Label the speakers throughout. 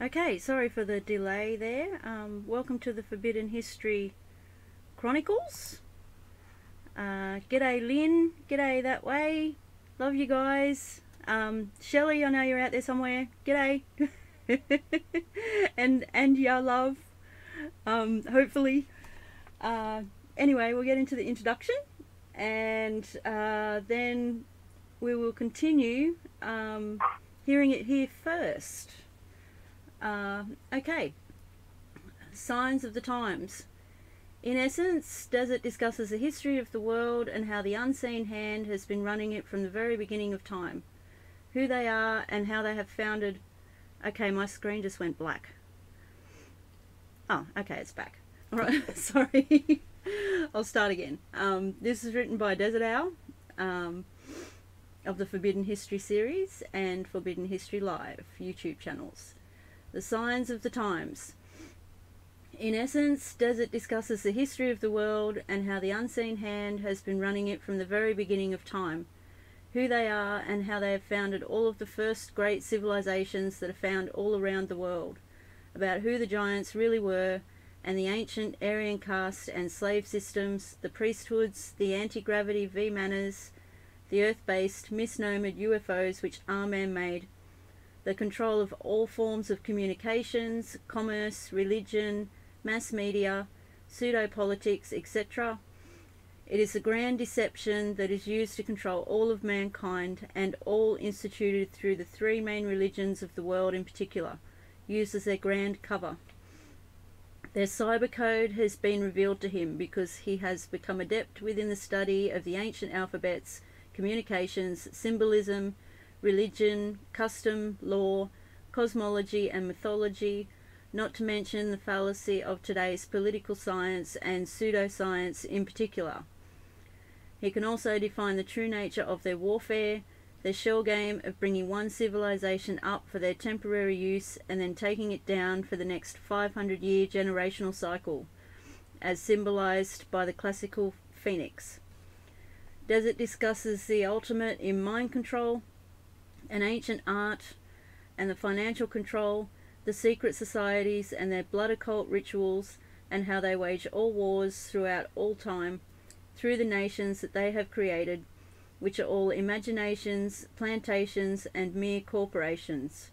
Speaker 1: Okay, sorry for the delay there. Welcome to the Forbidden History Chronicles. G'day Lynn, g'day that way. Love you guys. Shelley, I know you're out there somewhere. G'day. and ya love. Hopefully. Anyway, we'll get into the introduction and then we will continue hearing it here first. Okay, signs of the times. In essence, Desert discusses the history of the world and how the unseen hand has been running it from the very beginning of time, who they are and how they have founded... Okay, my screen just went black. Oh, okay, it's back. Alright, sorry. I'll start again. This is written by Dezert-Owl of the Forbidden History series and Forbidden History Live YouTube channels. The signs of the times. In essence, Desert discusses the history of the world and how the unseen hand has been running it from the very beginning of time, who they are and how they have founded all of the first great civilizations that are found all around the world, about who the giants really were, and the ancient Aryan caste and slave systems, the priesthoods, the anti-gravity V-manners, the earth-based misnomered UFOs which are man-made, the control of all forms of communications, commerce, religion, mass media, pseudo-politics, etc. It is the grand deception that is used to control all of mankind and all instituted through the three main religions of the world in particular, used as their grand cover. Their cyber code has been revealed to him because he has become adept within the study of the ancient alphabets, communications, symbolism, religion, custom, law, cosmology and mythology, not to mention the fallacy of today's political science and pseudoscience in particular. He can also define the true nature of their warfare, their shell game of bringing one civilization up for their temporary use and then taking it down for the next 500-year generational cycle, as symbolized by the classical phoenix. Desert discusses the ultimate in mind control, an ancient art, and the financial control, the secret societies and their blood occult rituals, and how they wage all wars throughout all time, through the nations that they have created, which are all imaginations, plantations, and mere corporations.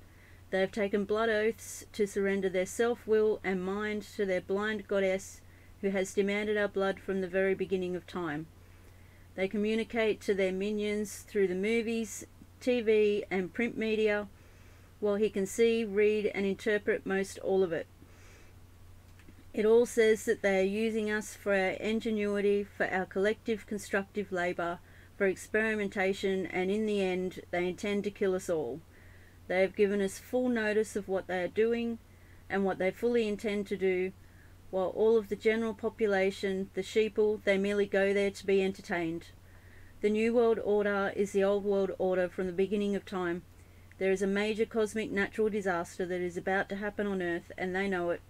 Speaker 1: They have taken blood oaths to surrender their self-will and mind to their blind goddess, who has demanded our blood from the very beginning of time. They communicate to their minions through the movies, TV and print media, while he can see, read and interpret most all of it. It all says that they are using us for our ingenuity, for our collective constructive labour, for experimentation, and in the end they intend to kill us all. They have given us full notice of what they are doing and what they fully intend to do, while all of the general population, the sheeple, they merely go there to be entertained. The New World Order is the Old World Order from the beginning of time. There is a major cosmic natural disaster that is about to happen on Earth, and they know it,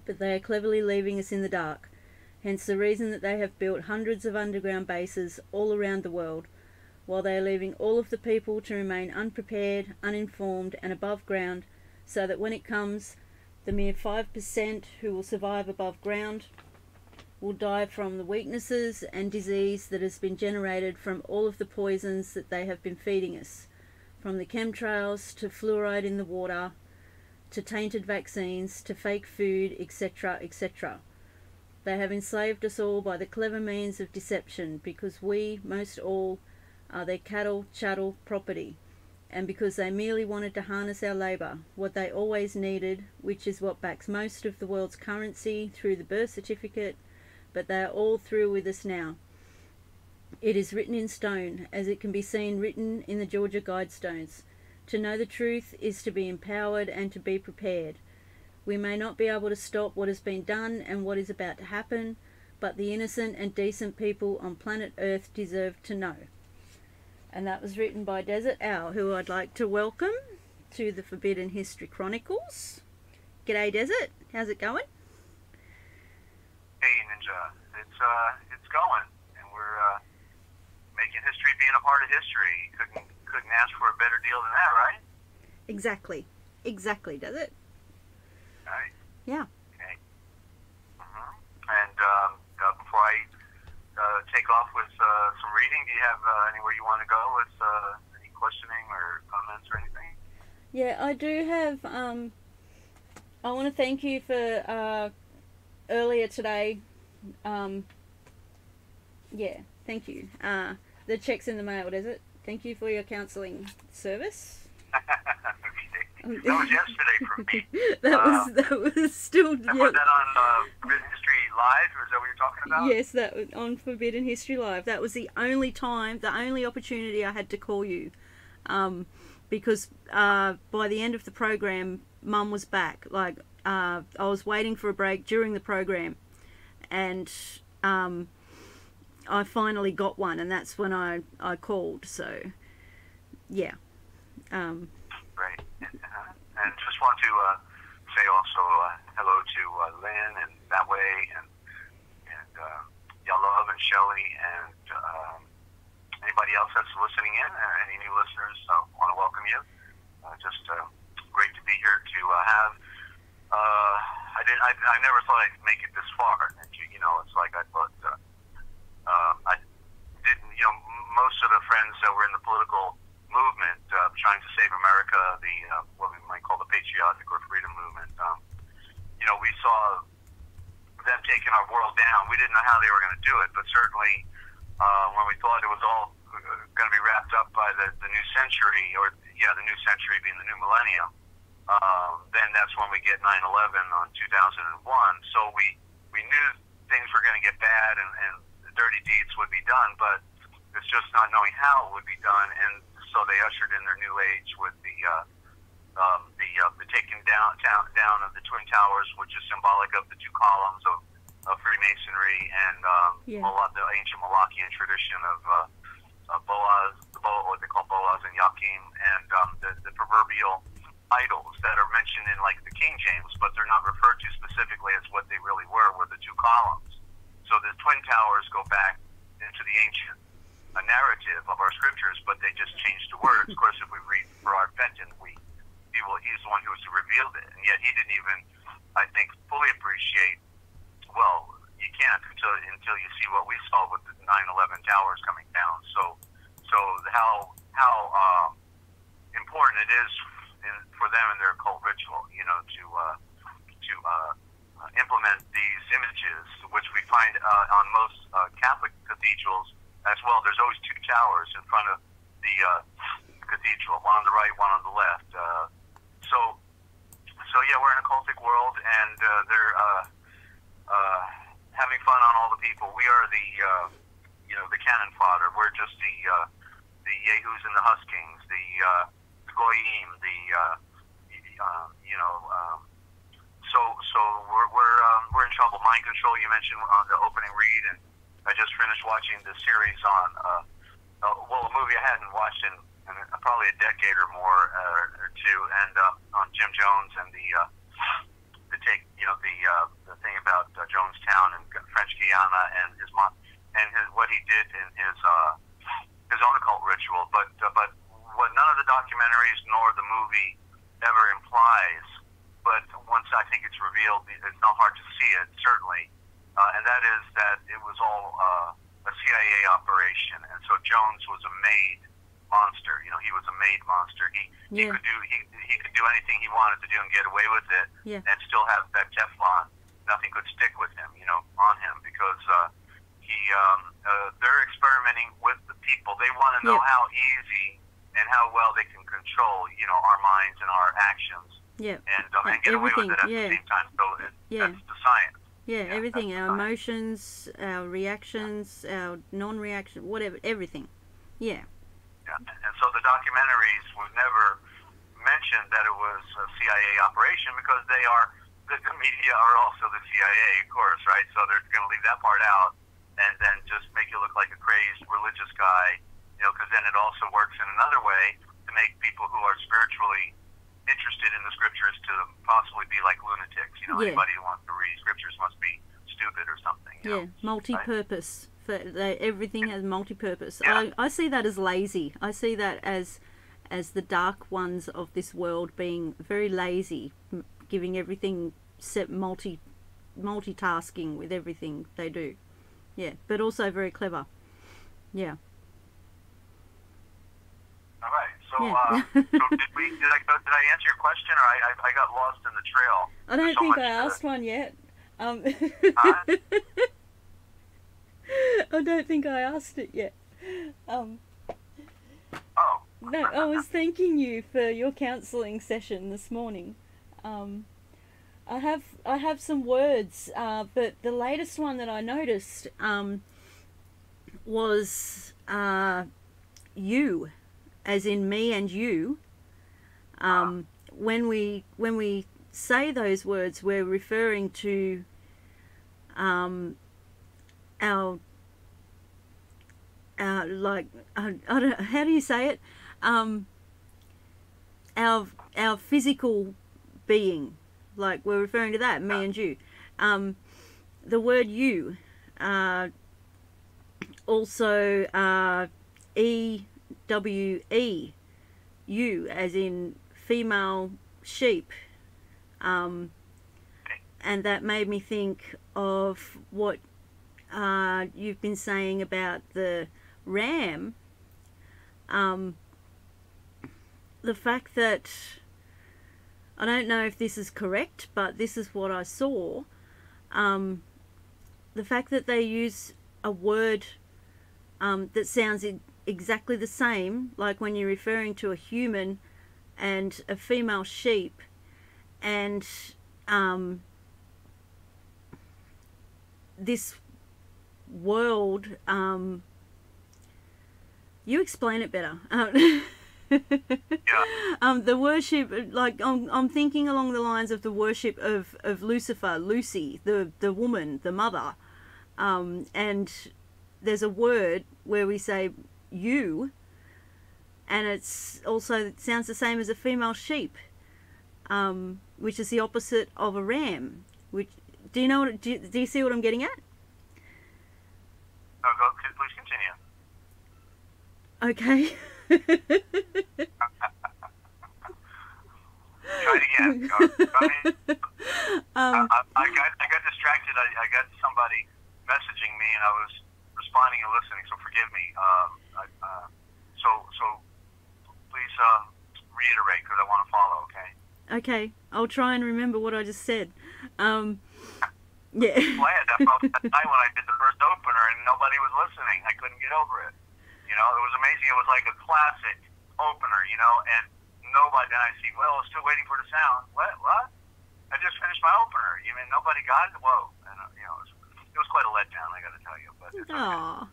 Speaker 1: but they are cleverly leaving us in the dark, hence the reason that they have built hundreds of underground bases all around the world, while they are leaving all of the people to remain unprepared, uninformed and above ground, so that when it comes, the mere 5% who will survive above ground will die from the weaknesses and disease that has been generated from all of the poisons that they have been feeding us, from the chemtrails to fluoride in the water, to tainted vaccines, to fake food, etc., etc. They have enslaved us all by the clever means of deception, because we, most all, are their cattle, chattel, property, and because they merely wanted to harness our labour, what they always needed, which is what backs most of the world's currency through the birth certificate, but they are all through with us now. It is written in stone, as it can be seen written in the Georgia Guidestones. To know the truth is to be empowered and to be prepared. We may not be able to stop what has been done and what is about to happen, but the innocent and decent people on planet Earth deserve to know. And that was written by Dezert-Owl, who I'd like to welcome to the Forbidden History Chronicles. G'day Desert, how's it going?
Speaker 2: Hey Ninja, it's going, and we're making history, being a part of history. Couldn't ask for a better deal than that, right?
Speaker 1: Exactly, does it?
Speaker 2: Nice.
Speaker 1: Yeah.
Speaker 2: Okay. And before I take off with some reading, do you have anywhere you want to go with any questioning or comments or anything?
Speaker 1: Yeah, I do have. I want to thank you for earlier today. Yeah, thank you. The check's in the mail, Desert. Thank you for your counselling service.
Speaker 2: Okay. That was yesterday from me.
Speaker 1: that was still.
Speaker 2: I put that on Forbidden History Live, or is that what you're talking about?
Speaker 1: Yes, that was on Forbidden History Live. That was the only time, the only opportunity I had to call you, because by the end of the program, Mum was back. Like I was waiting for a break during the program, and I finally got one, and that's when I called. So, yeah.
Speaker 2: Great. And just want to say also hello to Lynn and That Way and Love and Shelley and anybody else that's listening in, any new listeners. I want to welcome you. Just great to be here to have. I never thought I'd make it this far. And it's like I thought. I didn't. Most of the friends that were in the political movement trying to save America, the what we might call the patriotic or freedom movement. We saw them taking our world down. We didn't know how they were going to do it, but certainly when we thought it was all going to be wrapped up by the new century, or the new century being the new millennium, then that's when we get 9/11 on 2001. So we knew things were going to get bad and dirty deeds would be done, but it's just not knowing how it would be done. And so they ushered in their new age with the taking down of the Twin Towers, which is symbolic of the two columns of Freemasonry and the ancient Malachian tradition of Boaz, what they call Boaz and Yakim, and the proverbial idols that are mentioned in like the King James, but they're not referred to specifically as what they really were the two columns. So the Twin Towers go back into the ancient narrative of our scriptures, but they just changed the words. Of course, if we read Gerard Fenton, he's the one who revealed it, and yet he didn't even, I think, fully appreciate. Well, you can't until you see what we saw with the 9/11 towers coming down. So how important it is for them in their cult ritual, to implement these images, which we find on most Catholic cathedrals as well. There's always two towers in front of the cathedral, one on the right, one on the left. So yeah, we're in a cultic world, and they're having fun on all the people. We are the cannon fodder. We're just the Yehus and the Huskings, the Goyim, So we're in trouble. Mind control, you mentioned on the opening read, and I just finished watching the series on a movie I hadn't watched in probably a decade or more or two, and on Jim Jones and the thing about Jonestown and French Guiana and his mom and what he did in his own occult ritual, but what none of the documentaries nor the movie ever implies, but once I think it's revealed, it's not hard to see it, certainly, and that is that it was all a CIA operation, and so Jones was a made monster. He was a made monster. He could do anything he wanted to do and get away with it, and still have that Teflon. Nothing could stick with him, on him, because they're experimenting with the people. They want to know how easy and how well they can control, our minds and our actions, and get away with it at the same time. So that's the science.
Speaker 1: Everything, our emotions, our reactions, our non-reaction, whatever, everything. Yeah,
Speaker 2: and so the documentaries would never mention that it was a CIA operation, because the media are also the CIA, of course, right? So they're going to leave that part out and then just make you look like a crazed religious guy, because then it also works in another way to make people who are spiritually interested in the scriptures to possibly be like lunatics. Anybody who wants to read scriptures must be stupid or something.
Speaker 1: Multi-purpose. Everything has multi-purpose.
Speaker 2: Yeah.
Speaker 1: I see that as lazy. I see that as the dark ones of this world being very lazy, giving everything multitasking with everything they do. Yeah, but also very clever. Yeah.
Speaker 2: All right. So,
Speaker 1: Yeah.
Speaker 2: so did I answer your question, or I got lost in the trail?
Speaker 1: I don't think I asked one yet.
Speaker 2: Huh?
Speaker 1: I don't think I asked it yet.
Speaker 2: Oh.
Speaker 1: No, I was thanking you for your counselling session this morning. I have some words, but the latest one that I noticed was you, as in me and you. When we say those words, we're referring to our like I don't, how do you say it? Our physical being, like we're referring to that, me and you. The word you, also EWE, you, as in female sheep, and that made me think of what you've been saying about the ram. The fact that, I don't know if this is correct, but this is what I saw. The fact that they use a word that sounds exactly the same, like when you're referring to a human and a female sheep, and this world, you explain it better. The worship, like I'm thinking along the lines of the worship of Lucifer, Lucy, the woman, the mother, and there's a word where we say you, and it's also, it sounds the same as a female sheep, which is the opposite of a ram. Which, do you know what, do you see what I'm getting at?
Speaker 2: No, please continue.
Speaker 1: Okay.
Speaker 2: Try it again. I got distracted. I got somebody messaging me, and I was responding and listening. So forgive me. So please reiterate, because I want to follow. Okay.
Speaker 1: Okay, I'll try and remember what I just said. Yeah.
Speaker 2: Well, I had that problem that night when I did the first opener, and nobody was listening. I couldn't get over it. You know, it was amazing. It was like a classic opener, you know, and nobody, then I see, well, I'm still waiting for the sound. What? I just finished my opener. You mean nobody got it? Whoa. And, you know, it was quite a letdown, I got to tell you. But it's okay.
Speaker 1: Aww.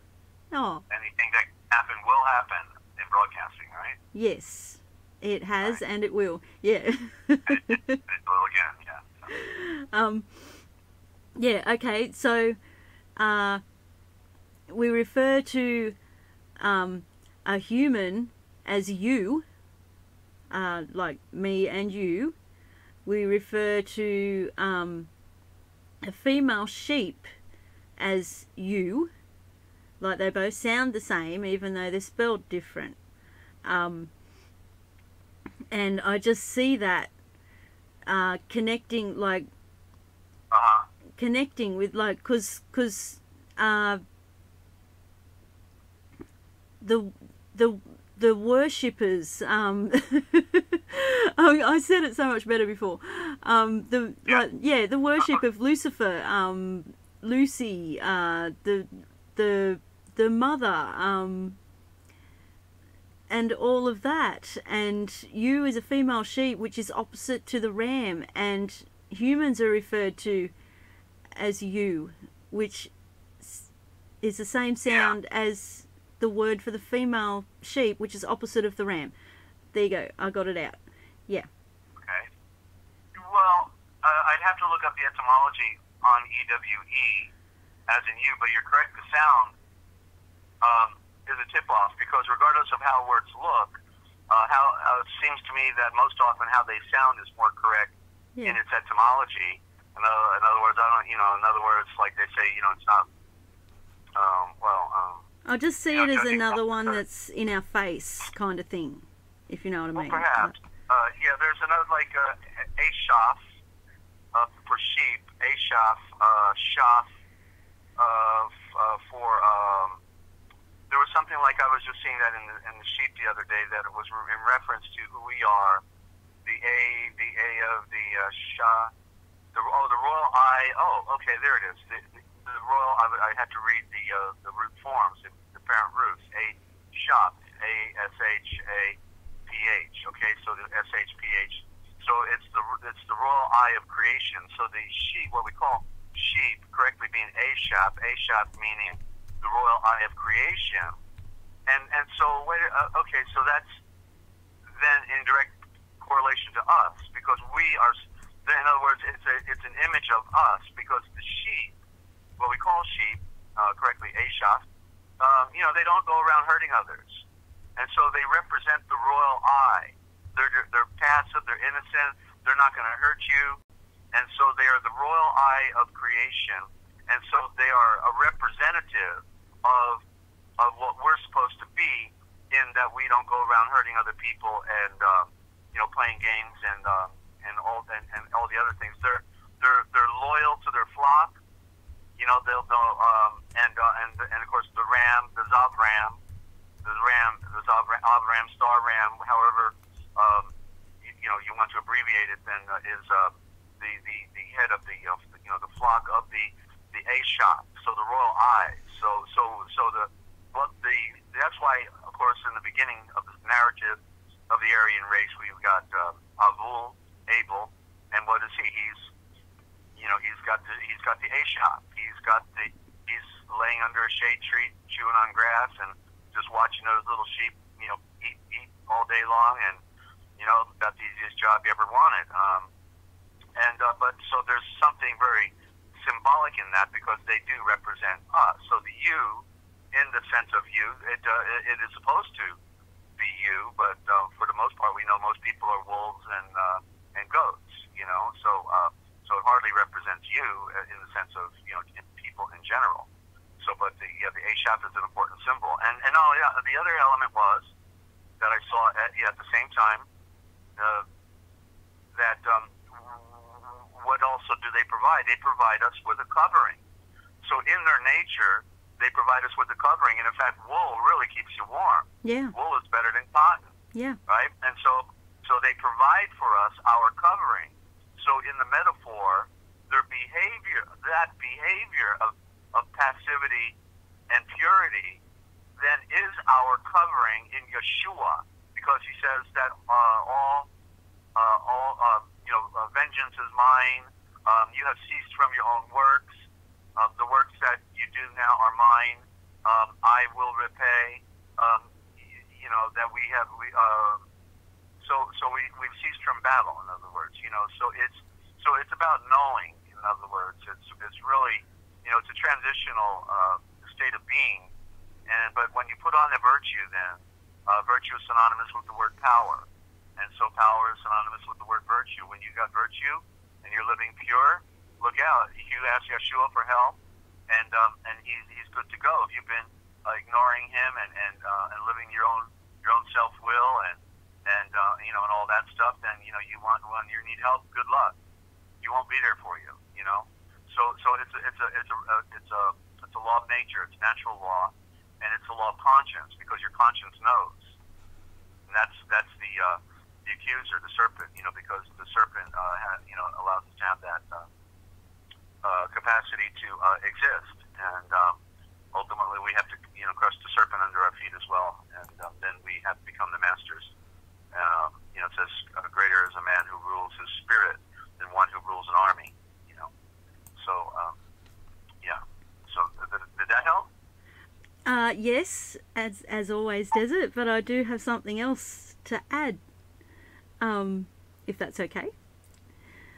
Speaker 2: Anything that can happen will happen in broadcasting, right?
Speaker 1: Yes, it has, right. And it will. Yeah.
Speaker 2: It will again, yeah. So.
Speaker 1: Yeah, okay, so we refer to a human as you, like me and you. We refer to a female sheep as you, like they both sound the same even though they're spelled different. And I just see that connecting, like connecting with, like, because the worshippers, I said it so much better before. The worship of Lucifer, Lucy, the mother, and all of that, and you as a female sheep, which is opposite to the ram, and humans are referred to as you, which is the same sound as the word for the female sheep, which is opposite of the ram. There you go. I got it out. Yeah.
Speaker 2: Okay. Well, I'd have to look up the etymology on EWE as in you, but you're correct. The sound is a tip-off, because regardless of how words look, how it seems to me that most often how they sound is more correct in its etymology. In other words, in other words, like they say, it's not.
Speaker 1: I just see it as another one that's in our face, kind of thing, if you know what I mean.
Speaker 2: Well, perhaps. There's another, like, Ashaf, for sheep, Ashaf, Shaf, for, there was something like, I was just seeing that in the sheep the other day, that it was in reference to who we are, the A of the Shah, the royal I, okay, there it is, the royal, I had to read the root forms, the parent roots, A, Shaf, A-S-H-A-P-H, okay, so the S-H-P-H, so it's the royal eye of creation. So the sheep, what we call sheep, correctly being Ashaf meaning the royal eye of creation, and so okay, so that's then in direct correlation to us, because we are. In other words, it's an image of us, because the sheep, what we call sheep, correctly Ashaf, they don't go around hurting others, and so they represent the royal eye. They're passive, they're innocent, they're not going to hurt you, and so they are the royal eye of creation, and so they are a representative of what we're supposed to be, in that we don't go around hurting other people and playing games and all the other things. They're loyal to their flock, and of course the ram, the Zav ram, star ram, however. You want to abbreviate it, then is the head of the flock of the Ashaf, so the royal eye. That's why, of course, in the beginning of the narrative of the Aryan race, we've got Abul, Abel, and what is he? He's got the Ashaf. He's laying under a shade tree, chewing on grass, and just watching those little sheep, eat all day long, and got the easiest job you ever wanted. But so there's something very symbolic in that, because they do represent us. So the you, in the sense of you, it is supposed to be you, but for the most part, we know most people are wolves and goats. So it hardly represents you in the sense of people in general. So, but the Ashaf is an important symbol, and the other element was that I saw at the same time. What also do they provide? They provide us with a covering. So in their nature, they provide us with a covering, and in fact, wool really keeps you warm.
Speaker 1: Yeah.
Speaker 2: Wool is better than cotton.
Speaker 1: Yeah.
Speaker 2: Right? And so they provide for us our covering. So in the metaphor, that behavior of passivity and purity then is our covering in Yeshua, because he says that vengeance is mine. You have ceased from your own works. The works that you do now are mine. I will repay. That we've ceased from battle. In other words, so it's about knowing. In other words, it's really it's a transitional state of being. But when you put on a virtue, then virtue is synonymous with the word power. And so power is synonymous with the word virtue. When you got virtue and you're living pure, look out. You ask Yeshua for help, and he's good to go. If you've been ignoring him and living your own self-will and all that stuff, then when you need help, good luck. He won't be there for you. So it's a law of nature. It's natural law, and it's a law of conscience, because your conscience knows. And that's the accuser, the serpent, because the serpent, allows us to have that capacity to exist, and ultimately we have to, crush the serpent under our feet as well, and then we have to become the masters. It says, greater is a man who rules his spirit than one who rules an army. So did that help?
Speaker 1: Yes, as always, Desert, but I do have something else to add. If that's okay.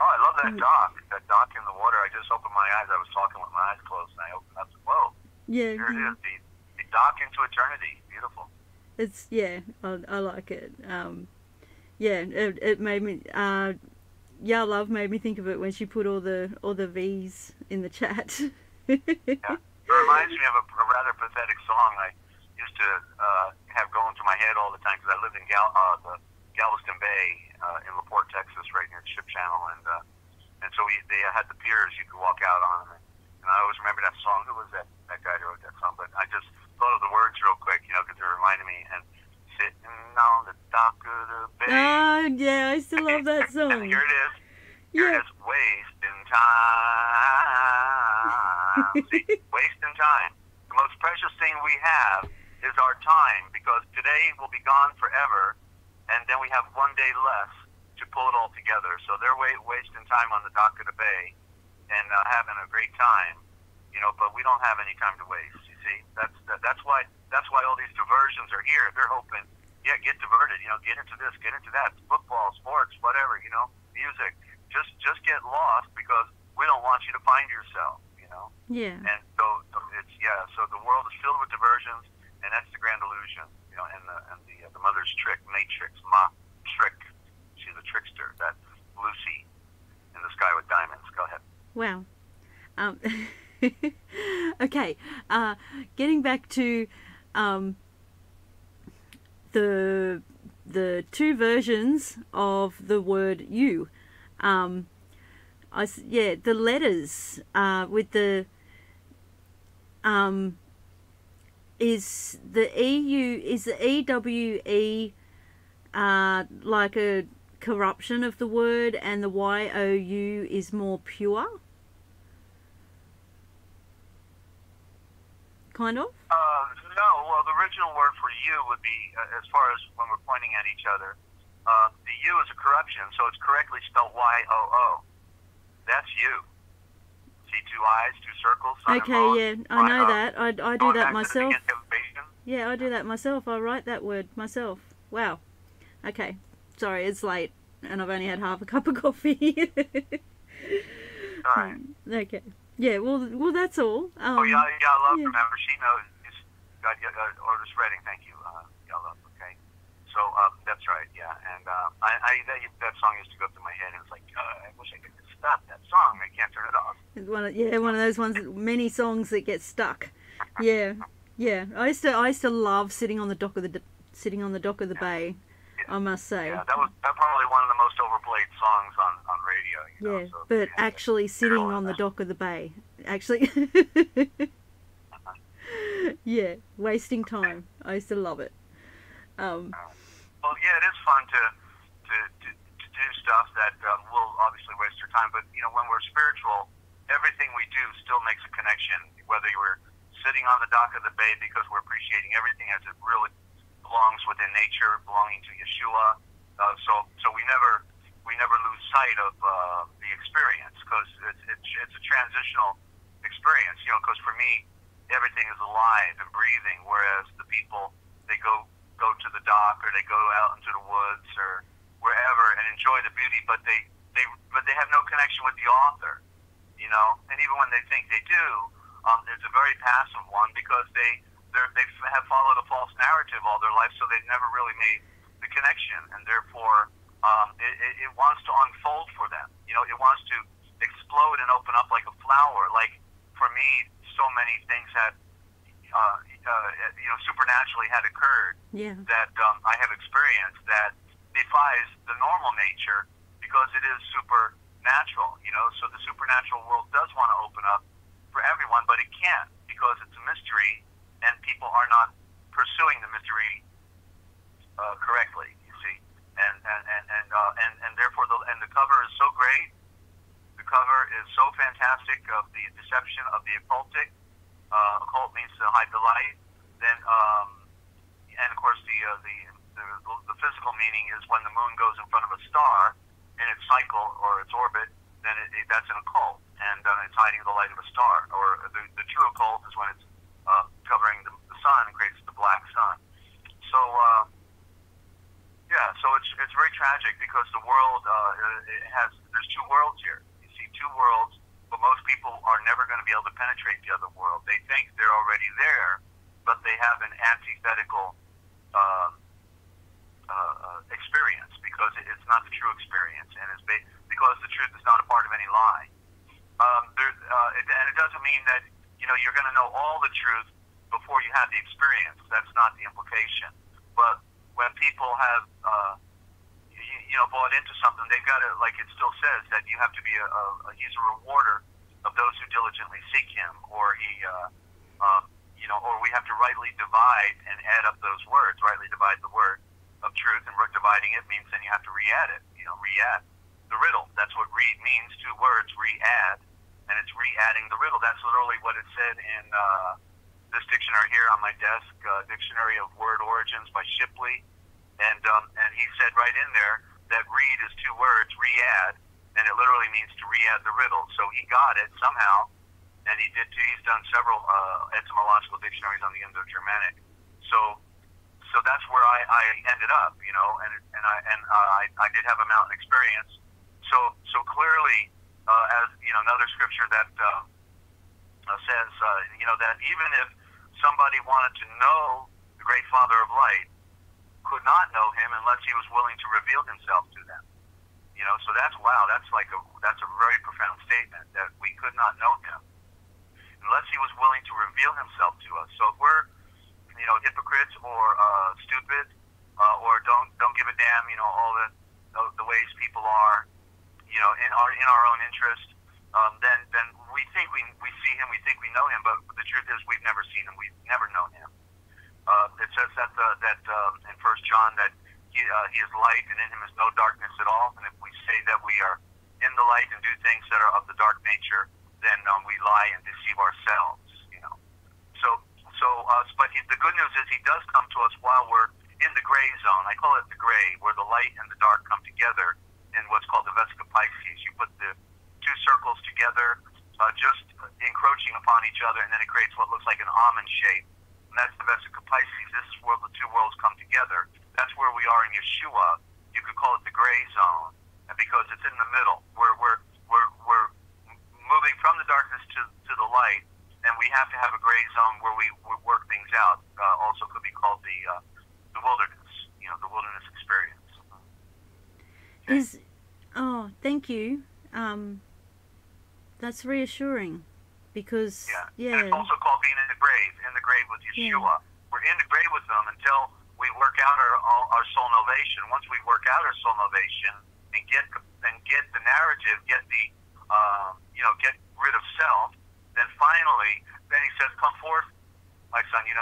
Speaker 2: Oh, I love that dock. That dock in the water. I just opened my eyes. I was talking with my eyes closed, and I opened up. Whoa. Yeah. Here it is. The dock into eternity. Beautiful.
Speaker 1: It's I like it. It made me. Love made me think of it when she put all the V's in the chat.
Speaker 2: Yeah. It reminds me of a rather pathetic song I used to have going through my head all the time, because I lived in the Galveston Bay in LaPorte, Texas, right near the ship channel, and And so they had the piers you could walk out on. And I always remember that song. Who was that guy who wrote that song? But I just thought of the words real quick, because they reminded me. And sitting on the dock of the bay.
Speaker 1: Oh, yeah, I still love that song.
Speaker 2: And here it is. Here it is, wasting time. See, wasting time. The most precious thing we have is our time, because today will be gone forever, and then we have one day less to pull it all together. So they're wasting time on the dock of the bay and having a great time, but we don't have any time to waste. You see, that's why all these diversions are here. They're hoping, get diverted, get into this, get into that, football, sports, whatever, music. Just get lost, because we don't want you to find yourself,
Speaker 1: Yeah.
Speaker 2: And so so the world is filled with diversions, and that's the grand illusion, and the mother's trick, matrix, trick. She's a trickster, that Lucy in the sky with diamonds. Go ahead.
Speaker 1: Wow. Okay. Getting back to the two versions of the word you. The letters with the is the EWE like a corruption of the word, and the YOU is more pure? Kind of?
Speaker 2: No. Well, the original word for you would be, as far as when we're pointing at each other, the U is a corruption, so it's correctly spelled YOO. That's you. See, two eyes, two circles.
Speaker 1: Okay, yeah, I know that. I do that myself. Yeah, I do that myself. I write that word myself. Wow. Okay. Sorry, it's late, and I've only had half a cup of coffee.
Speaker 2: All right.
Speaker 1: Okay. Yeah, well, that's all.
Speaker 2: I love, remember, she knows. Got orders ready, thank you. Love, okay. So, that's right, yeah. And that song used to go through my head, and it's like, I wish I could stop that song. I can't turn it off.
Speaker 1: One of those ones, many songs that get stuck. Yeah. Yeah, I used to love sitting on the dock of the bay. Yeah. I must say.
Speaker 2: Yeah, that probably one of the most overplayed songs on radio. So
Speaker 1: but actually sitting on the dock of the bay, actually. Yeah, wasting time. I used to love it.
Speaker 2: Well, yeah, it is fun to do stuff that will obviously waste your time. But when we're spiritual, everything we do still makes a connection. Whether you're sitting on the dock of the bay because we're appreciating everything as it really belongs within nature, belonging to Yeshua. So we never lose sight of the experience, because it's a transitional experience. Because for me, everything is alive and breathing, whereas the people, they go to the dock, or they go out into the woods or wherever and enjoy the beauty, but they have no connection with the author. And even when they think they do, it's a very passive one, because they have followed a false narrative all their life, so they've never really made the connection, and therefore it wants to unfold for them. It wants to explode and open up like a flower. Like for me, so many things had supernaturally had occurred that I have experienced that defies the normal nature, because it is supernatural. So the supernatural world does want to open up for everyone, but it can't, because it's a mystery, and people are not pursuing the mystery correctly. You see, and therefore the cover is so great. The cover is so fantastic of the deception of the occultic. Occult means to hide the light. Then, and of course the physical meaning is when the moon goes in front of a star in its cycle or its orbit, then that's an occult, and it's hiding the light of a star. Or the true occult is when it's covering the sun and creates the black sun. So so it's very tragic, because the world there's two worlds here. You see two worlds, but most people are never going to be able to penetrate the other world. They think they're already there, but they have an antithetical experience, because it's not the true experience, and because the truth is not a part of any lie. And it doesn't mean that you're going to know all the truth before you have the experience. That's not the implication. But when people have, bought into something, they've got to, like it still says, that you have to be he's a rewarder of those who diligently seek him, or or we have to rightly divide and add up those words, rightly divide the word of truth, and dividing it means then you have to re-add it, re-add the riddle. That's what read means, two words, re-add, and it's re-adding the riddle. That's literally what it said in this dictionary here on my desk, Dictionary of Word Origins by Shipley, and he said right in there that read is two words, re-add, and it literally means to re-add the riddle. So he got it somehow, and he did too. He's done several etymological dictionaries on the Indo-Germanic. So that's where I ended up, and I did have a mountain experience. So clearly, as another scripture that says, that even if somebody wanted to know the great Father of Light, could not know him unless he was willing to reveal himself to them. So that's that's a very profound statement, that we could not know him unless he was willing to reveal himself to us. So if we're hypocrites or stupid or don't give a damn, all the ways people are, in our own interest, then we think we see him, we think we know him, but the truth is we've never seen him, we've never known him. It says that in 1 John that he is light, and in him is no darkness at all. And if we say that we are in the light and do things that are of the dark nature, then we lie and deceive ourselves. But the good news is he does come to us while we're in the gray zone. I call it the gray, where the light and the dark come together in what's called the Vesica Pisces. You put the two circles together, just encroaching upon each other, and then it creates what looks like an almond shape. And that's the Vesica Pisces. This is where the two worlds come together. That's where we are in Yeshua. You could call it the gray zone, and because it's in the middle. We're moving from the darkness to the light, and we have to have a gray zone where we work things out. Also could be called the wilderness, the wilderness experience. Okay.
Speaker 1: Thank you. That's reassuring, because
Speaker 2: And it's also called being in the grave with Yeshua. Yeah. We're in the grave with him until we work out our soul novation. Once we work out our soul novation and get the narrative, get rid of self, then finally, then he says, "Come forth, my son. You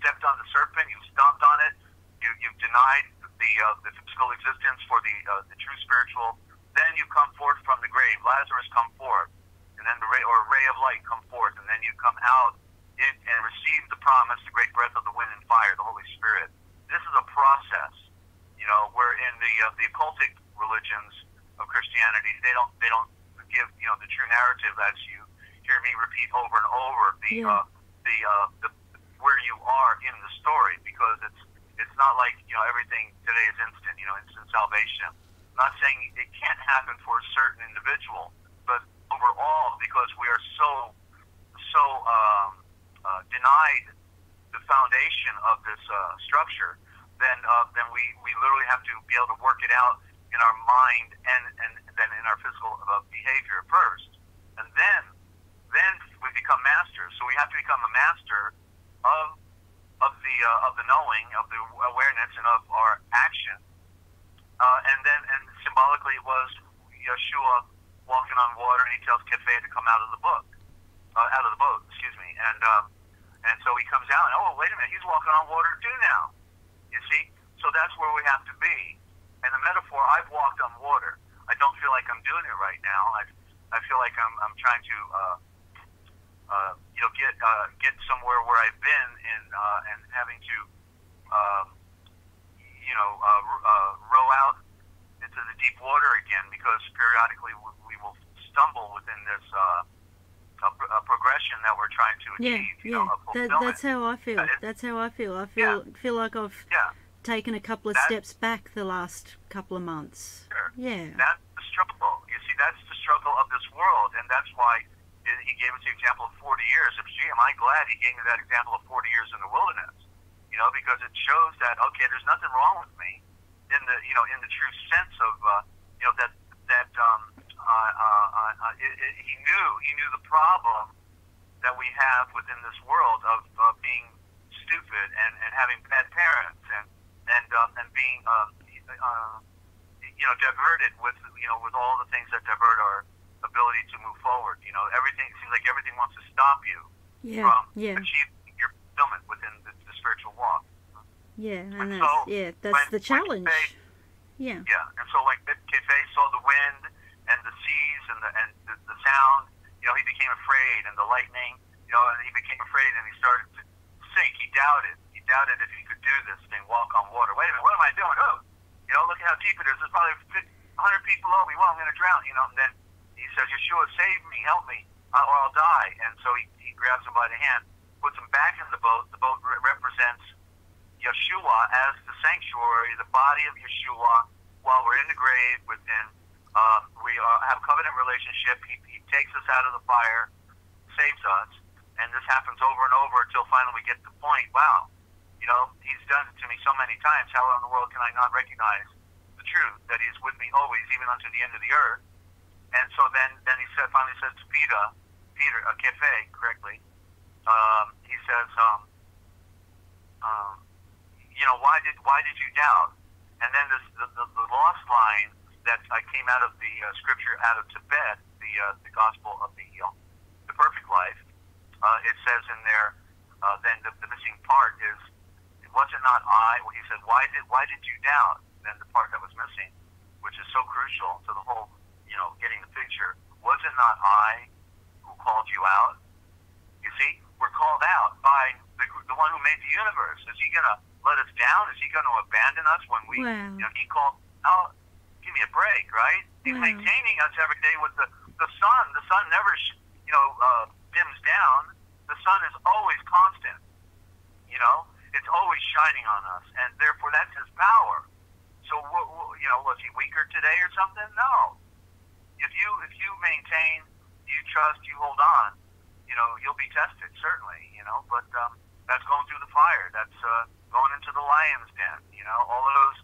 Speaker 2: stepped on the serpent, you stomped on it, you've denied the physical existence for the true spiritual. Then you come forth from the grave. Lazarus, come forth, and then ray of light, come forth, and then you come out and receive the promise, the great breath of the wind and fire, the Holy Spirit. This is a process, where in the occultic religions of Christianity, they don't give the true narrative, as you hear me repeat over and over, the where you are in the story, because it's not like everything today is instant, instant salvation. I'm not saying it can't happen for a certain individual, but overall, because we are so denied the foundation of this structure, then we literally have to be able to work it out in our mind and then in our physical behavior first, and then we become masters. So we have to become a master of the knowing, of the awareness, and of our action. And symbolically, it was Yeshua walking on water, and he tells Kephea to come out of the boat. And so he comes out, and wait a minute, he's walking on water too now. You see, so that's where we have to be. And the metaphor, I've walked on water. I don't feel like I'm doing it right now. I feel like I'm trying to get somewhere where I've been and having to row out into the deep water again, because periodically we will stumble within this progression that we're trying to achieve.
Speaker 1: That's how I feel. I feel like I've taken a couple of steps back the last couple of months.
Speaker 2: Sure.
Speaker 1: Yeah.
Speaker 2: That's the struggle. You see, that's the struggle of this world, and that's why he gave us the example of 40 years. Am I glad he gave me that example of 40 years in the wilderness? Because it shows that, okay, there's nothing wrong with me in the true sense of, he knew the problem that we have within this world of being stupid and having bad parents and being diverted with, with all the things that divert our ability to move forward. Everything seems like everything wants to stop you from achieving your fulfillment within the spiritual walk.
Speaker 1: Yeah, and that's the challenge.
Speaker 2: Yeah, and so like Kefe saw the wind and the seas and the sound, he became afraid, and the lightning, and he became afraid, and he started to sink. He doubted if he could do this thing, walk on water. Wait a minute, what am I doing? Oh, look at how deep it is. There's probably 100 people over me. Well, I'm going to drown, and then he says, Yeshua, save me, help me, or I'll die. And so he grabs him by the hand, puts him back in the boat. The boat represents Yeshua as the sanctuary, the body of Yeshua, while we're in the grave within. We have a covenant relationship. He takes us out of the fire, saves us, and this happens over and over until finally we get to the point, wow, he's done it to me so many times. How in the world can I not recognize the truth that he is with me always, even unto the end of the earth? And so then he finally says to Peter, Kefe, correctly, he says, why did you doubt? And then the lost line that I came out of the scripture out of Tibet, the gospel of the perfect life, it says in there, then the missing part is, was it not I? Well, he said, why did you doubt? Then the part that was missing, which is so crucial to the whole, getting the picture. Was it not I who called you out? You see, we're called out by the one who made the universe. Is he going to let us down? Is he going to abandon us when we, he called out? Give me a break, right? He's maintaining us every day with the sun. The sun never, dims down. The sun is always constant. It's always shining on us, and therefore that's his power. So, was he weaker today or something? No. If you maintain, you trust, you hold on, you'll be tested, certainly, but that's going through the fire. That's going into the lion's den. All of those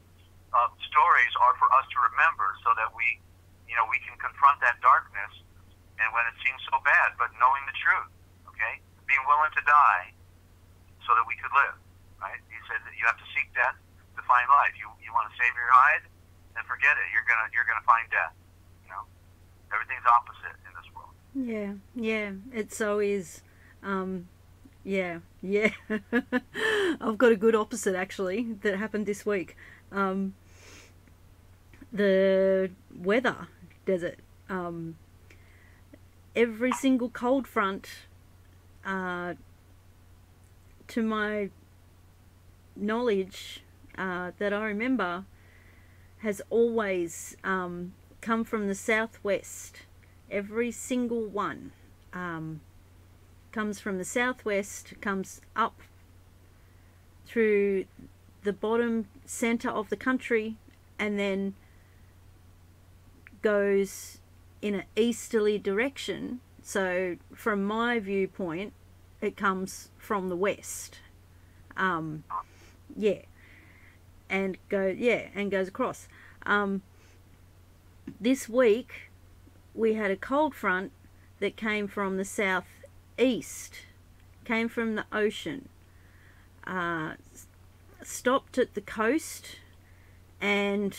Speaker 2: stories are for us to remember so that we can confront that darkness, and when it seems so bad, but knowing the truth, okay? Being willing to die so that we could live. Right? He said that you have to seek death to find life. You want to save your hide, then forget it. You're gonna find death. Everything's opposite in this world.
Speaker 1: Yeah. It so is. Yeah. I've got a good opposite actually that happened this week. The weather desert. Every single cold front, to my knowledge, that I remember, has always come from the southwest. Every single one comes from the southwest, comes up through the bottom center of the country, and then goes in an easterly direction. So from my viewpoint, it comes from the west. And goes across. This week we had a cold front that came from the southeast, came from the ocean, stopped at the coast and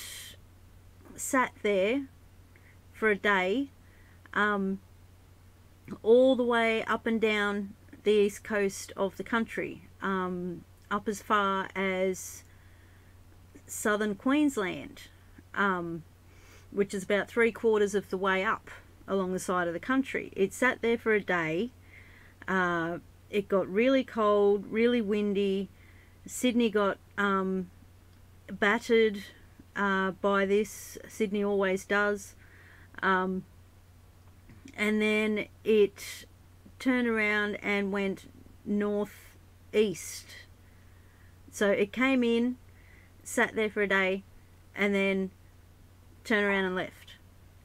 Speaker 1: sat there for a day, all the way up and down the east coast of the country, up as far as southern Queensland, which is about 3/4 of the way up along the side of the country. It sat there for a day. It got really cold, really windy. Sydney got battered by this. Sydney always does. And then it turned around and went northeast. So it came in, sat there for a day, and then turned around and left.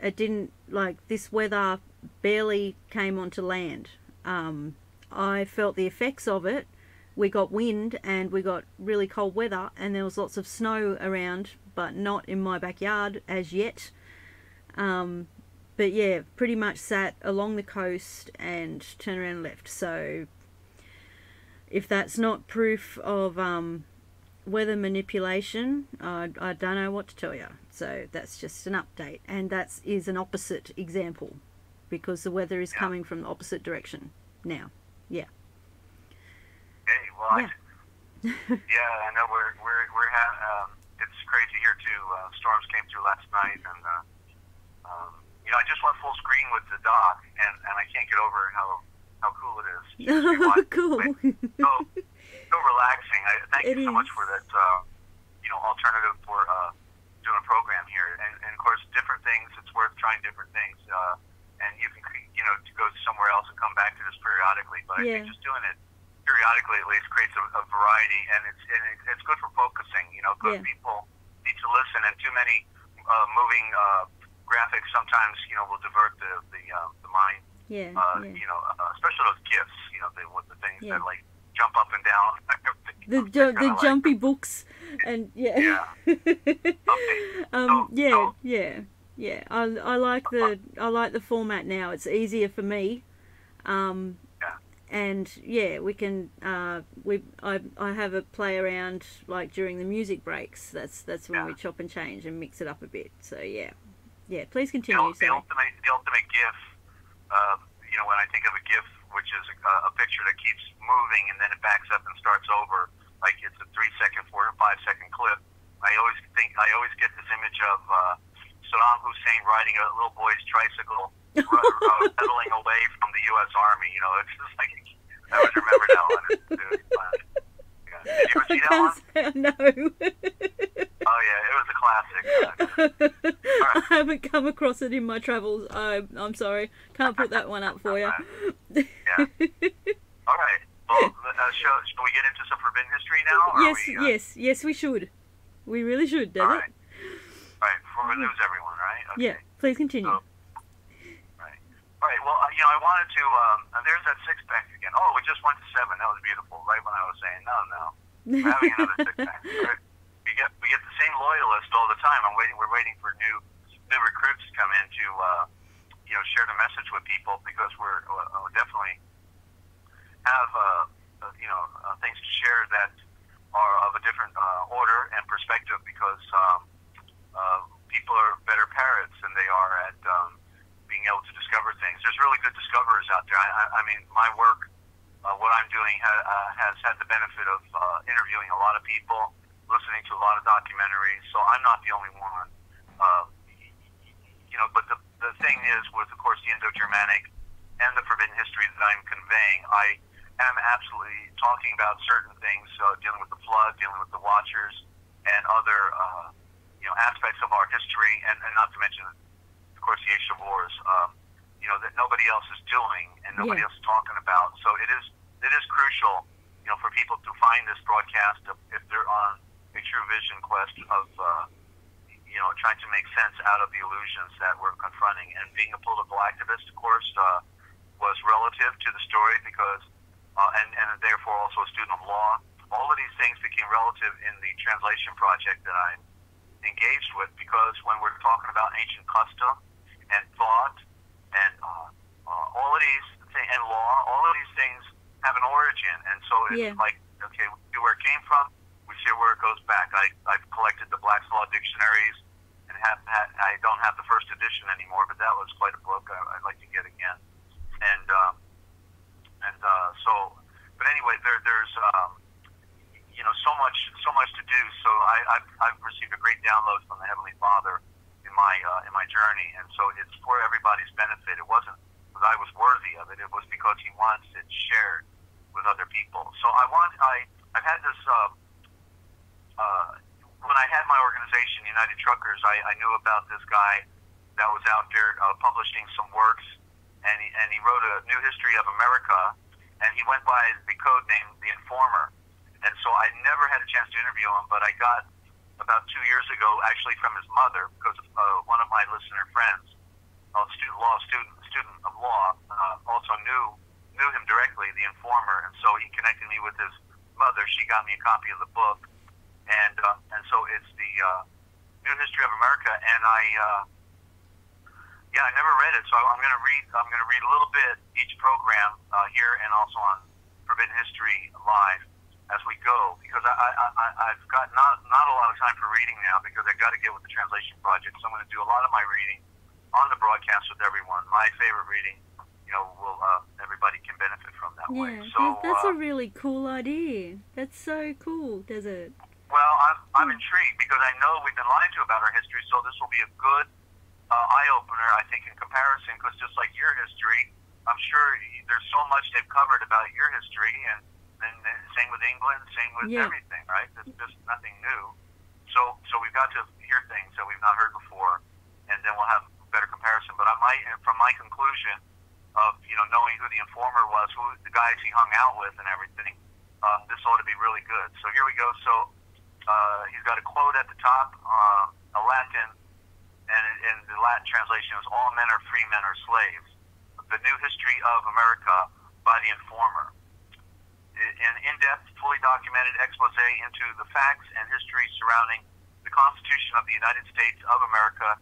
Speaker 1: It didn't, like, this weather barely came onto land. I felt the effects of it. We got wind and we got really cold weather, and there was lots of snow around, but not in my backyard as yet. But yeah, pretty much sat along the coast and turned around and left. So if that's not proof of weather manipulation, I don't know what to tell you. So that's just an update, and that is an opposite example, because the weather is coming from the opposite direction now. Yeah.
Speaker 2: Okay. Well,
Speaker 1: yeah.
Speaker 2: I know we're having. It's crazy here too. Storms came through last night, and you know, I just went full screen with the dock, and I can't get over how cool it is.
Speaker 1: Cool.
Speaker 2: So relaxing. Thank you so much for that. You know, alternative for doing a program here, and of course, different things. It's worth trying different things, and you can, you know, to go somewhere else and come back to this periodically. But I think just doing it periodically at least creates a variety, and it's good for focusing. You know, because people need to listen, and too many moving graphics sometimes, you know, will divert the mind. You know, especially those GIFs. You know, with the things that like jump up and down.
Speaker 1: The jumpy books, and I like the format now. It's easier for me, and we can I have a play around like during the music breaks. That's when we chop and change and mix it up a bit. So please continue.
Speaker 2: The ultimate GIF. You know, when I think of a GIF, which is a picture that keeps moving and then it backs up and starts over, like it's a 3-second, 4 or 5-second clip. I always get this image of Saddam Hussein riding a little boy's tricycle, pedaling away from the U.S. Army. You know, it's just like I always remember that one. Did you ever see that one?
Speaker 1: No.
Speaker 2: Oh yeah, it was a classic. Right.
Speaker 1: I haven't come across it in my travels. I'm sorry, can't put that one up for you.
Speaker 2: Yeah. All right. Well, shall we get into some forbidden history now?
Speaker 1: Yes, we should. We really should, Desert.
Speaker 2: All right. For the news, everyone, right? Okay.
Speaker 1: Yeah. Please continue.
Speaker 2: So, All right. Well, you know, I wanted to. There's that 6-pack again. Oh, we just went to 7. That was beautiful. Right when I was saying, no, we're having another 6-pack. Right? We get the same loyalists all the time. We're waiting for new recruits to come in to you know, share the message with people, because we're definitely have you know, things to share that are of a different order and perspective, because people are better parrots than they are at being able to discover things. There's really good discoverers out there. I mean, my work, what I'm doing has had the benefit of interviewing a lot of people, listening to a lot of documentaries, so I'm not the only one. You know, but the thing is, with, of course, the Indo-Germanic and the forbidden history that I'm conveying, I am absolutely talking about certain things, dealing with the flood, dealing with the Watchers, and other you know, aspects of our history, and not to mention, of course, the Ancient Wars, you know, that nobody else is doing and nobody else is talking about. So it is crucial, you know, for people to find this broadcast if they're on a true vision quest of you know, trying to make sense out of the illusions that we're confronting. And being a political activist, of course, was relative to the story, because and therefore also a student of law. All of these things became relative in the translation project that I'm engaged with, because when we're talking about ancient custom and thought and all of these things, and law, all of these things have an origin, and so it's like, okay, we see where it came from, we see where it goes back. I've collected the Black's Law dictionaries, and I don't have the first edition anymore, but that was quite a book I'd like to get again. And so, but anyway, there's you know, so much to do. So I've received a great download from the Heavenly Father in my journey, and so it's for everybody's benefit. It wasn't because I was worthy of it; it was because He wants it shared with other people. So I've had this. When I had my organization, United Truckers, I knew about this guy that was out there publishing some works, and he wrote a new history of America, and he went by the code name The Informer. And so I never had a chance to interview him, but I got about 2 years ago, actually from his mother, because one of my listener friends, a student of law, also knew him directly, The Informer, and so he connected me with his mother. She got me a copy of the book. And so it's the New History of America, and I never read it, so I'm going to read a little bit each program here, and also on Forbidden History Live. as we go, because I've got not a lot of time for reading now, because I've got to get with the translation project. So I'm going to do a lot of my reading on the broadcast with everyone. My favorite reading, will everybody can benefit from that way. So
Speaker 1: that's a really cool idea. That's so cool, Desert.
Speaker 2: Well, I'm intrigued, because I know we've been lied to about our history, so this will be a good eye-opener, I think, in comparison, because just like your history, I'm sure there's so much they've covered about your history, and same with England, same with everything, right? There's just nothing new. So we've got to hear things that we've not heard before, and then we'll have a better comparison. But I might, from my conclusion of, knowing who the informer was, who the guys he hung out with and everything, this ought to be really good. So here we go. So he's got a quote at the top, a Latin, and the Latin translation is, "All men are free, men are slaves. The New History of America by the Informer. An in-depth, fully documented expose into the facts and history surrounding the Constitution of the United States of America,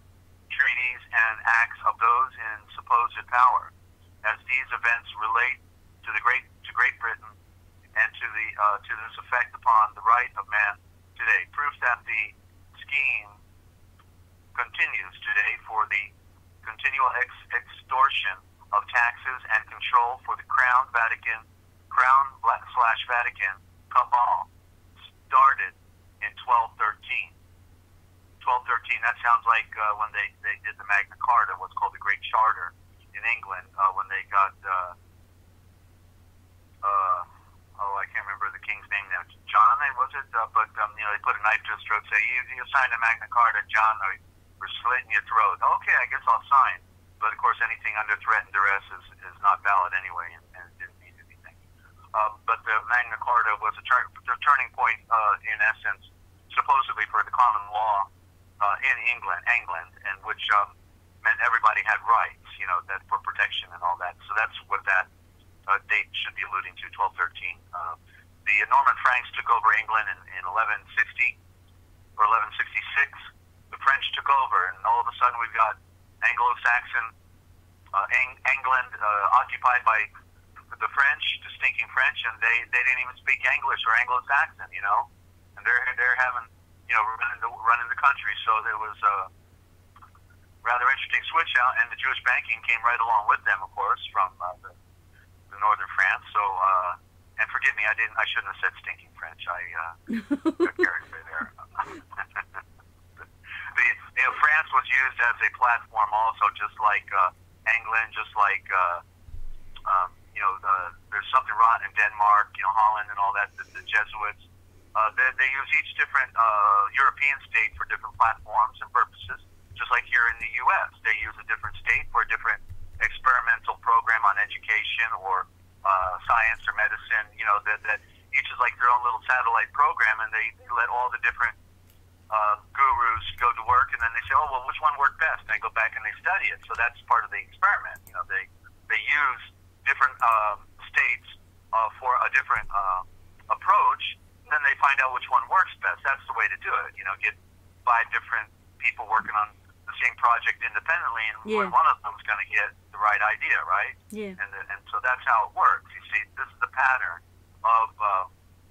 Speaker 2: treaties and acts of those in supposed power, as these events relate to Great Britain, and to this effect upon the right of man today. Proves that the scheme continues today for the continual extortion of taxes and control for the Crown/Vatican cabal, started in 1213. 1213, that sounds like when they did the Magna Carta, what's called the Great Charter in England, when they got, I can't remember the king's name now. John, was it? But they put a knife to his throat, say, you signed the Magna Carta, John, or we're slitting your throat. Okay, I guess I'll sign. But of course, anything under threat and duress is not valid anyway, and it didn't mean anything. But the Magna Carta was the turning point, in essence, supposedly for the common law in England, and which meant everybody had rights, that for protection and all that. So that's what that date should be alluding to, 1213. The Norman Franks took over England in 1160 or 1166. The French took over, and all of a sudden we've got Anglo-Saxon England occupied by the French, the stinking French, and they didn't even speak English or Anglo-Saxon, and they're having running the country. So there was a rather interesting switch out, and the Jewish banking came right along with them, of course, from the northern France. So and forgive me, I shouldn't have said stinking French. I got carried away there. France was used as a platform also, just like England, just like there's something rotten in Denmark, Holland and all that. The Jesuits, they use each different European state for different platforms and purposes. Just like here in the U.S., they use a different state for a different experimental program on education or science or medicine. That each is like their own little satellite program, and they let all the different gurus go to work, and then they say, oh, well, which one worked best? And they go back and they study it. So that's part of the experiment. They use different states for a different approach, and then they find out which one works best. That's the way to do it. Get 5 different people working on the same project independently, and one of them is going to get the right idea, right?
Speaker 1: Yeah.
Speaker 2: And so that's how it works. You see, this is the pattern of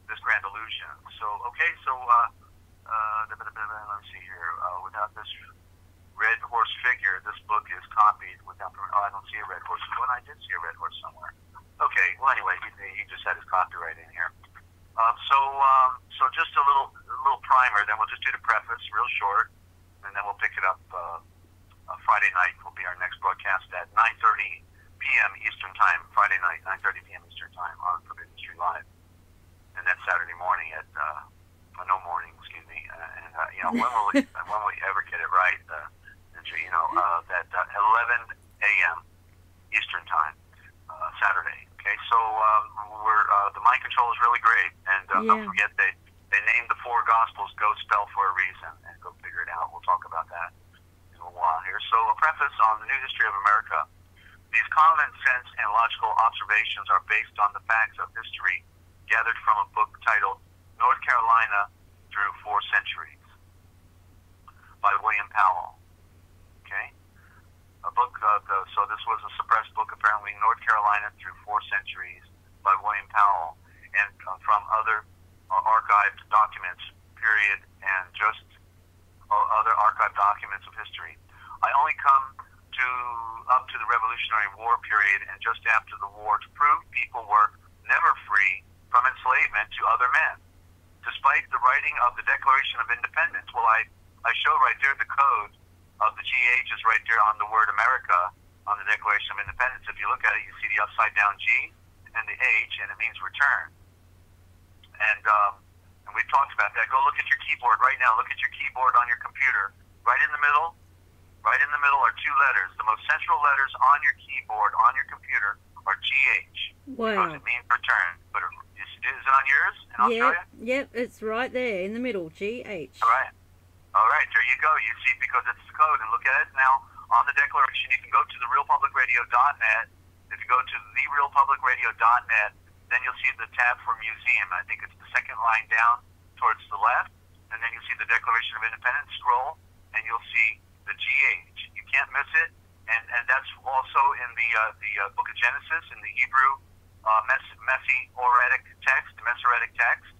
Speaker 2: this grand illusion. So, okay, so let me see here. Without this red horse figure, this book is copied without permission. Oh, I don't see a red horse. Well, I did see a red horse somewhere. Okay, well, anyway, he just had his copyright in here. So just a little primer, then we'll just do the preface real short, and then we'll pick it up Friday night will be our next broadcast at 9:30 p.m. Eastern Time, Friday night, 9:30 p.m. Eastern Time on Forbidden History Live. And then Saturday morning at, no morning, excuse me, when will we ever get it right? That 11 a.m. Eastern Time, Saturday. Okay, so the mind control is really great, and don't forget they named the 4 Gospels Go Spell for a reason, and go figure it out. We'll talk about that in a while here. So a preface on the New History of America. These common sense and logical observations are based on the facts of history gathered from a book titled North Carolina Through 4 Centuries by William Powell. Okay? A book, so this was a suppressed book, apparently, North Carolina Through 4 Centuries by William Powell, and from other archived documents, period, and just other archived documents of history. I only come to up to the Revolutionary War period and just after the war to prove people were never free from enslavement to other men. Despite the writing of the Declaration of Independence, well, I show right there the code of the GH is right there on the word America on the Declaration of Independence. If you look at it, you see the upside down G and the H, and it means return. And we talked about that. Go look at your keyboard right now. Look at your keyboard on your computer. Right in the middle are two letters. The most central letters on your keyboard, on your computer, are GH.
Speaker 1: Wow.
Speaker 2: Because it means return. But is it on yours in Australia?
Speaker 1: Yep, it's right there in the middle, GH.
Speaker 2: All right, there you go. You see, because it's the code. And look at it now on the Declaration. You can go to therealpublicradio.net. If you go to therealpublicradio.net, then you'll see the tab for museum. I think it's the second line down towards the left. And then you'll see the Declaration of Independence. Scroll, and you'll see the GH. You can't miss it. And that's also in the Book of Genesis, in the Hebrew Masoretic text, the Masoretic text.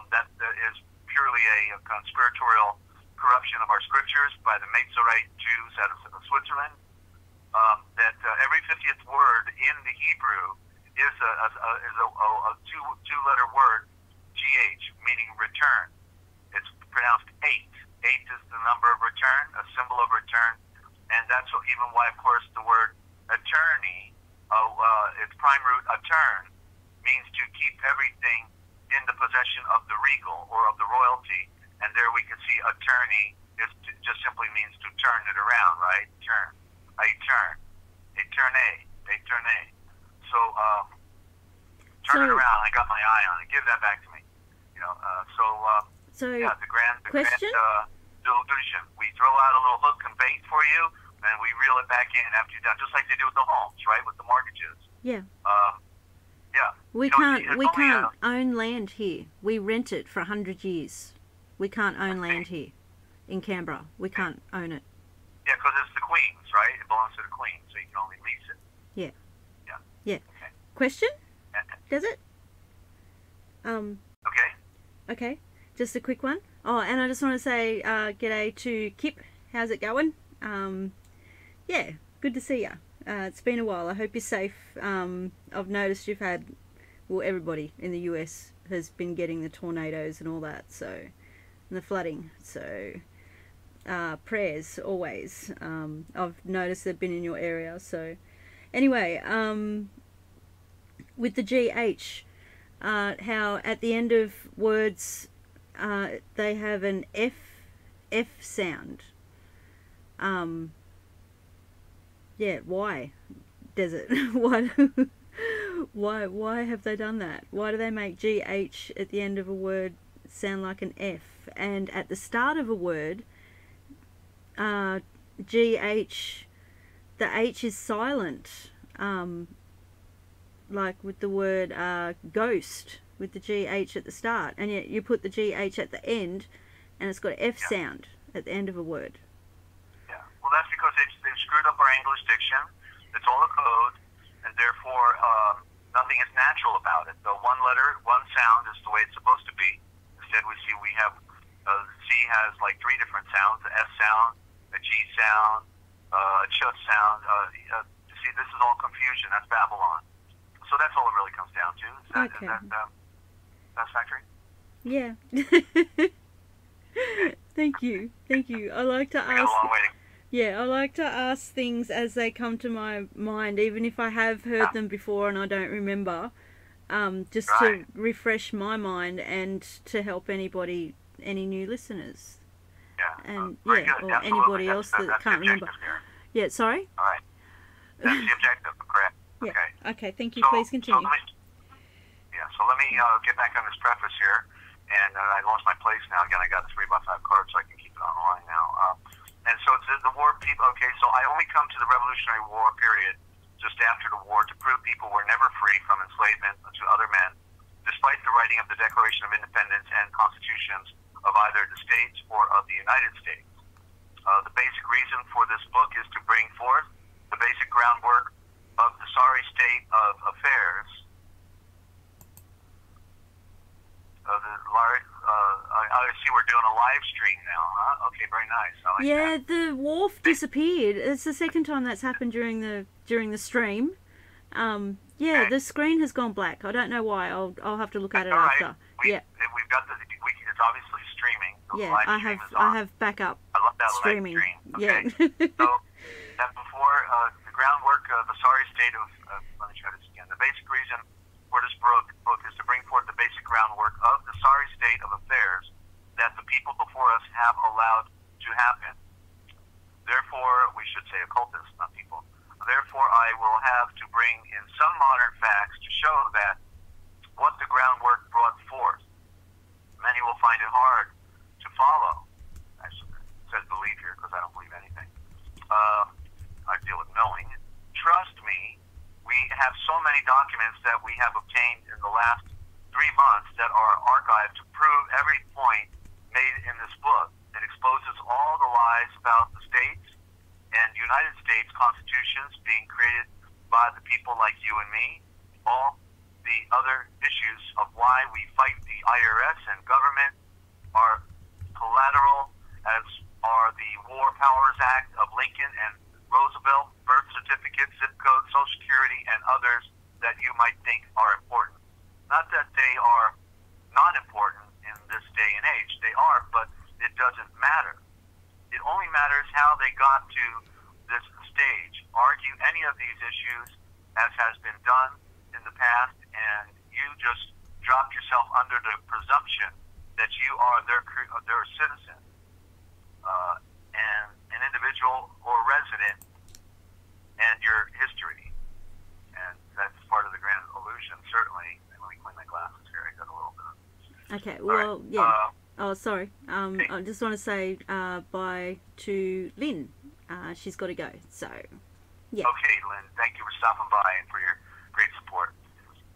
Speaker 2: That is purely a conspiratorial corruption of our scriptures by the Masorite Jews out of Switzerland. That every 50th word in the Hebrew is a two-letter word, GH, meaning return. It's pronounced 8. 8 is the number of return, a symbol of return, and that's even why, of course, the word attorney, its prime root, attorn, means to keep everything in the possession of the regal or of the royalty, and there we can see attorney just simply means to turn it around, right? Turn. A turn. A tournée. A tournée. So, turn it around. I got my eye on it. Give that back to me. You know, yeah, the grand delusion. We throw out a little hook and bait for you, and we reel it back in after you're done, just like they do with the homes, right? With the mortgages.
Speaker 1: Yeah.
Speaker 2: Yeah.
Speaker 1: We can't own land here. We rent it for 100 years. We can't own land here in Canberra. We can't own it.
Speaker 2: Yeah, because it's the Queen's, right? It belongs to the Queen, so you can only lease it.
Speaker 1: Yeah.
Speaker 2: Yeah.
Speaker 1: Yeah.
Speaker 2: Okay.
Speaker 1: Question? Does it?
Speaker 2: Okay.
Speaker 1: Okay. Just a quick one. Oh, and I just want to say g'day to Kip. How's it going? Yeah, good to see you. It's been a while. I hope you're safe. I've noticed you've had, well, everybody in the US has been getting the tornadoes and all that, so, and the flooding. So, prayers always. I've noticed they've been in your area. So, anyway, with the GH, how at the end of words they have an F sound. Yeah, why? Desert. Why have they done that? Why do they make GH at the end of a word sound like an F? And at the start of a word, GH, the H is silent. Like with the word ghost, with the GH at the start. And yet you put the GH at the end, and it's got an F sound at the end of a word.
Speaker 2: Well, that's because they've screwed up our English diction. It's all a code, and therefore nothing is natural about it. The one letter, one sound is the way it's supposed to be. Instead, we have C has like 3 different sounds: the S sound, a G sound, a ch sound. You see, this is all confusion. That's Babylon. So that's all it really comes down to. Is that satisfactory?
Speaker 1: Yeah. Thank you. I like to ask.
Speaker 2: A long way to
Speaker 1: Yeah, I like to ask things as they come to my mind, even if I have heard them before and I don't remember, just to refresh my mind and to help any new listeners.
Speaker 2: Yeah.
Speaker 1: And
Speaker 2: or
Speaker 1: anybody else that can't remember.
Speaker 2: Here.
Speaker 1: Yeah, sorry?
Speaker 2: All right. That's the objective, correct?
Speaker 1: Yeah.
Speaker 2: Okay.
Speaker 1: Thank you. Please continue.
Speaker 2: So let me get back on this preface here, and I lost my place now. Again, I got 3x5 cards, so I can keep it on the line now. And so it's the war people. Okay, so I only come to the Revolutionary War period just after the war to prove people were never free from enslavement to other men, despite the writing of the Declaration of Independence and constitutions of either the states or of the United States. The basic reason for this book is to bring forth the basic groundwork of the sorry state of affairs, see we're doing a live stream now, huh? Okay, very nice. I like that.
Speaker 1: The wharf disappeared. It's the second time that's happened during the stream. Okay. The screen has gone black. I don't know why. I'll have to look at it after.
Speaker 2: We've got it's obviously streaming.
Speaker 1: I have backup.
Speaker 2: I love that
Speaker 1: streaming.
Speaker 2: Live stream. Okay.
Speaker 1: Yeah.
Speaker 2: So that before the groundwork of the sorry state of let me try this again. The basic reason for this book is to bring forth the basic groundwork of the sorry state of affairs that the people before us have allowed to happen. Therefore, we should say occultists, not people. Therefore, I will have to bring in some modern facts to show that what the groundwork brought forth. Many will find it hard to follow. I said believe here because I don't believe anything. I deal with knowing. Trust me, we have so many documents that we have obtained in the last 3 months that are archived to prove every point made in this book. It exposes all the lies about the states and United States constitutions being created by the people like you and me, all the other issues of why we fight the IRS and government are collateral, as are the War Powers Act of Lincoln and Roosevelt, birth certificates, zip code, Social Security, and others that you might think are important. Not that they are not important in this day and age. They are, but it doesn't matter. It only matters how they got to this stage. Argue any of these issues as has been done in the past, and you just dropped yourself under the presumption that you are their citizen, and an individual or resident, and your history. And that's part of the grand illusion, certainly. Let me clean my glasses here. I got a little bit.
Speaker 1: Okay, well, right. Yeah. Sorry. I just want to say bye to Lynn. She's got to go, so, yeah.
Speaker 2: Okay, Lynn, thank you for stopping by and for your great support.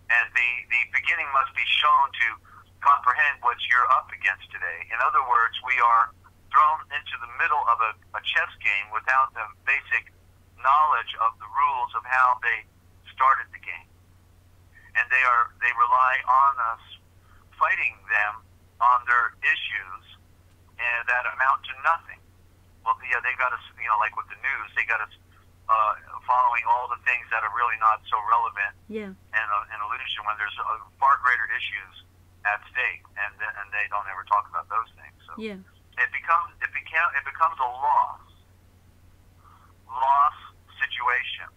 Speaker 2: And the beginning must be shown to comprehend what you're up against today. In other words, we are thrown into the middle of a chess game without the basic knowledge of the rules of how they started the game. And they rely on us fighting them on their issues, and that amount to nothing. Well, yeah, they got us, like with the news, they got us following all the things that are really not so relevant.
Speaker 1: Yeah.
Speaker 2: And an illusion when there's far greater issues at stake, and they don't ever talk about those things. So
Speaker 1: yeah.
Speaker 2: It becomes a loss situation.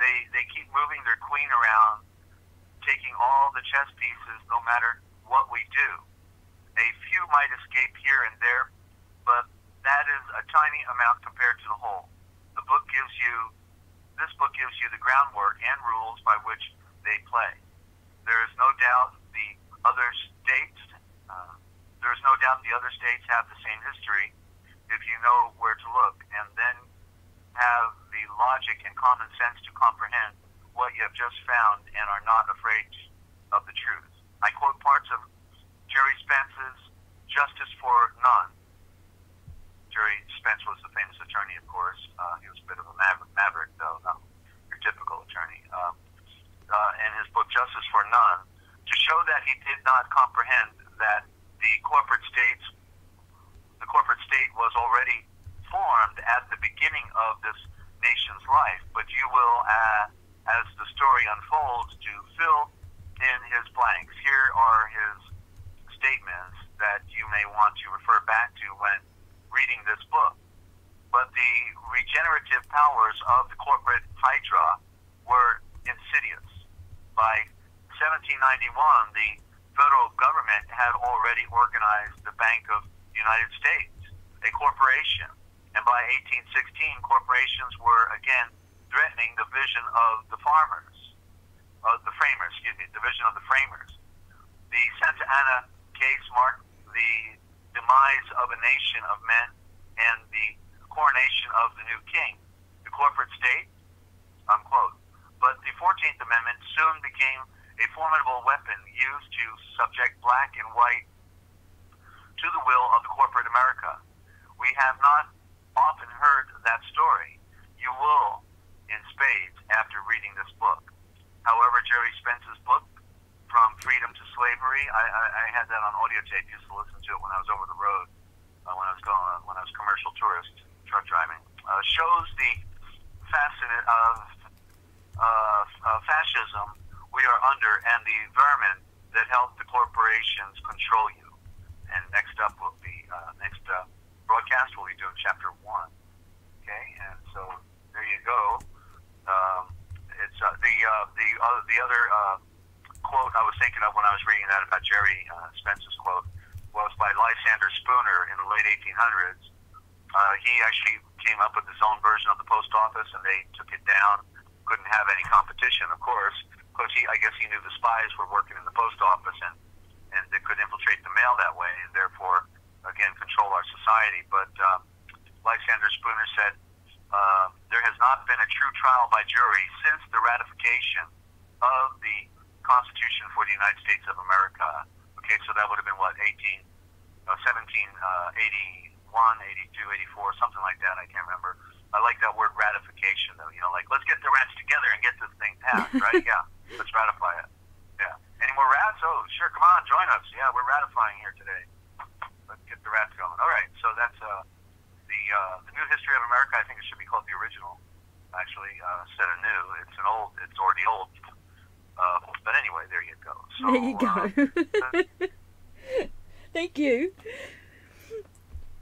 Speaker 2: They keep moving their queen around, taking all the chess pieces, no matter what we do. A few might escape here and there, but that is a tiny amount compared to the whole. This book gives you the groundwork and rules by which they play. There is no doubt the other states have the same history if you know where to look, and then have the logic and common sense to comprehend what you have just found and are not afraid of the truth. I quote parts of Jerry Spence's Justice for None. Jerry Spence was the famous attorney, of course. He was a bit of a maverick, though, not your typical attorney. In his book, Justice for None, to show that he did not comprehend that the corporate state was already formed at the beginning of this nation's life. But you will, as the story unfolds, to fill in his blanks. Here are his statements that you may want to refer back to when reading this book. But the regenerative powers of the corporate hydra were insidious. By 1791, the federal government had already organized the Bank of the United States, a corporation. And by 1816, corporations were again threatening the vision of the division of the framers. The Santa Anna case marked the demise of a nation of men and the coronation of the new king. The corporate state, unquote. But the 14th Amendment soon became a formidable weapon used to subject black and white to the will of the corporate America. We have not often heard that story. You will in spades after reading this book. However, Jerry Spence's book, From Freedom to Slavery, Evolutionary. I had that on audio tape. Used to listen to it when I was over the road, when I was commercial tourist truck driving. Shows the facet of fascism we are under and the vermin that help the corporations control you. And next up will be next broadcast. We'll be doing chapter 1. Okay, and so there you go. It's the other quote I was thinking of when I was reading that about Jerry Spence's quote was by Lysander Spooner in the late 1800s. He actually came up with his own version of the post office, and they took it down. Couldn't have any competition, of course, because I guess he knew the spies were working in the post office, and they could infiltrate the mail that way, and therefore, again, control our society. But Lysander Spooner said, there has not been a true trial by jury since the ratification of the Constitution for the United States of America. Okay, so that would have been, what, 1781, 82, 84, something like that. I can't remember. I like that word ratification, though. You know, like, let's get the rats together and get this thing passed, right? Yeah, let's ratify it. Yeah. Any more rats? Oh, sure, come on, join us. Yeah, we're ratifying here today. Let's get the rats going. All right, so that's the new history of America. I think it should be called the original, actually, instead of new. It's already old. But anyway, there you go. So,
Speaker 1: there you go. Thank you.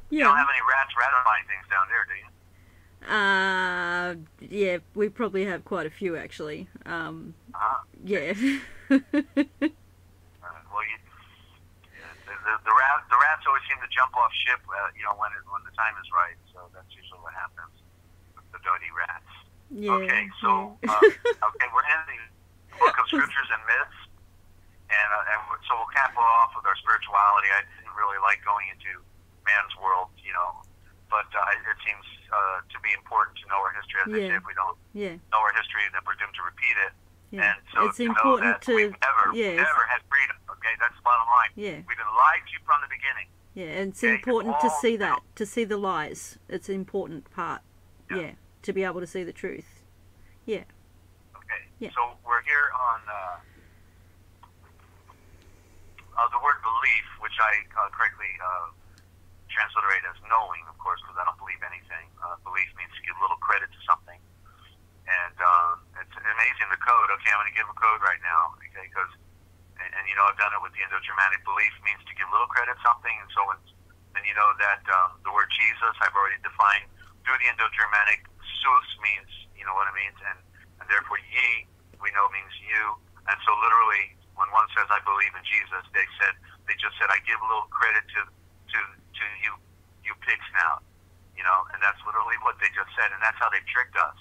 Speaker 2: You don't have any rats ratifying things down there, do you?
Speaker 1: Yeah, we probably have quite a few, actually. Yeah.
Speaker 2: Well, the rats always seem to jump off ship, when the time is right. So that's usually what happens with the dirty rats.
Speaker 1: Yeah.
Speaker 2: Okay, so okay, we're in the book of scriptures and myths, and so we'll cap off with our spirituality. I didn't really like going into man's world, but it seems to be important to know our history. As I say, if we don't know our history, then we're doomed to repeat it. Yeah. And so
Speaker 1: it's important
Speaker 2: know that we've never had freedom. Okay, that's the bottom line.
Speaker 1: Yeah.
Speaker 2: We've been lied to from the beginning.
Speaker 1: Yeah, and it's important to see that, to see the lies. It's an important part. Yeah, to be able to see the truth. Yeah.
Speaker 2: Okay.
Speaker 1: Yeah.
Speaker 2: So we're here on the word belief, which I correctly transliterate as knowing, of course, because I don't believe anything. Belief means to give a little credit to something. And it's amazing, the code. Okay, I'm going to give a code right now, okay, because, and I've done it with the Indo-Germanic. Belief means to give a little credit to something, and so then you know that the word Jesus, I've already defined through the Indo-Germanic. Sus means, you know what it means, and therefore ye, we know means you. And so literally, when one says, I believe in Jesus, they just said, I give a little credit to you pig snout, and that's literally what they just said, and that's how they tricked us,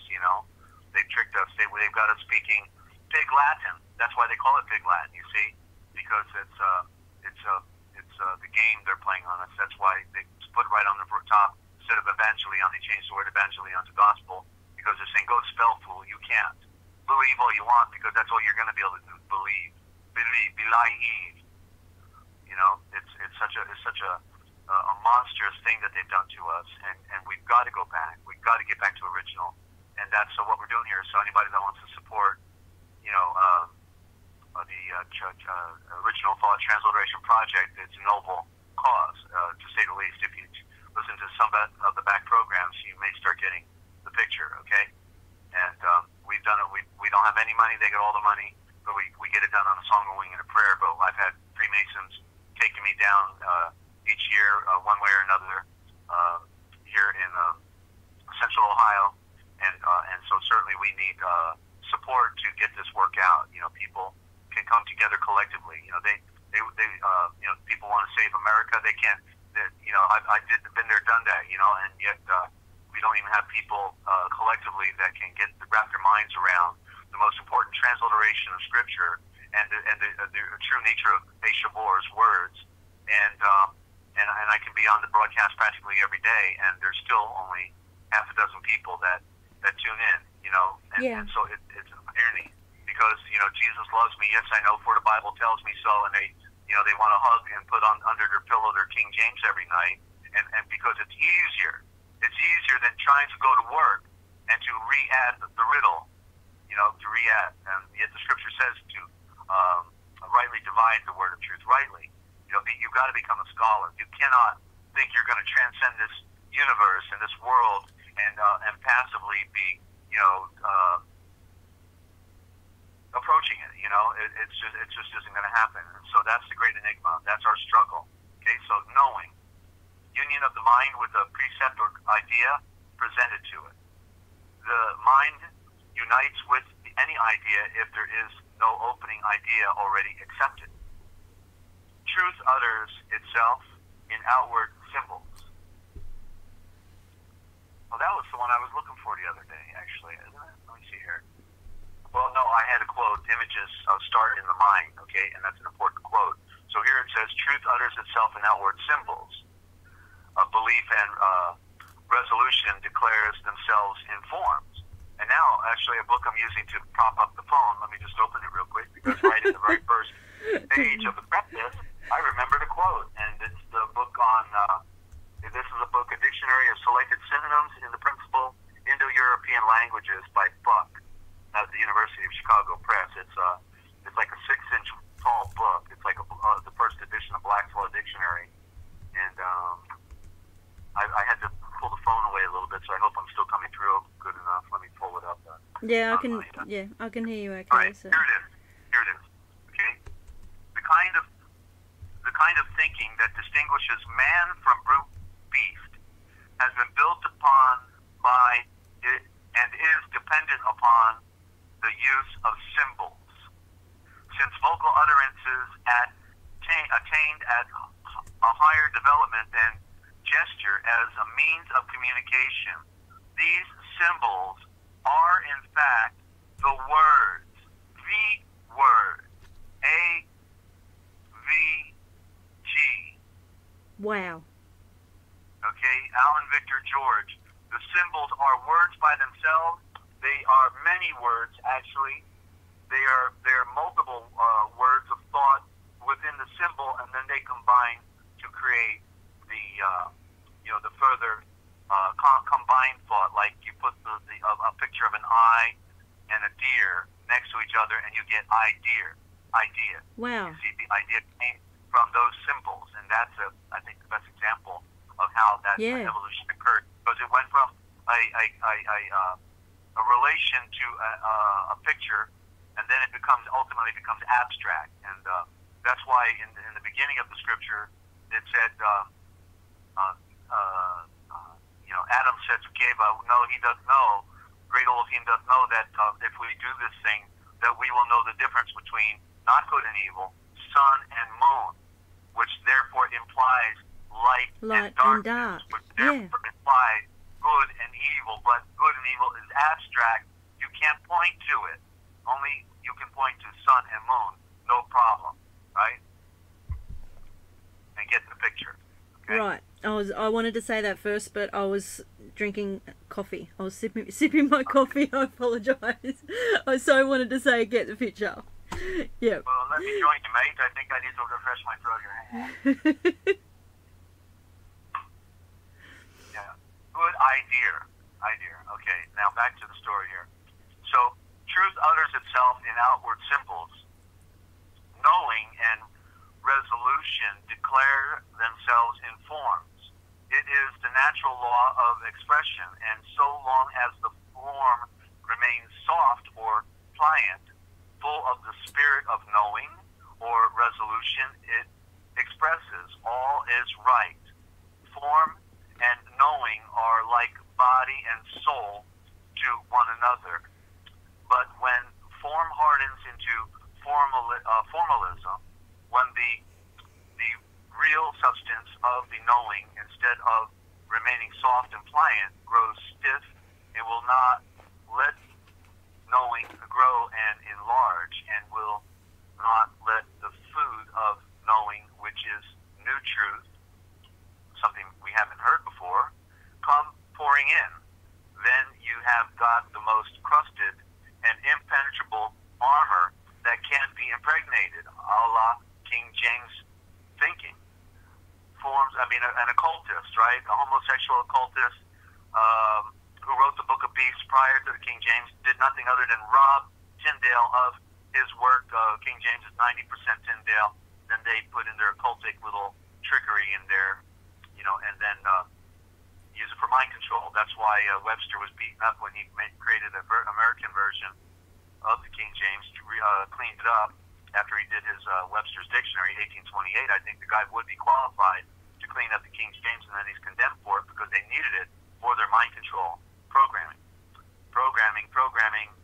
Speaker 2: They've tricked us. They've got us speaking pig Latin. That's why they call it pig Latin, you see, because it's the game they're playing on us. That's why they put right on the top, instead of evangelion, they changed the word evangelion to gospel, because they're saying, go spell fool, you can't. Believe all you want, because that's all you're going to be able to do, believe. Believe. It's such a monstrous thing that they've done to us, and we've got to go back. We've got to get back to original. And that's what we're doing here. So anybody that wants to support, the Original Thought Transliteration Project, it's a noble cause, to say the least. If you listen to some of the back programs, you may start getting the picture, okay? And we've done it. We don't have any money. They get all the money, but we get it done on a song, a wing, and a prayer. But I've had Freemasons taking me down each year, one way or another, here in Central Ohio. And so certainly we need support to get this work out. People can come together collectively. People want to save America. They can't. I've been there, done that. And yet we don't even have people collectively that can wrap their minds around the most important transliteration of Scripture and the true nature of Eshabor's words. And I can be on the broadcast practically every day, and there's still only half a dozen people that tune in, and so it's an irony, because, Jesus loves me, yes I know, for the Bible tells me so, and they want to hug and put on under their pillow their King James every night, and because it's easier than trying to go to work and to re-add the riddle, and yet the Scripture says to rightly divide the word of truth. Rightly, you've got to become a scholar. You cannot think you're going to transcend this universe and this world and passively be, approaching it. It just isn't going to happen. And so that's the great enigma. That's our struggle. Okay, so knowing, union of the mind with a precept or idea presented to it. The mind unites with any idea if there is no opening idea already accepted. Truth utters itself in outward symbols. Well, that was the one I was looking for the other day, actually, isn't it? Let me see here. Well, no, I had a quote, images start in the mind, okay, and that's an important quote. So here it says, truth utters itself in outward symbols. Belief and resolution declares themselves in forms. And now, actually, a book I'm using to prop up the phone, let me just open it real quick, because right in the very first page of the preface, I remember the quote, and it's the book on, this is a book, A Dictionary of Selected Synonyms in the Principal Indo-European Languages by Buck at the University of Chicago Press. It's like a 6-inch tall book. It's like the first edition of Black's Law Dictionary, and I had to pull the phone away a little bit, so I hope I'm still coming through good enough. Let me pull it up.
Speaker 1: Yeah, I can. Yeah, I can hear you. Okay.
Speaker 2: All right,
Speaker 1: so.
Speaker 2: Here it is. Okay, the kind of thinking that distinguishes man from brute beast has been built upon by it and is dependent upon the use of symbols. Since vocal utterances attained at a higher development than gesture as a means of communication, these symbols are in fact the words, A-V-G.
Speaker 1: Wow.
Speaker 2: Okay, Alan Victor George. The symbols are words by themselves. They are many words, actually. They are multiple words of thought within the symbol, and then they combine to create the further combined thought. Like you put a picture of an eye and a deer next to each other, and you get idea.
Speaker 1: Wow.
Speaker 2: You see, the idea came from those symbols, and that's I think the best example of how that evolution occurred, because it went from a relation to a picture, and then it ultimately becomes abstract, and that's why in the beginning of the scripture it said, Adam said to Keva, "No, he does know. Great Elohim does know that if we do this thing, that we will know the difference between not good and evil, sun and moon, which therefore implies light and darkness, which therefore implies good and evil. But good and evil is abstract. You can't point to it. Only you can point to sun and moon. No problem, right? And get the picture. Okay?
Speaker 1: Right. I wanted to say that first, but I was drinking coffee. I was sipping my coffee. I apologise. I so wanted to say get the picture. Yeah.
Speaker 2: Well, let me join you, mate. I think I need to refresh my throat here. Yeah. Good idea. Okay. Now back to the story here. So truth utters itself in outward symbols. Knowing and resolution declare themselves in forms. It is the natural law of expression, and so long as the form remains soft or pliant, full of the spirit of knowing or resolution, it expresses all is right. Form and knowing are like body and soul to one another. But when form hardens into formalism, when the real substance of the knowing, instead of remaining soft and pliant, grows stiff, it will not let knowing grow and enlarge, and will not let the food of knowing, which is new truth, something we haven't heard before, come pouring in. Then you have got the most crusted and impenetrable armor that can't be impregnated, a la King James thinking. An occultist, right? A homosexual occultist who wrote the Book of Beasts prior to the King James did nothing other than rob Tyndale of his work, King James is 90% Tyndale. Then they put in their occultic little trickery in there, and then use it for mind control. That's why Webster was beaten up when he created the American version of the King James, cleaned it up after he did his Webster's Dictionary, 1828. I think the guy would be qualified to clean up the King James, and then he's condemned for it because they needed it for their mind control programming. Programming,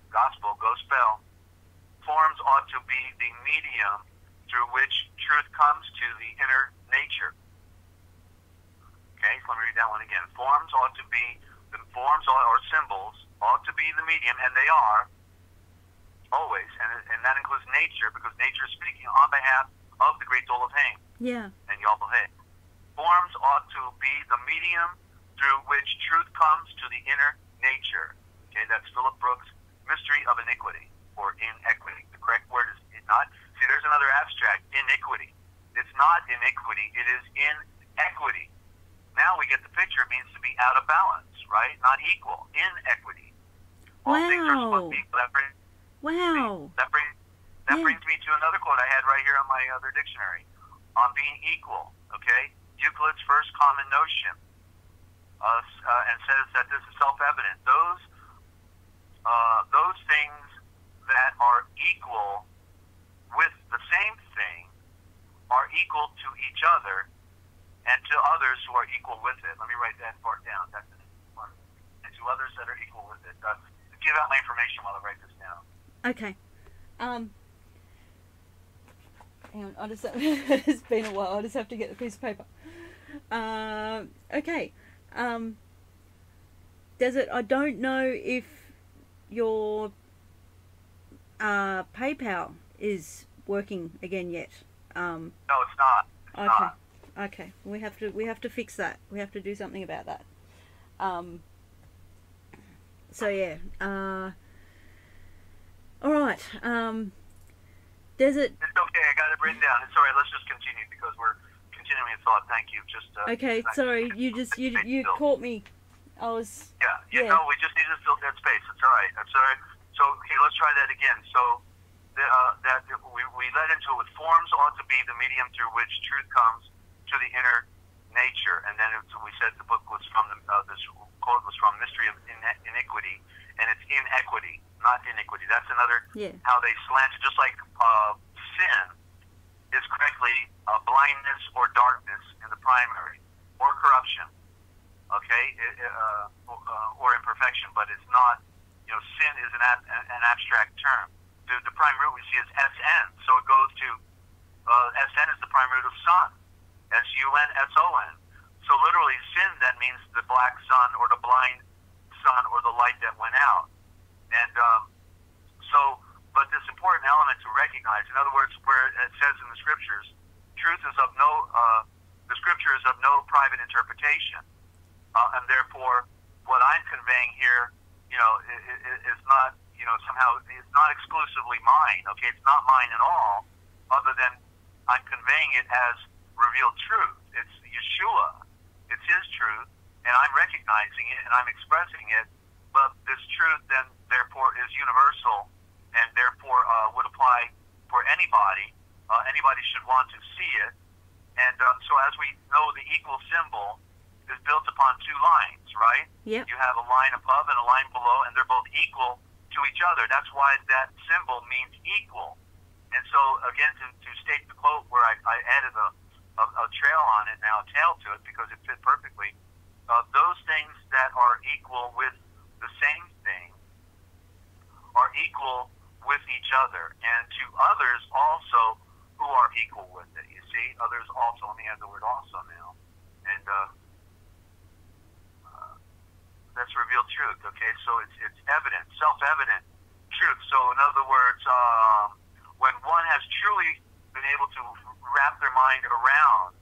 Speaker 2: gospel, go spell. Forms ought to be the medium through which truth comes to the inner nature. Okay, so let me read that one again. Forms or symbols ought to be the medium, and they are always, and that includes nature, because nature is speaking on behalf of the great Dol of Haim.
Speaker 1: Yeah.
Speaker 2: And Yahweh. Forms ought to be the medium through which truth comes to the inner nature. Okay, that's Philip Brooks' Mystery of Iniquity, or inequity. The correct word is not. See, there's another abstract, iniquity. It's not iniquity, it is inequity. Now we get the picture. It means to be out of balance, right? Not equal. Inequity. All things are supposed to be equal. That brings me to another quote I had right here on my other dictionary on being equal. Okay, Euclid's first common notion, and says that this is self-evident. Those things that are equal with the same thing are equal to each other and to others who are equal with it. Let me write that part down. That's the part. And to others that are equal with it. Give out my information while I write this down.
Speaker 1: Okay. Hang on, it's been a while. I just have to get the piece of paper. Okay. Desert, I don't know if your PayPal is working again yet.
Speaker 2: No, it's not. It's not.
Speaker 1: Okay. We have to fix that. We have to do something about that. So yeah. All right. Desert.
Speaker 2: It's okay. I got it written down. It's all right. Let's just continue because we're continuing in thought. Thank you. Just.
Speaker 1: Okay. Sorry. You caught me. I was.
Speaker 2: Yeah. No, we just needed to fill that space. It's all right. That's all right. So okay, let's try that again. So that we led into it with forms ought to be the medium through which truth comes to the inner nature, and then we said the book was from this quote was from Mystery of Iniquity, and it's inequity, not iniquity. That's another how they slant it. Just like sin is correctly blindness or darkness in the primary, or corruption, okay, or imperfection, but it's not. Sin is an abstract term. The prime root we see is SN, so it goes to SN is the prime root of sun. S-U-N-S-O-N. So literally, sin then means the black sun or the blind sun or the light that went out. And but this important element to recognize, in other words, where it says in the scriptures, truth is of the scripture is of no private interpretation. And therefore, what I'm conveying here, is not, somehow, it's not exclusively mine, okay? It's not mine at all, other than I'm conveying it as revealed truth. It's Yeshua. It's his truth, and I'm recognizing it, and I'm expressing it, but this truth then, therefore, is universal, and therefore would apply for anybody. Anybody should want to see it. And so as we know, the equal symbol is built upon two lines, right?
Speaker 1: Yep.
Speaker 2: You have a line above and a line below, and they're both equal to each other. That's why that symbol means equal. And so, again, to state the quote where I added a trail on it now, a tail to it, because it fit perfectly, those things that are equal with the same thing are equal with each other, and to others also who are equal with it. You see, others also. Let me add the word also now. And that's revealed truth, okay? So it's evident, self-evident truth. So in other words, when one has truly been able to wrap their mind around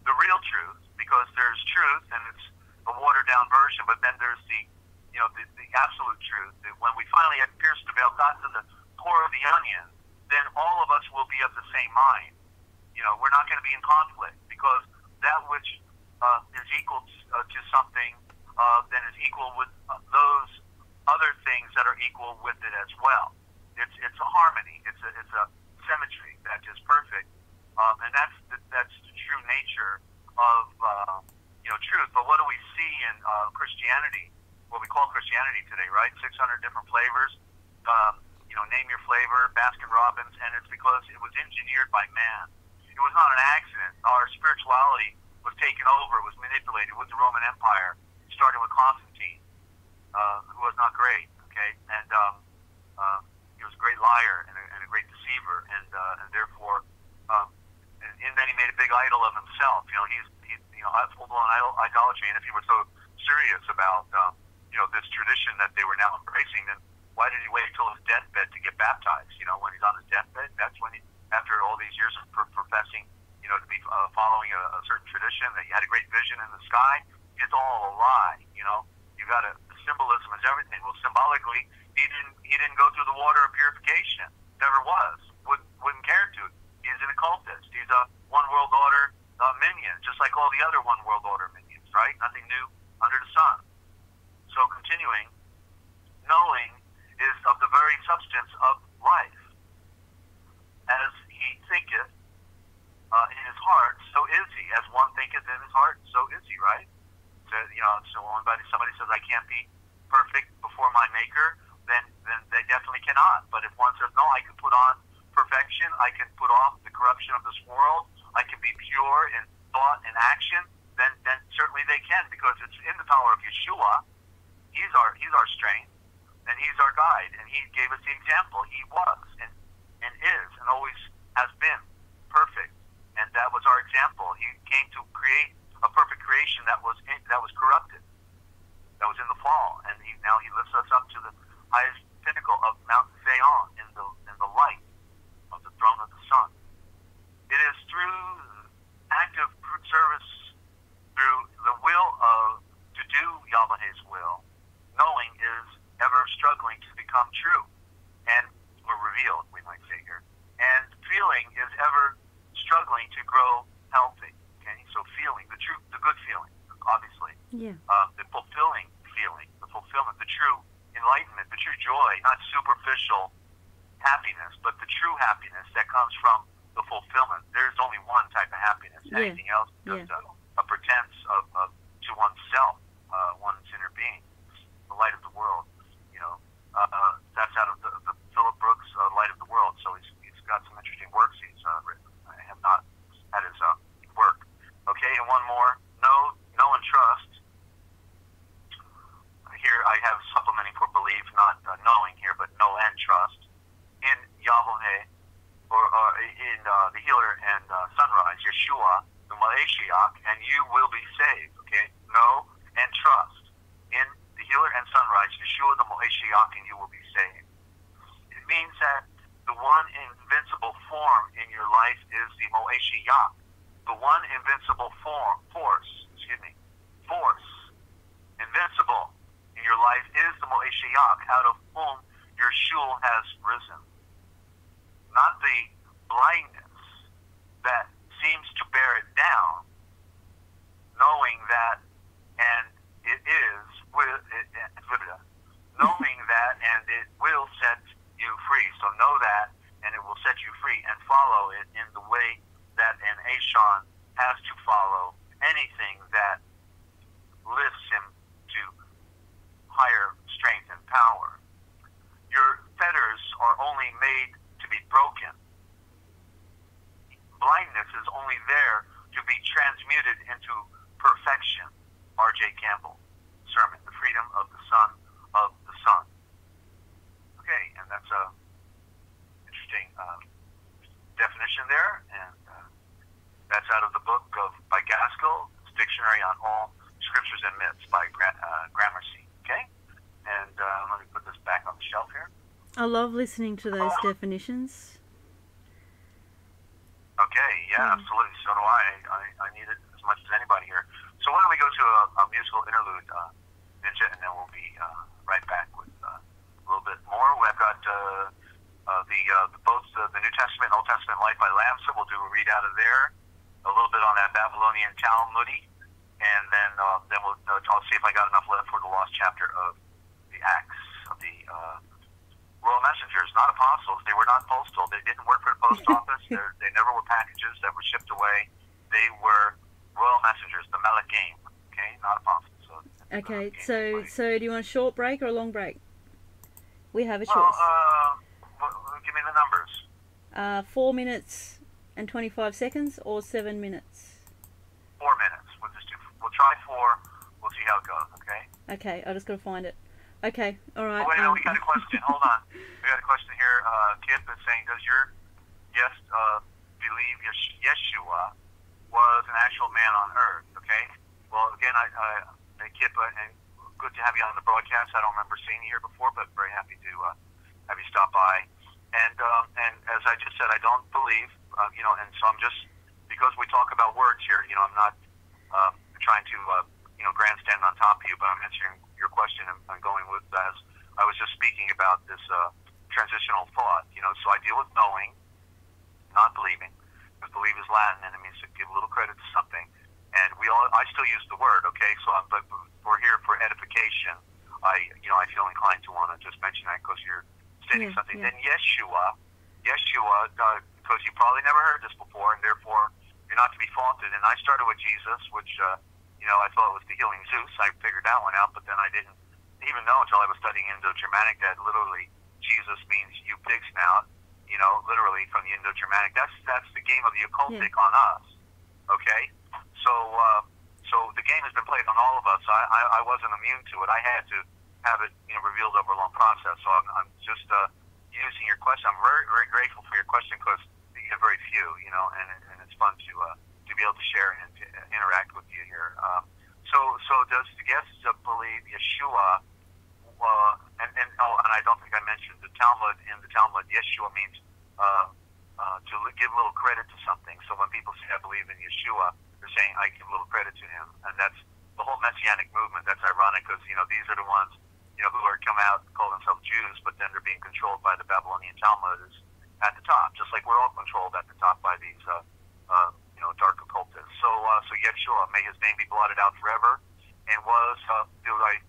Speaker 2: the real truth, because there's truth and it's a watered-down version, but then there's the absolute truth. When we finally have pierced the veil, got to the core of the onion, then all of us will be of the same mind. We're not going to be in conflict, because that which is equal to something then is equal with those other things that are equal with it as well. it's a harmony. It's a symmetry that is perfect, and that's the true nature of truth. But what do we see in Christianity? What we call Christianity today, right? 600 different flavors. Name your flavor, Baskin Robbins, and it's because it was engineered by man. It was not an accident. Our spirituality was taken over, was manipulated with the Roman Empire, starting with Constantine, who was not great, okay, and he was a great liar and a great deceiver, and therefore, and then he made a big idol of himself. He's full-blown idolatry, and if he was so serious about this tradition that they were now embracing, then why did he wait till his deathbed to get baptized? When he's on his deathbed, that's when he, after all these years of professing, to be following a certain tradition, that he had a great vision in the sky. It's all a lie. You got to, symbolism is everything. Well, symbolically, he didn't go through the water of purification. Never was. Wouldn't care to. He's an occultist. He's a one world order minion, just like all the other one world order minions, right? Nothing new under the sun. So continuing, knowing is of the very substance of life. As he thinketh in his heart, so is he. As one thinketh in his heart, so is he, right? So when somebody says, I can't be perfect before my Maker, then they definitely cannot. But if one says, no, I can put on perfection, I can put off the corruption of this world, I can be pure in thought and action, then certainly they can, because it's in the power of Yeshua. He's our strength, and he's our guide, and he gave us the example. He was and is and always has been perfect, and that was our example. He came to create a perfect creation that was corrupted, that was in the fall, and now he lifts us up to the highest pinnacle of Mount Zion in the light of the throne of the sun. It is through active service, through the will to do Yahweh's will. Knowing is ever struggling to become true, or revealed, we might say here. And feeling is ever struggling to grow healthy. Okay, so feeling, the good feeling, obviously.
Speaker 1: Yeah.
Speaker 2: The fulfilling feeling, the fulfillment, the true enlightenment, the true joy, not superficial happiness, but the true happiness that comes from the fulfillment. There's only one type of happiness.
Speaker 1: Yeah.
Speaker 2: Anything else is a pretense of to oneself, one's inner being. The light of the world, that's out of the Philip Brooks Light of the World. So he's got some interesting works he's written. I have not had his work. Okay, and one more. Know and trust. Here I have supplementing for belief, not knowing here, but know and trust in Yahweh, or in the Healer and Sunrise, Yeshua, the Mashiach, and you will be saved. Okay, know and trust in the Healer and Sunrise, Yeshua the Mashiach, and you will be saved. It means that the one invincible form in your life is the Mashiach. The one invincible force, invincible in your life is the Mashiach, out of whom your shul has risen. Not the blindness that seems to bear it down, knowing that, and it is, knowing that, and it will set you free. So know that, and it will set you free, and follow it in the way that an Ashon has to follow anything that lifts him to higher strength and power. Your fetters are only made to be broken. Blindness is only there to be transmuted into perfection. R.J. Campbell sermon, The Freedom of the Son of the Sun. Okay, and that's a interesting definition there, and that's out of the book by Gaskell, Dictionary on All Scriptures and Myths by Gramercy. Okay, and let me put this back on the shelf here.
Speaker 1: I love listening to those definitions.
Speaker 2: Okay, yeah, absolutely. So do I need it as much as anybody here. So why don't we go to a musical interlude, Ninja, and then we'll be right back with a little bit more. We've got both the New Testament and Old Testament Life by Lamsa. We'll do a read out of there, a little bit on that Babylonian Talmudi, and then I'll see if I got enough left for the lost chapter of the Acts of the royal messengers, not apostles. They were not postal. They didn't work for the post office. They never were packages that were shipped away. They were royal messengers, the Malachim, okay, not apostles.
Speaker 1: Okay, so do you want a short break or a long break? We have a choice.
Speaker 2: Give me the numbers.
Speaker 1: 4 minutes and 25 seconds or 7 minutes?
Speaker 2: 4 minutes. We'll try 4. We'll see how it goes, okay?
Speaker 1: Okay, I just got to find it. Okay, all right.
Speaker 2: Oh, wait, no, we got a question. Hold on. We got a question here. Kip is saying, does your guest believe Yeshua was an actual man on earth? Okay. Well, again, Kip, and good to have you on the broadcast. I don't remember seeing you here before, but very happy to have you stop by. And as I just said, I don't believe, and so I'm just, because we talk about words here, I'm not trying to, grandstand on top of you, but I'm answering your question and I'm going with, as I was just speaking about this transitional thought, so I deal with knowing, not believing, because believe is Latin and it means to give a little credit to something. And I still use the word, okay, but we're here for edification. I feel inclined to want to just mention that because you're stating something. Yeah. Then Yeshua, because you probably never heard this before, and therefore you're not to be faulted. And I started with Jesus, which, I thought was the healing Zeus. I figured that one out, but then I didn't even know until I was studying Indo-Germanic that literally Jesus means you pig snout, literally from the Indo-Germanic. That's the game of the occultic on us, okay? So the game has been played on all of us. I wasn't immune to it. I had to have it, revealed over a long process. So I'm just using your question. I'm very, very grateful for your question because you get very few, and it's fun to be able to share and to interact with you here. So does the guest believe Yeshua? And I don't think I mentioned the Talmud. In the Talmud, Yeshua means to give a little credit to something. So when people say I believe in Yeshua, they're saying I give a little credit to him, and that's the whole Messianic movement. That's ironic because these are the ones who are come out and call themselves Jews, but then they're being controlled by the Babylonian Talmud is at the top, just like we're all controlled at the top by these dark occultists. So Yeshua, may his name be blotted out forever. And do I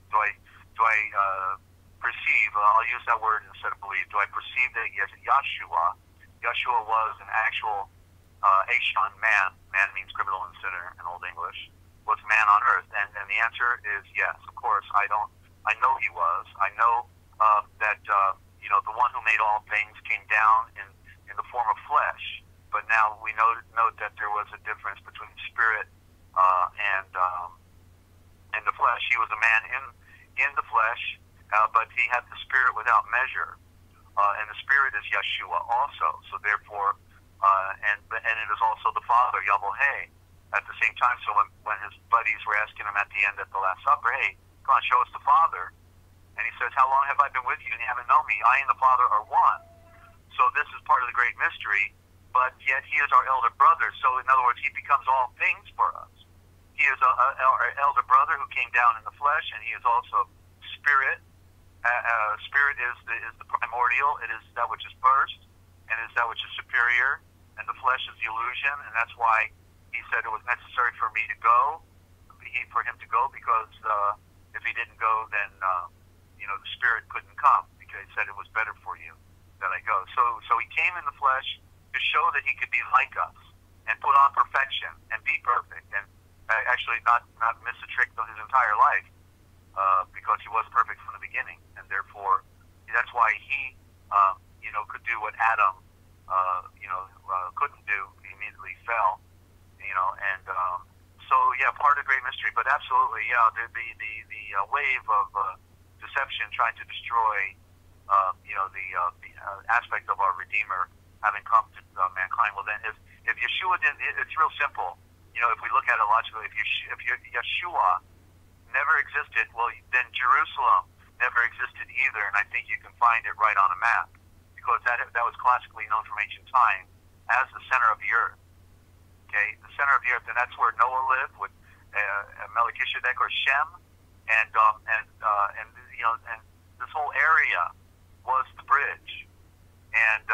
Speaker 2: perceive? I'll use that word instead of believe. Do I perceive that Yeshua was an actual Ashon, man means criminal and sinner in Old English, was man on earth? And the answer is yes, of course. I know he was. I know that the one who made all things came down in the form of flesh. But now we note that there was a difference between spirit and the flesh. He was a man in the flesh, but he had the spirit without measure. And the spirit is Yeshua also. So therefore, and it is also the Father, Yahweh, at the same time. So when his buddies were asking him at the end at the Last Supper, hey, come on, show us the Father. And he says, how long have I been with you and you haven't known me? I and the Father are one. So this is part of the great mystery, but yet he is our elder brother. So in other words, he becomes all things for us. He is our elder brother who came down in the flesh, and he is also spirit. Spirit is the primordial. It is that which is first, and is that which is superior. And the flesh is the illusion, and that's why he said it was necessary for me to go, for him to go, because if he didn't go, then the spirit couldn't come, because he said it was better for you that I go. So he came in the flesh to show that he could be like us and put on perfection and be perfect, and actually not miss a trick his entire life, because he was perfect from the beginning, and therefore that's why he could do what Adam couldn't do. He immediately fell, and so part of the great mystery. But absolutely, the wave of deception trying to destroy the aspect of our Redeemer having come to mankind. Well, then if Yeshua didn't, it's real simple. If we look at it logically, if Yeshua never existed, well, then Jerusalem never existed either, and I think you can find it right on a map, because that was classically known from ancient time as the center of the earth. Okay, the center of the earth, and that's where Noah lived with Melchizedek or Shem, and this whole area was the bridge, and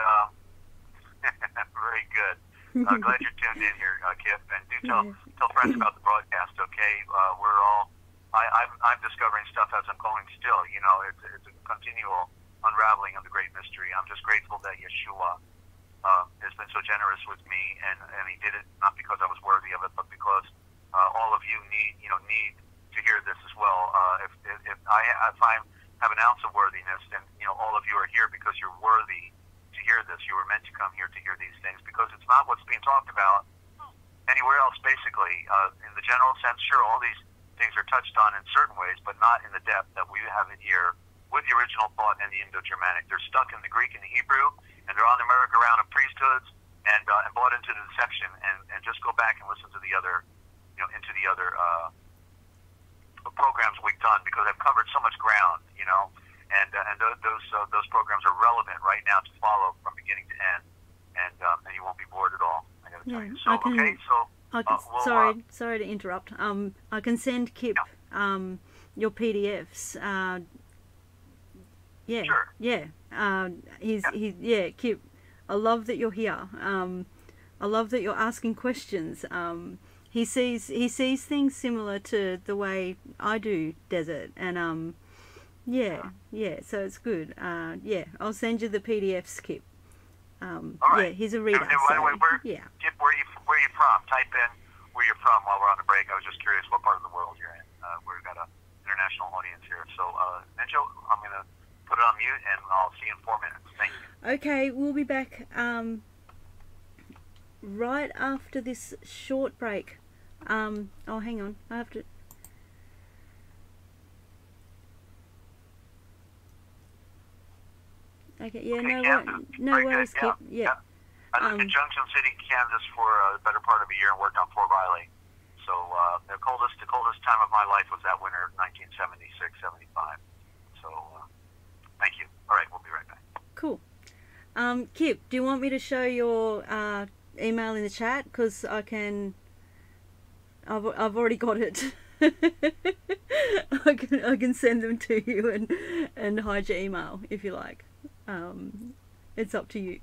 Speaker 2: very good. Glad you're tuned in here, Kip, and do tell friends about the broadcast. Okay, we're all. I'm discovering stuff as I'm going still. It's a continual unraveling of the great mystery. I'm just grateful that Yeshua has been so generous with me, and he did it not because I was worthy of it, but because all of you need to hear this as well. If I have an ounce of worthiness, then all of you are here because you're worthy to hear this. You were meant to come here to hear these things, because it's not what's being talked about anywhere else. Basically, in the general sense, sure, all these things are touched on in certain ways, but not in the depth that we have it here with the original thought and the Indo-Germanic. They're stuck in the Greek and the Hebrew, and they're on the merry-go-round of priesthoods and bought into the deception. And just go back and listen to the other, into the other programs we've done, because I've covered so much ground, and those programs are relevant right now to follow from beginning to end, and you won't be bored at all. I got to tell you. So
Speaker 1: sorry to interrupt. I can send Kip your PDFs.
Speaker 2: Sure.
Speaker 1: Kip, I love that you're here. I love that you're asking questions. He sees things similar to the way I do, Desert, and so it's good. I'll send you the PDFs, Kip.
Speaker 2: All right.
Speaker 1: He's a reader.
Speaker 2: And by the way, Kip, where are you from? Type in where you're from while we're on the break. I was just curious what part of the world you're in. We've got an international audience here. So, Ninja, I'm going to put it on mute, and I'll see you in 4 minutes. Thank you.
Speaker 1: Okay, we'll be back right after this short break. Hang on. I have to... Okay, no worries, Kip. Yeah.
Speaker 2: I lived in Junction City, Kansas for the better part of a year and worked on Fort Riley. So the coldest time of my life was that winter of 1976, 75. So thank you. All right, we'll be right back.
Speaker 1: Cool. Kip, do you want me to show your email in the chat? Because I've already got it. I can send them to you and hide your email if you like. It's up to you.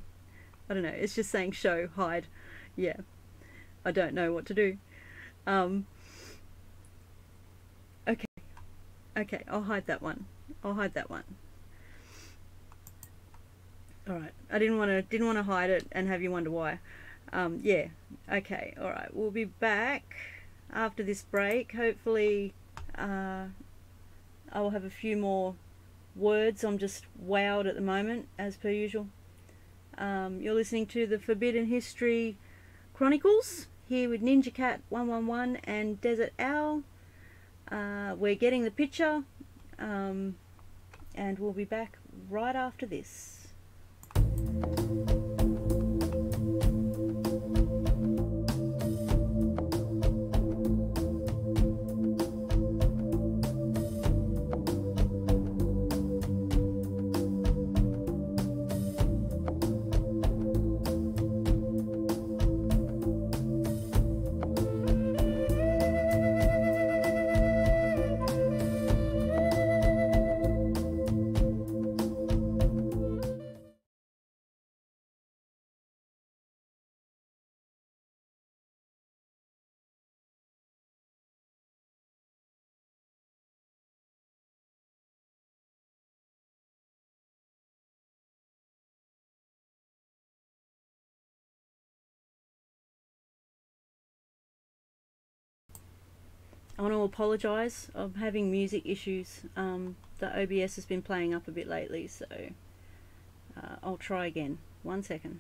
Speaker 1: I don't know. It's just saying show, hide. Yeah. I don't know what to do. Okay. I'll hide that one. All right. I didn't want to hide it and have you wonder why. Okay. All right. We'll be back after this break. Hopefully, I will have a few more words. I'm just wowed at the moment, as per usual. You're listening to the Forbidden History Chronicles here with NinjaCat 111 and Dezert-Owl. We're getting the picture, and we'll be back right after this. I want to apologise. I'm having music issues. The OBS has been playing up a bit lately, so I'll try again. 1 second.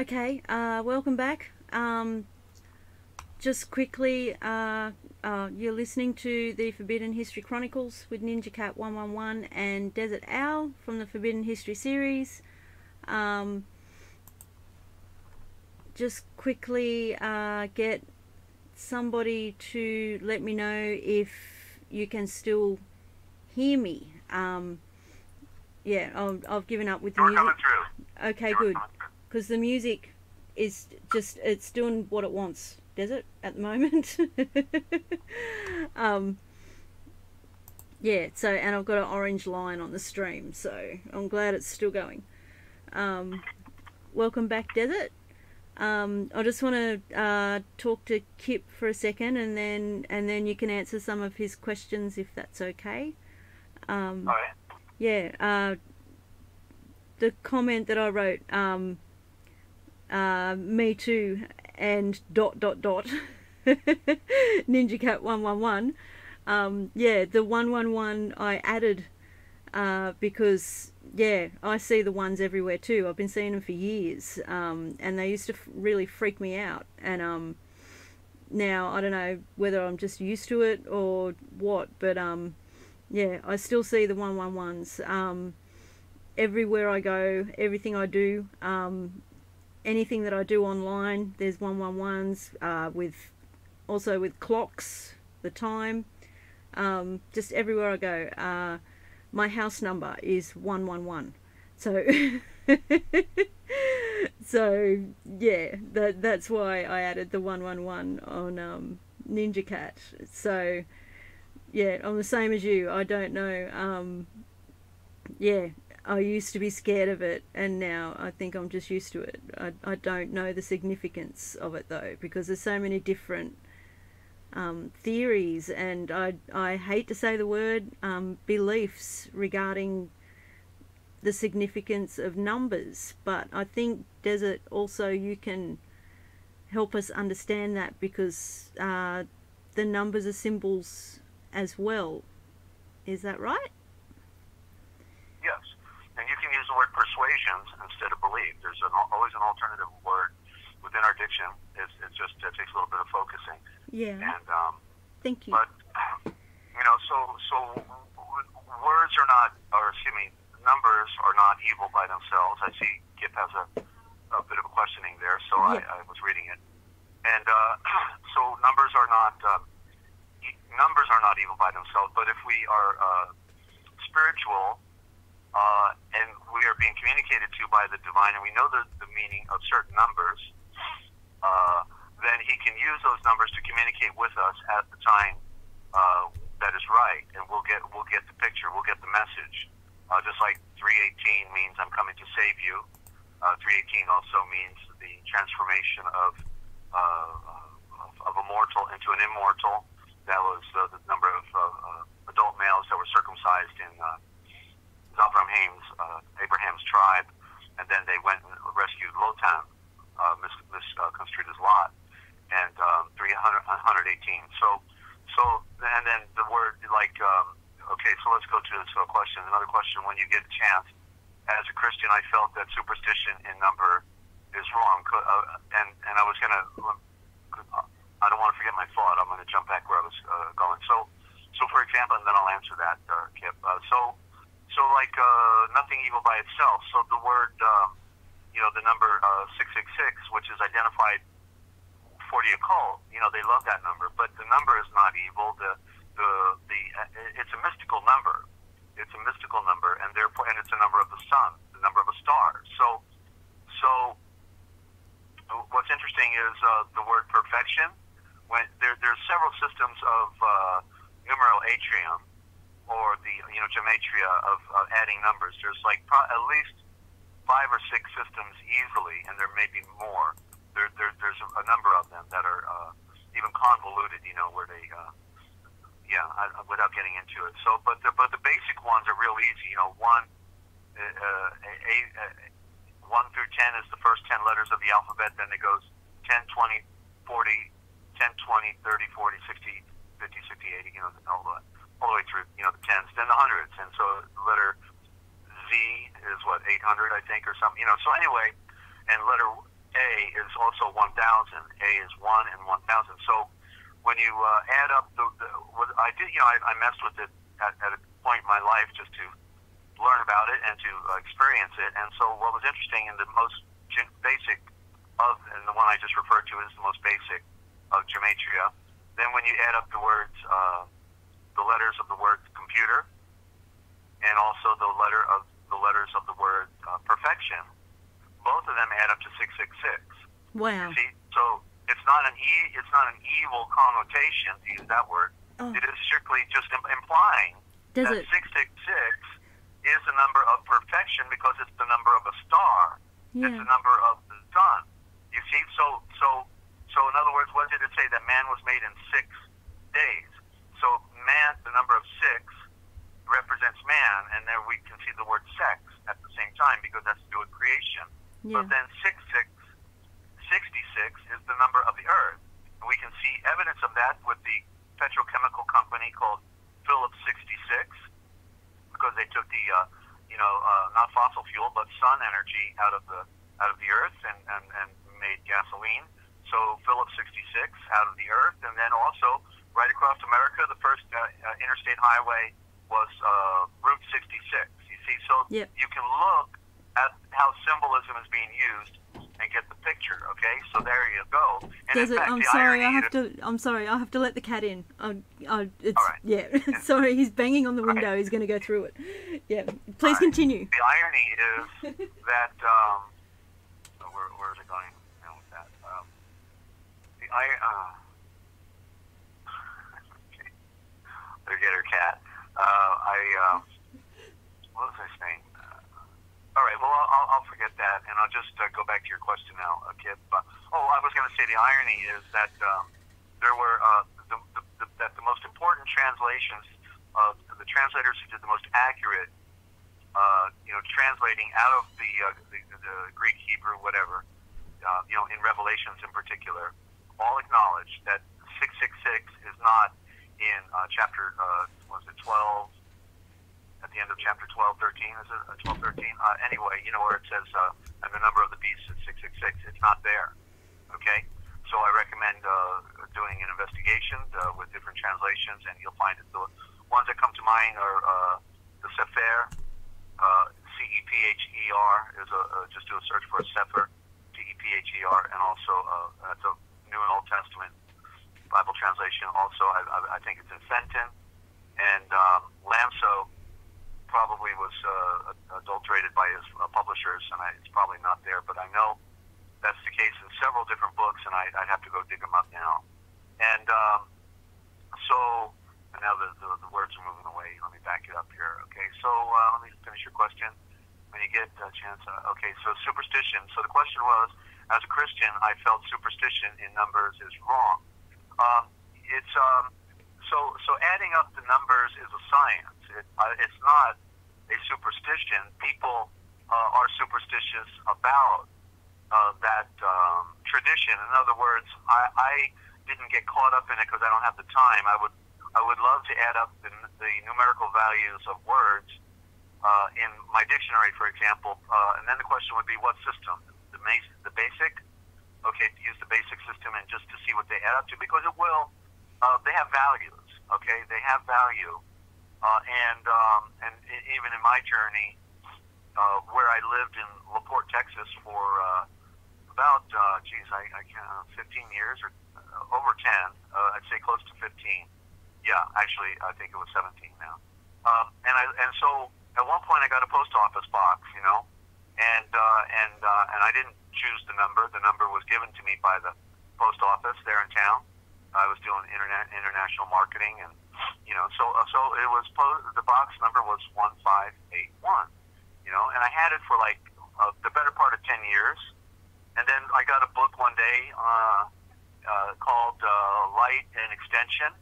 Speaker 1: Okay, welcome back. Just quickly, you're listening to the Forbidden History Chronicles with NinjaCat 111 and Dezert-Owl from the Forbidden History series. Just quickly get somebody to let me know if you can still hear me. Yeah, I've given up with the music.
Speaker 2: Coming through.
Speaker 1: Okay, good. Because the music is just, it's doing what it wants, does it, at the moment? Yeah, so, and I've got an orange line on the stream, so I'm glad it's still going. Welcome back, Desert. I just want to talk to Kip for a second, and then you can answer some of his questions if that's okay.
Speaker 2: All right.
Speaker 1: Yeah, the comment that I wrote, me too, and ... NinjaCat 111. Yeah, the 111 I added because, yeah, I see the ones everywhere too. I've been seeing them for years, and they used to really freak me out. And now I don't know whether I'm just used to it or what, but yeah, I still see the 111s everywhere I go, everything I do. Anything that I do online, there's 111s, also with clocks, the time, just everywhere I go. My house number is 111, so so yeah, that's why I added the 111 on NinjaCat. So yeah, I'm the same as you. I don't know. Yeah, I used to be scared of it, and now I think I'm just used to it. I don't know the significance of it though, because there's so many different theories, and I hate to say the word beliefs regarding the significance of numbers, but I think, Desert, also you can help us understand that, because the numbers are symbols as well. Is that right?
Speaker 2: Yes. And you can use the word persuasions instead of belief. There's always an alternative word within our diction. It's just, it takes a little bit of focusing.
Speaker 1: Yeah.
Speaker 2: And
Speaker 1: thank you.
Speaker 2: But you know, so words are not, or excuse me, numbers are not evil by themselves. I see Kip has a bit of a questioning there, so yeah. I was reading it. And so numbers are not evil by themselves. But if we are spiritual, and we are being communicated to by the divine, and we know the meaning of certain numbers, then he can use those numbers to communicate with us at the time that is right, and we'll get the picture, we'll get the message. Just like 318 means I'm coming to save you. 318 also means the transformation of a mortal into an immortal. That was the number of adult males that were circumcised in Abraham's tribe, and then they went and rescued Lotan, misconstrued as Lot, and 118. So, and then the word, like, okay, so let's go to this question. Another question: when you get a chance, as a Christian, I felt that superstition in number is wrong, and I was gonna, I don't want to forget my thought. I'm going to jump back where I was going. So for example, and then I'll answer that, Kip. So like nothing evil by itself. So the word, you know, the number 666, which is identified for the occult, you know, they love that number. But the number is not evil. It's a mystical number. It's a mystical number, and therefore, and it's a number of the sun, the number of a star. So what's interesting is the word perfection. When there's several systems of numeral atrium, or the gematria of adding numbers. There's like at least 5 or 6 systems easily, and there may be more. There's a number of them that are even convoluted, where they without getting into it. So, but the basic ones are real easy. 1 through 10 is the first 10 letters of the alphabet. Then it goes 10, 20, 40, 10, 20, 30, 40, 60, 50, 60, 80. All the way through, the tens, then the hundreds, and so letter Z is 800, I think, or something. So anyway, and letter A is also 1,000. A is 1 and 1,000. So when you add up what I did, I messed with it at a point in my life just to learn about it and to experience it. And so what was interesting in the most basic and the one I just referred to is the most basic of gematria. Then when you add up the words, the letters of the word computer, and also the letters of the word perfection, both of them add up to 666.
Speaker 1: Wow.
Speaker 2: You see, so it's not an evil connotation to use that word. Oh. It is strictly just implying that 666 is the number of perfection because it's the number of a star. Yeah. It's the number of the sun. You see, so in other words, what did it say? That man was made in 6 days. So man, the number of 6 represents man, and there we can see the word sex at the same time because that's to do with creation. Yeah. But then 66 is the number of the earth. And we can see evidence of that with the petrochemical company called Phillips 66 because they took the not fossil fuel but sun energy out of the earth and made gasoline. So Phillips 66 out of the earth, and then also right across America, the first interstate highway was Route 66. You see, so yep. You can look at how symbolism is being used and get the picture. Okay, so there you go. And
Speaker 1: Desert,
Speaker 2: in fact,
Speaker 1: I'm sorry, I have to let the cat in.
Speaker 2: All right.
Speaker 1: Yeah, sorry, he's banging on the window. Right. He's going to go through it. Yeah, please continue.
Speaker 2: The irony is that where is it going now with that? Forget her cat. What was I saying? All right, well, I'll forget that, and I'll just go back to your question now, Kip. I was going to say the irony is that there were that the most important translations of the translators who did the most accurate, translating out of the Greek, Hebrew, whatever, in Revelations in particular, all acknowledge that 666 is not in chapter 12. At the end of chapter 12, 13, is it 12, 13? Anyway, where it says, and the number of the beast is 666. It's not there, okay? So I recommend doing an investigation with different translations, and you'll find it. The ones that come to mind are the Sefer, C-E-P-H-E-R, just do a search for a Sefer, C-E-P-H-E-R, and also that's a New and Old Testament Bible translation. Also, I think it's in Fenton, and Lamso probably was adulterated by his publishers, and it's probably not there, but I know that's the case in several different books, and I'd have to go dig them up now. And and now the words are moving away. Let me back it up here. Okay, so let me finish your question. When you get a chance, okay, so superstition. So the question was, as a Christian, I felt superstition in numbers is wrong. So adding up the numbers is a science. It's not a superstition. People are superstitious about that tradition. In other words, I didn't get caught up in it because I don't have the time. I would love to add up the numerical values of words in my dictionary, for example, and then the question would be, what system? The basic? Okay, to use the basic system and just to see what they add up to, because it will. They have values. Okay, they have value. And even in my journey, where I lived in LaPorte, Texas for about, I can't, 15 years or over 10, I'd say close to 15. Yeah, actually, I think it was 17 now. And so at one point I got a post office box, and I didn't choose the number. The number was given to me by the post office there in town. I was doing international marketing, and so it was the box number was 1581, and I had it for like the better part of 10 years, and then I got a book one day called Light and Extinction,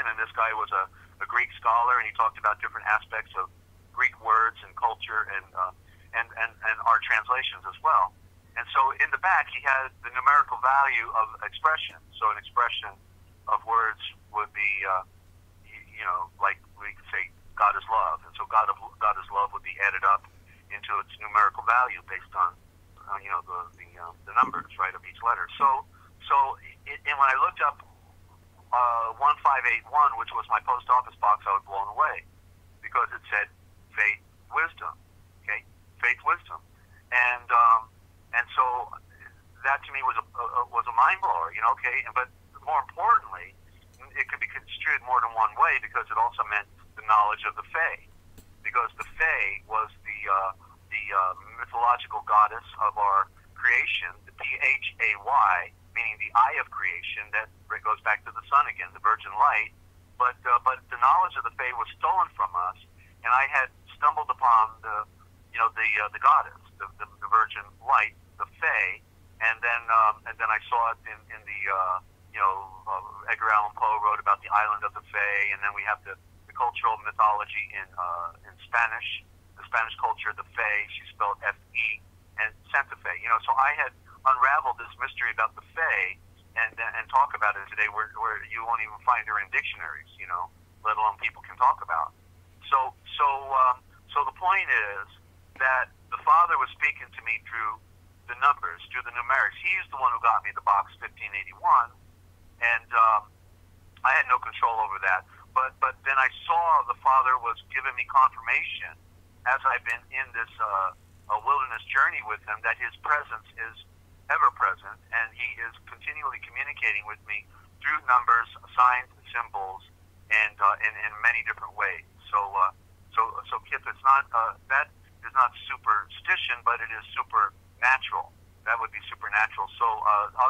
Speaker 2: and this guy was a Greek scholar, and he talked about different aspects of Greek words and culture and our translations as well. And so in the back, he had the numerical value of expression. So an expression of words would be, like we could say, God is love. And so God is love would be added up into its numerical value based on, the numbers, right, of each letter. And when I looked up 1581, which was my post office box, I was blown away because it said faith, wisdom. Okay, faith, wisdom, and so that to me was a mind blower. Okay, but more importantly, it could be construed more than one way because it also meant the knowledge of the Fae, because the Fae was the mythological goddess of our creation, the Phay, meaning the eye of creation. That goes back to the sun again, the virgin light. But the knowledge of the Fae was stolen from us, and I had stumbled upon the goddess, the virgin light, the Fae, and then I saw it in the Edgar Allan Poe wrote about the island of the Fae, and then we have the cultural mythology in Spanish, the Spanish culture, the Fae. She spelled Fe, and Santa Fe. So I had unraveled this mystery about the Fae, and talk about it today, where you won't even find her in dictionaries, let alone people can talk about. So the point is that the Father was speaking to me through the numbers, through the numerics. He's the one who got me the box 1581, and I had no control over that. But then I saw the Father was giving me confirmation as I've been in this a wilderness journey with him, that his presence is ever present, and he is continually communicating with me through numbers, signs, and symbols, and in many different ways. So Kip, it's not that is not superstition, but it is supernatural. That would be supernatural. So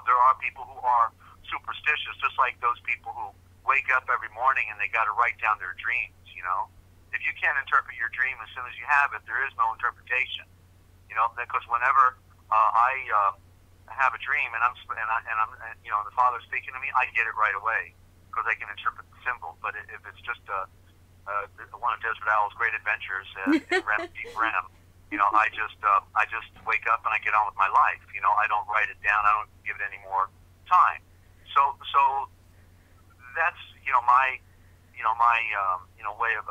Speaker 2: there are people who are superstitious, just like those people who wake up every morning and they got to write down their dreams. If you can't interpret your dream as soon as you have it, there is no interpretation. Because whenever I have a dream and I'm the Father's speaking to me, I get it right away because I can interpret the symbol. But if it's just one of Dezert-Owl's great adventures in REM, deep REM, I just wake up and I get on with my life. I don't write it down. I don't give it any more time. So that's my way of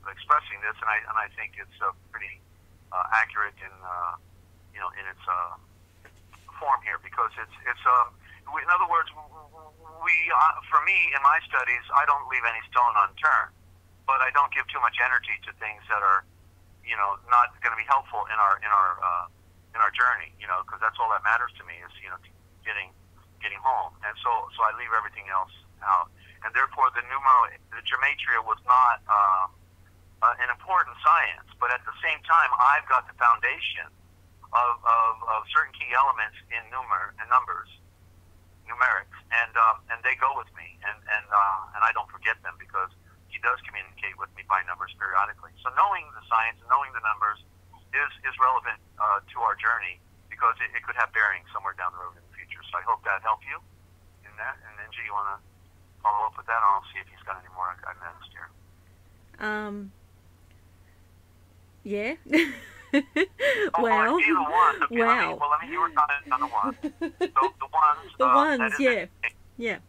Speaker 2: expressing this, and I think it's pretty accurate in its form here, because it's in other words, for me in my studies, I don't leave any stone unturned, but I don't give too much energy to things that are not going to be helpful in our journey, because that's all that matters to me is getting home, and so I leave everything else out, and therefore the gematria was not an important science, but at the same time I've got the foundation of certain key elements in numbers, numerics, and they go with me, and I don't forget them because he does communicate with me by numbers periodically. So knowing the science and knowing the numbers is relevant to our journey, because it could have bearing somewhere down the road in the future. So I hope that helped you in that. And Ninja, you want to follow up with that? I'll see if he's got any more I've missed here.
Speaker 1: Yeah.
Speaker 2: Well, either one. Okay,
Speaker 1: wow.
Speaker 2: Let me hear your comments on the ones. So the ones.
Speaker 1: The ones, yeah. Yeah.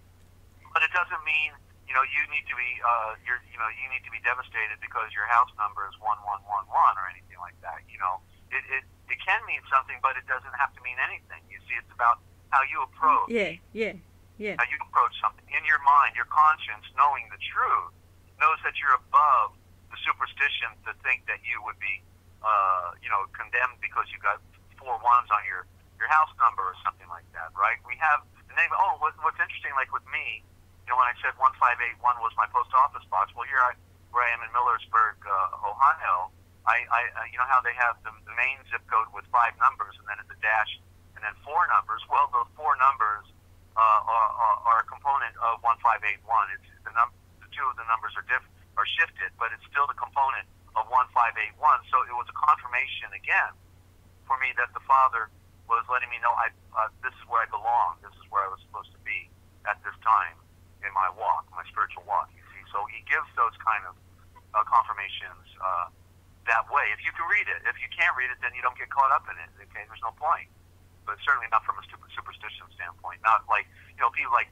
Speaker 2: But it doesn't mean you need to be you need to be devastated because your house number is 1111 or anything like that. It can mean something, but it doesn't have to mean anything. You see, it's about how you approach.
Speaker 1: Yeah.
Speaker 2: How you approach something in your mind, your conscience, knowing the truth, knows that you're above the superstition to think that you would be condemned because you got 4 ones on your house number or something like that, right? We have the name. What's interesting, like with me, when I said 1581 was my post office box, well, here where I am in Millersburg, Ohio, I how they have the main zip code with 5 numbers and then it's a dash and then 4 numbers. Well, those 4 numbers are a component of 1581. It's the 2 of the numbers are shifted, but it's still the component of 1581. So it was a confirmation again for me that the Father was letting me know this is where I belong. This is where I was supposed to be at this time in my walk, my spiritual walk. You see, so he gives those kind of confirmations that way. If you can read it, if you can't read it, then you don't get caught up in it. Okay, there's no point. But certainly not from a superstition standpoint. Not like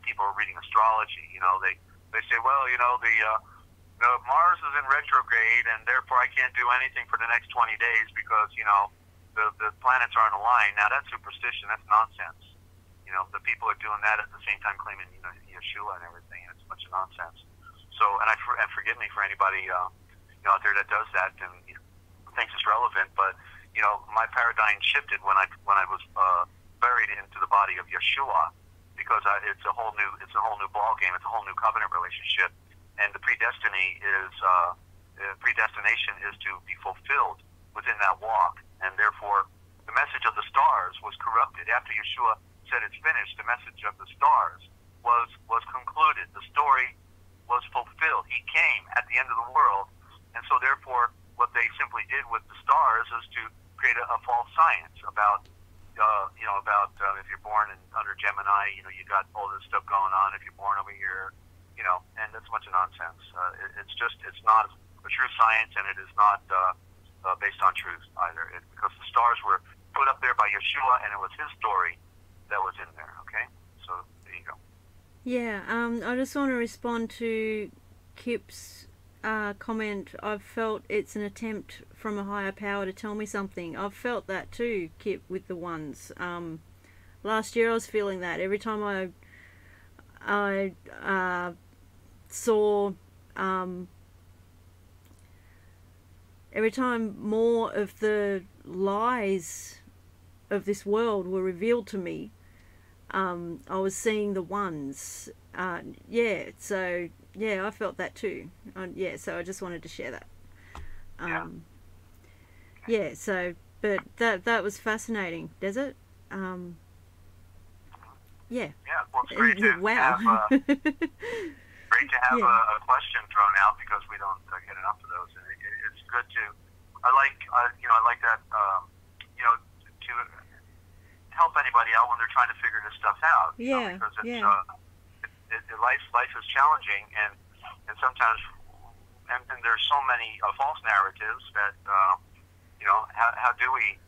Speaker 2: people are reading astrology. They say, well, the Mars is in retrograde, and therefore I can't do anything for the next 20 days because the planets aren't aligned. Now that's superstition. That's nonsense. You know, the people are doing that at the same time claiming, you know, Yeshua and everything. And it's a bunch of nonsense. So, and forgive me for anybody, you know, out there that does that and you know, thinks it's relevant. But you know, my paradigm shifted when I was buried into the body of Yeshua, because it's a whole new ball game. It's a whole new covenant relationship, and the predestination is to be fulfilled within that walk, and therefore the message of the stars was corrupted after Yeshua said it's finished. The message of the stars was concluded. The story was fulfilled. He came at the end of the world, and so therefore what they simply did with the stars is to create a false science about you know, about if you're born under Gemini, you know, you got all this stuff going on. If you're born over here, you know, and that's a bunch of nonsense. It's not a true science, and it is not based on truth either. Because the stars were put up there by Yeshua, and it was his story that was in there. Okay, so there you go.
Speaker 1: Yeah, I just want to respond to Kip's comment. I've felt it's an attempt from a higher power to tell me something. I've felt that too, Kip, with the ones. Last year I was feeling that every time I saw, every time more of the lies of this world were revealed to me, I was seeing the ones. Yeah, so yeah, I felt that too. Yeah, so I just wanted to share that. Yeah, so but that was fascinating, Desert. Yeah.
Speaker 2: Yeah, well, it's great to
Speaker 1: wow.
Speaker 2: have, great to have a question thrown out, because we don't get enough of those. And it's good to. I like that. You know, to help anybody out when they're trying to figure this stuff out.
Speaker 1: Yeah.
Speaker 2: Because it's life is challenging, and sometimes and there's so many false narratives that you know, how do we?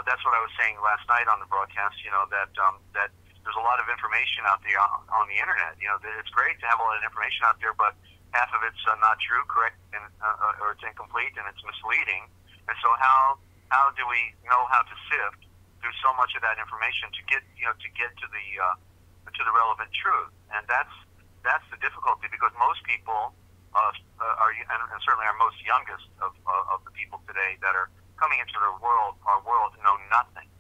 Speaker 2: That's what I was saying last night on the broadcast. You know, that there's a lot of information out there on the internet. You know, it's great to have a lot of information out there, but half of it's not true, correct, and or it's incomplete, and it's misleading. And so how do we know how to sift through so much of that information to get to the relevant truth? And that's the difficulty, because most people are, and certainly our most youngest of the people today that are coming into our world know nothing.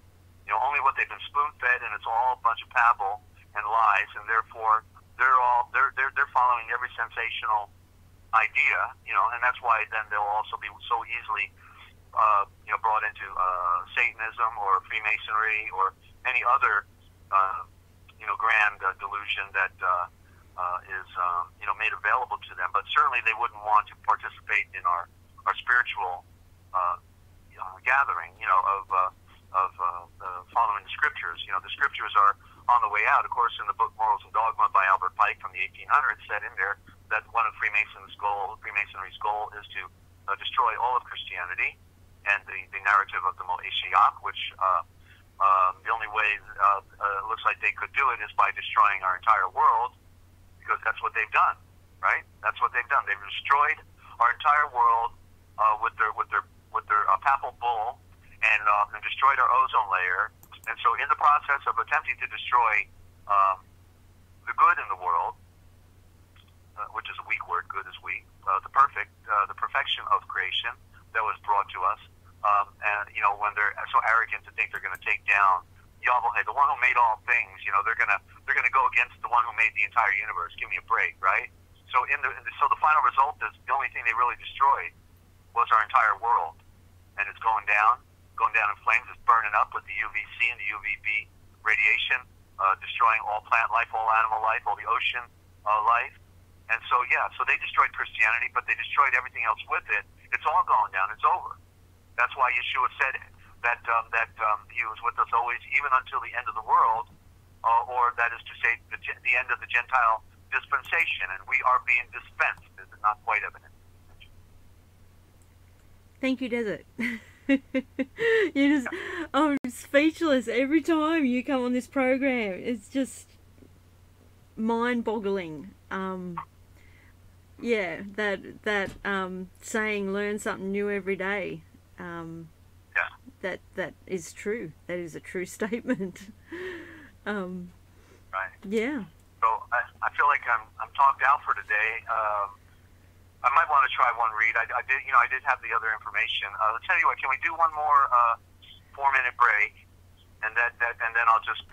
Speaker 2: You know, only what they've been spoon-fed, and it's all a bunch of babble and lies, and therefore they're following every sensational idea. You know, and that's why then they'll also be so easily you know, brought into Satanism or Freemasonry or any other you know, grand delusion that is you know, made available to them. But certainly they wouldn't want to participate in our spiritual gathering, you know, of following the scriptures. You know, the scriptures are on the way out. Of course, in the book Morals and Dogma by Albert Pike from the 1800s, said in there that one of Freemasonry's goal is to destroy all of Christianity and the narrative of the Moeshiach, which the only way it looks like they could do it is by destroying our entire world, because that's what they've done, right? That's what they've done. They've destroyed our entire world with their papal bull, and destroyed our ozone layer. And so, in the process of attempting to destroy the good in the world, which is a weak word, good is weak, the perfection of creation that was brought to us, and you know, when they're so arrogant to think they're going to take down Yahweh, the one who made all things, you know, they're going to go against the one who made the entire universe. Give me a break, right? So so the final result is the only thing they really destroyed was our entire world, and it's going down in flames. It's burning up with the UVC and the UVB radiation, destroying all plant life, all animal life, all the ocean life. And so, yeah, so they destroyed Christianity, but they destroyed everything else with it. It's all going down. It's over. That's why Yeshua said that he was with us always, even until the end of the world, or that is to say, the end of the Gentile dispensation. And we are being dispensed. Is it not quite evident?
Speaker 1: Thank you, Desert. I'm speechless every time you come on this program. It's just mind-boggling. Yeah, that saying, learn something new every day. that is true. That is a true statement.
Speaker 2: Right.
Speaker 1: Yeah.
Speaker 2: So I feel like I'm talked out for today. I might want to try one read. I did have the other information. I'll tell you what. Can we do one more 4-minute break, and then I'll just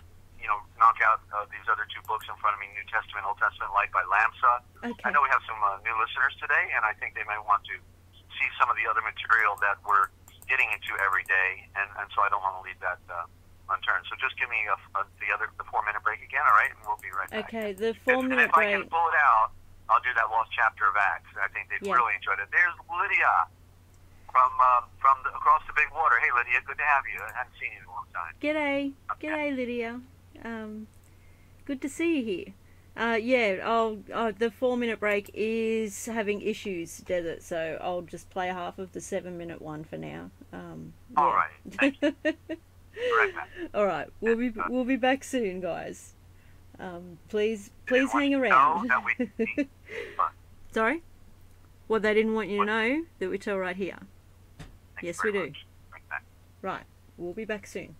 Speaker 2: knock out these other 2 books in front of me: New Testament, Old Testament, Light by Lamsa.
Speaker 1: Okay.
Speaker 2: I know we have some new listeners today, and I think they might want to see some of the other material that we're getting into every day, and so I don't want to leave that unturned. So just give me the 4-minute break again, all right? And we'll be right back.
Speaker 1: Okay, the 4-minute break.
Speaker 2: If I can pull it out, I'll do that lost chapter of Acts. I think they've really enjoyed it. There's Lydia from across the big water. Hey, Lydia, good to have you. I haven't seen you in a long time.
Speaker 1: G'day.
Speaker 2: Okay.
Speaker 1: G'day, Lydia. Good to see you here. The 4-minute break is having issues, Desert, so I'll just play half of the 7-minute one for now.
Speaker 2: All right. Thank you. Right back.
Speaker 1: All right, we'll be back soon, guys. Please hang around. Sorry? Well, they didn't want you to know that we tell right here. Yes, we do. Right, we'll be back soon.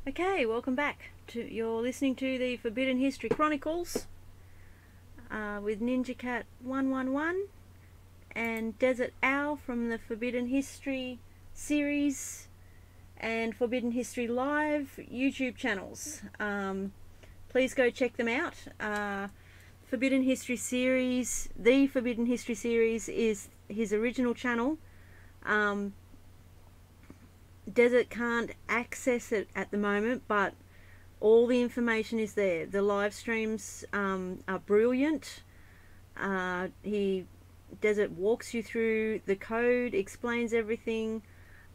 Speaker 1: Okay, welcome back. You're listening to the Forbidden History Chronicles with NinjaCat 111 and Dezert-Owl from the Forbidden History series and Forbidden History Live YouTube channels. Please go check them out. Forbidden History series, the Forbidden History series is his original channel. Desert can't access it at the moment, but all the information is there. The live streams are brilliant. Desert walks you through the code, explains everything,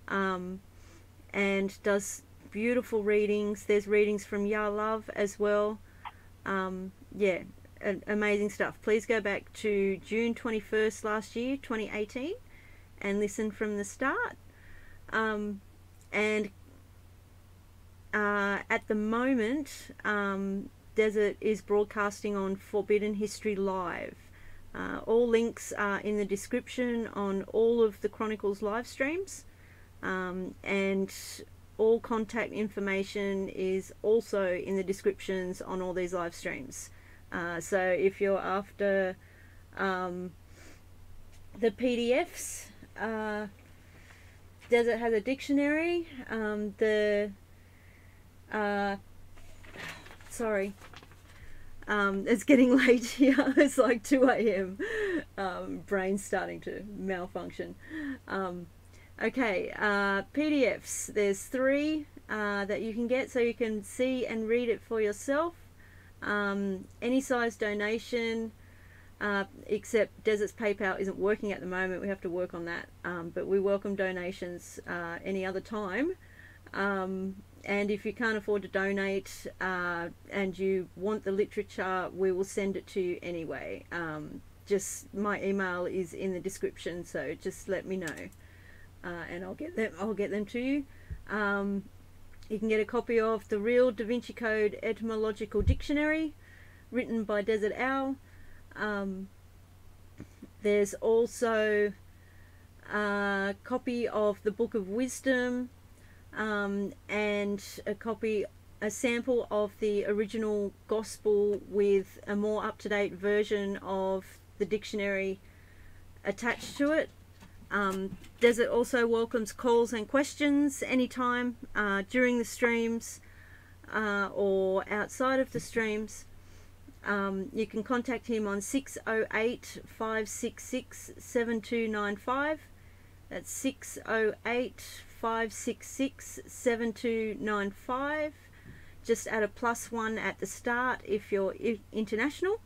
Speaker 1: and does beautiful readings. There's readings from Ya Love as well. Yeah, amazing stuff. Please go back to June 21st last year, 2018, and listen from the start. And at the moment, Desert is broadcasting on Forbidden History Live. All links are in the description on all of the Chronicles live streams, and all contact information is also in the descriptions on all these live streams. So if you're after the PDFs, Desert has a dictionary. Sorry. It's getting late here. It's like 2 a.m. Brain's starting to malfunction. Okay, PDFs. There's 3 that you can get, so you can see and read it for yourself. Any size donation, except Desert's PayPal isn't working at the moment. We have to work on that. But we welcome donations any other time. And if you can't afford to donate and you want the literature, we will send it to you anyway. Just my email is in the description, so just let me know, and I'll get them to you. You can get a copy of the Real Da Vinci Code Etymological Dictionary, written by Dezert-Owl. There's also a copy of the Book of Wisdom, and a sample of the original gospel with a more up-to-date version of the dictionary attached to it. Desert also welcomes calls and questions anytime during the streams or outside of the streams. You can contact him on 608-566-7295. That's 608-566-7295. Just add a +1 at the start if you're international.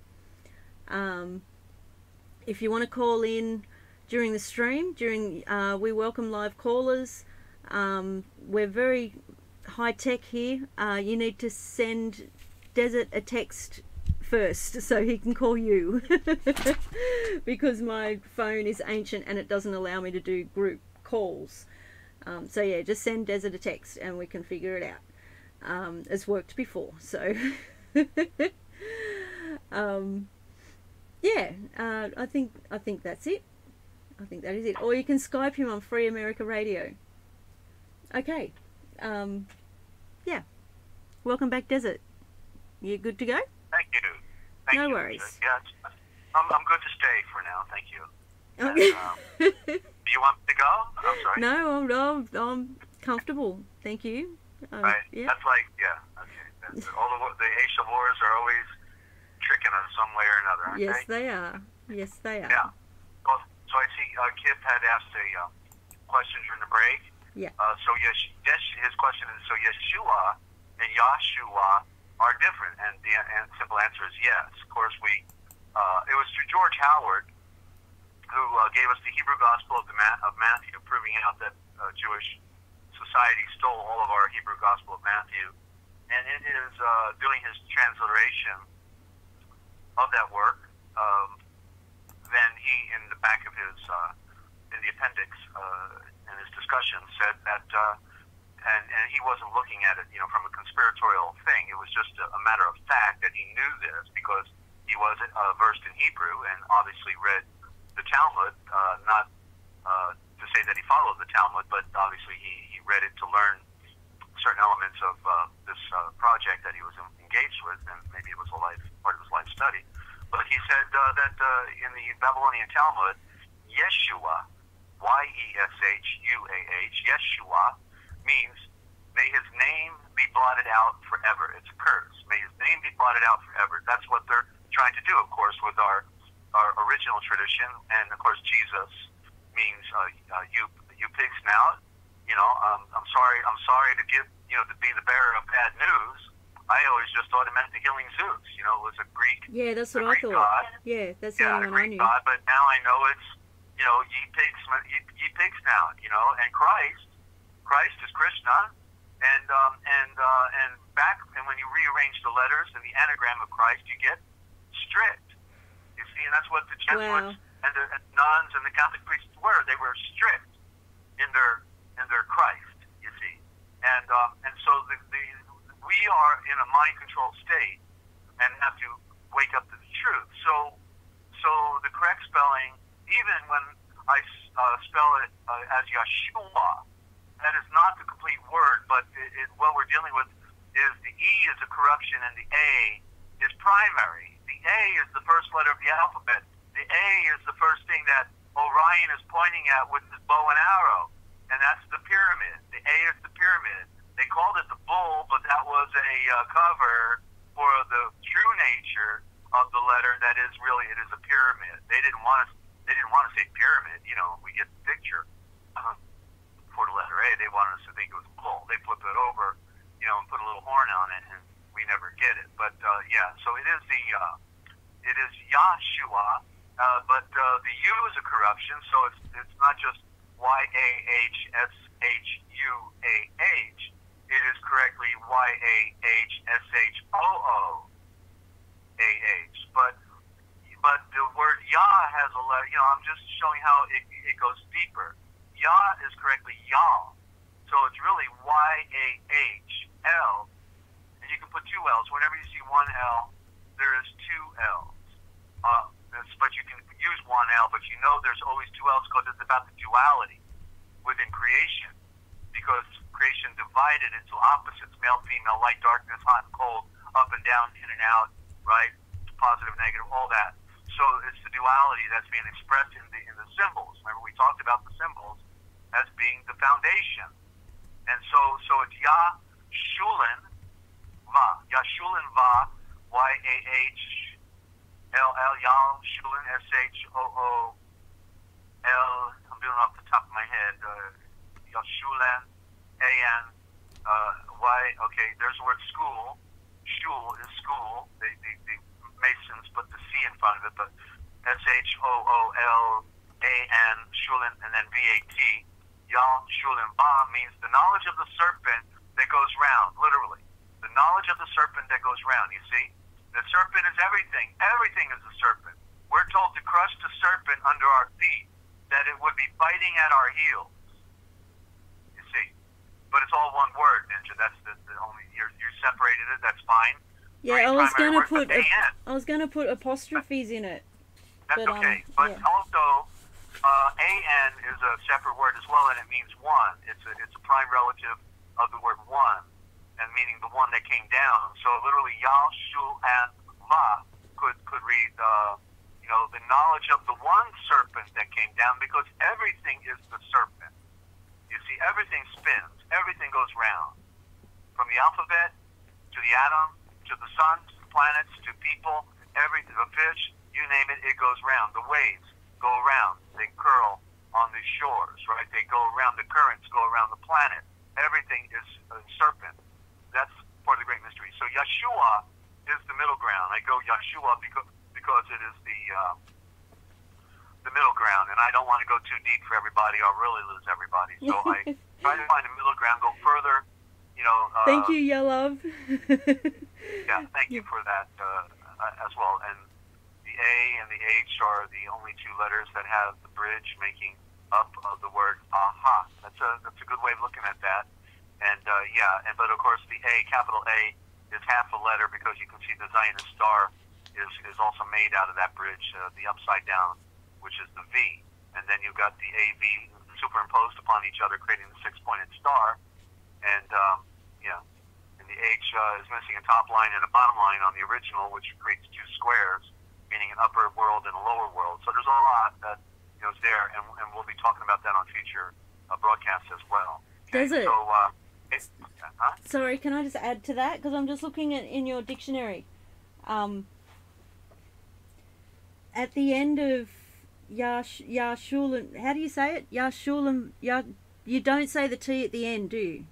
Speaker 1: If you want to call in during the stream, we welcome live callers. We're very high tech here. You need to send Desert a text first so he can call you because my phone is ancient and it doesn't allow me to do group calls. So yeah, just send Desert a text and we can figure it out. It's worked before, so yeah, I think that's it. I think that is it. Or you can Skype him on Free America Radio. Okay, yeah, welcome back, Desert. You good to go?
Speaker 2: Thank you.
Speaker 1: No worries.
Speaker 2: Yeah, I'm good to stay for now. Thank you. And, do you want me to go? I'm sorry.
Speaker 1: No, I'm comfortable. Thank you.
Speaker 2: Right.
Speaker 1: Yeah.
Speaker 2: That's like, yeah. Okay. All the ancient wars are always tricking us some way or another. Okay?
Speaker 1: Yes, they are. Yes, they are.
Speaker 2: Yeah. Well, so I see Kip had asked a question during the break.
Speaker 1: Yeah.
Speaker 2: So yes, his question is, so Yeshua and Yahshua are different, and the simple answer is yes. Of course, it was through George Howard who gave us the Hebrew Gospel of Matthew, proving out that Jewish society stole all of our Hebrew Gospel of Matthew, and it is doing his transliteration of that work. Then he, in the back of his, in the appendix, in his discussion, said that, and he wasn't looking at it, from a conspiratorial thing. It was just a matter of fact that he knew this because he was versed in Hebrew and obviously read the Talmud, not to say that he followed the Talmud, but obviously he read it to learn certain elements of this project that he was engaged with, and maybe it was part of his life study. But he said that in the Babylonian Talmud, Yeshua, Y-E-S-H-U-A-H, Yeshua, means may his name be blotted out forever. It's a curse. May his name be blotted out forever. That's what they're trying to do, of course, with our original tradition. And, of course, Jesus means you pig snout. You know, I'm sorry to give, to be the bearer of bad news. I always just thought it meant the healing Zeus. You know, it was a Greek.
Speaker 1: Yeah, that's what I thought. God. Yeah, that's the only one I knew.
Speaker 2: God, but now I know it's, ye pig snout. And Christ is Krishna. And when you rearrange the letters and the anagram of Christ, you get strict. You see, and that's what the Jesuits and the nuns and the Catholic priests were. They were strict in their Christ. You see, and so we are in a mind controlled state and have to wake up to the truth. So the correct spelling, even when I spell it as Yeshua, that is not the complete word, but what we're dealing with is the E is a corruption and the A is primary. The A is the first letter of the alphabet. The A is the first thing that Orion is pointing at with his bow and arrow, and that's the pyramid. The A is the pyramid. They called it the bull, but that was a cover for the true nature of the letter. That is really, it is a pyramid. They didn't want to say pyramid. We get the picture. For the letter A, they wanted us to think it was a bull. They flip it over, and put a little horn on it, and we never get it. But so it is it is Yahshua, but the U is a corruption, so it's not just Y-A-H-S-H-U-A-H. It is correctly Y-A-H-S-H-O-O-A-H. But the word Yah has a letter. I'm just showing how it goes deeper. Yah is correctly Yah. So it's really Y-A-H-L. And you can put two L's. Whenever you see one L, there is two L's. But you can use one L, but there's always two L's because it's about the duality within creation. Because creation divided into opposites, male, female, light, darkness, hot and cold, up and down, in and out, right? Positive, negative, all that. So it's the duality that's being expressed in the symbols. Remember, we talked about the symbols as being the foundation. And so it's Yah-Shulin Va. Yah-Shulin Va, Y-A-H-L-L, Yah-Shulin, S-H-O-O-L, I'm doing it off the top of my head, Yah-Shulin, A-N, Y, okay, there's the word school. Shul is school. The Masons put the C in front of it, but S-H-O-O-L-A-N, Shulin, and then V-A-T. Yah Shulin Ba means the knowledge of the serpent that goes round, literally. The knowledge of the serpent that goes round, you see? The serpent is everything. Everything is the serpent. We're told to crush the serpent under our feet, that it would be biting at our heels. You see? But it's all one word, Ninja. That's the only, you separated it, that's fine.
Speaker 1: Yeah, I was gonna put apostrophes in it.
Speaker 2: That's okay. But also, A-N is a separate word as well, and it means one. It's a prime relative of the word one, and meaning the one that came down. So literally, Yah, Shul, and Va could read, the knowledge of the one serpent that came down, because everything is the serpent. You see, everything spins. Everything goes round. From the alphabet, to the atom, to the sun, to the planets, to people, everything, the fish, you name it, it goes round. The waves go around. They curl on the shores, right? They go around. The currents go around the planet. Everything is a serpent. That's part of the great mystery. So Yeshua is the middle ground. I go Yeshua because it is the middle ground, and I don't want to go too deep for everybody. I'll really lose everybody. So I try to find a middle ground, go further.
Speaker 1: Thank you, your love.
Speaker 2: Yeah, thank you for that as well. And the A and the H are the only two letters that have the bridge making up of the word aha. That's a good way of looking at that. And but of course the A, capital A, is half a letter because you can see the Zionist star is also made out of that bridge, the upside down, which is the V. And then you've got the AV superimposed upon each other, creating the six-pointed star. And H is missing a top line and a bottom line on the original, which creates two squares, meaning an upper world and a lower world. So there's a lot that is there, and we'll be talking about that on future broadcasts as well. Okay?
Speaker 1: Does it?
Speaker 2: So,
Speaker 1: Sorry, can I just add to that? Because I'm just looking at in your dictionary. At the end of Yashulam, how do you say it? Yashulam, you don't say the T at the end, do you?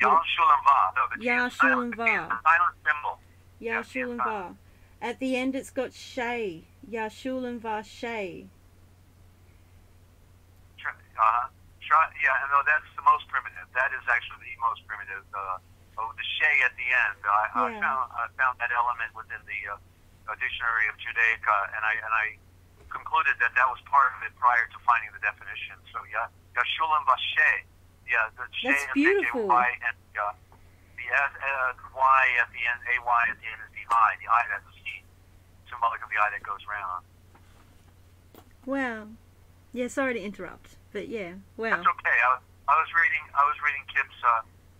Speaker 2: Yashulam Va. No, the
Speaker 1: Yashulam Va.
Speaker 2: Silent symbol.
Speaker 1: Yashulam Va. At the end it's got Shay. Yashulam Va Shay.
Speaker 2: Yeah, no, that's the most primitive. That is actually the most primitive. The Shay at the end. I found that element within the Dictionary of Judaica, and I concluded that was part of it prior to finding the definition. So Yashulam Va Shay. Yeah, the Shay
Speaker 1: That's
Speaker 2: is
Speaker 1: beautiful.
Speaker 2: Y, and the Y at the end, AY at the end is the I. The I, that's the heat, symbolic of the eye that goes round.
Speaker 1: Wow. Yeah, sorry to interrupt, but yeah, wow.
Speaker 2: That's okay. I was reading Kip's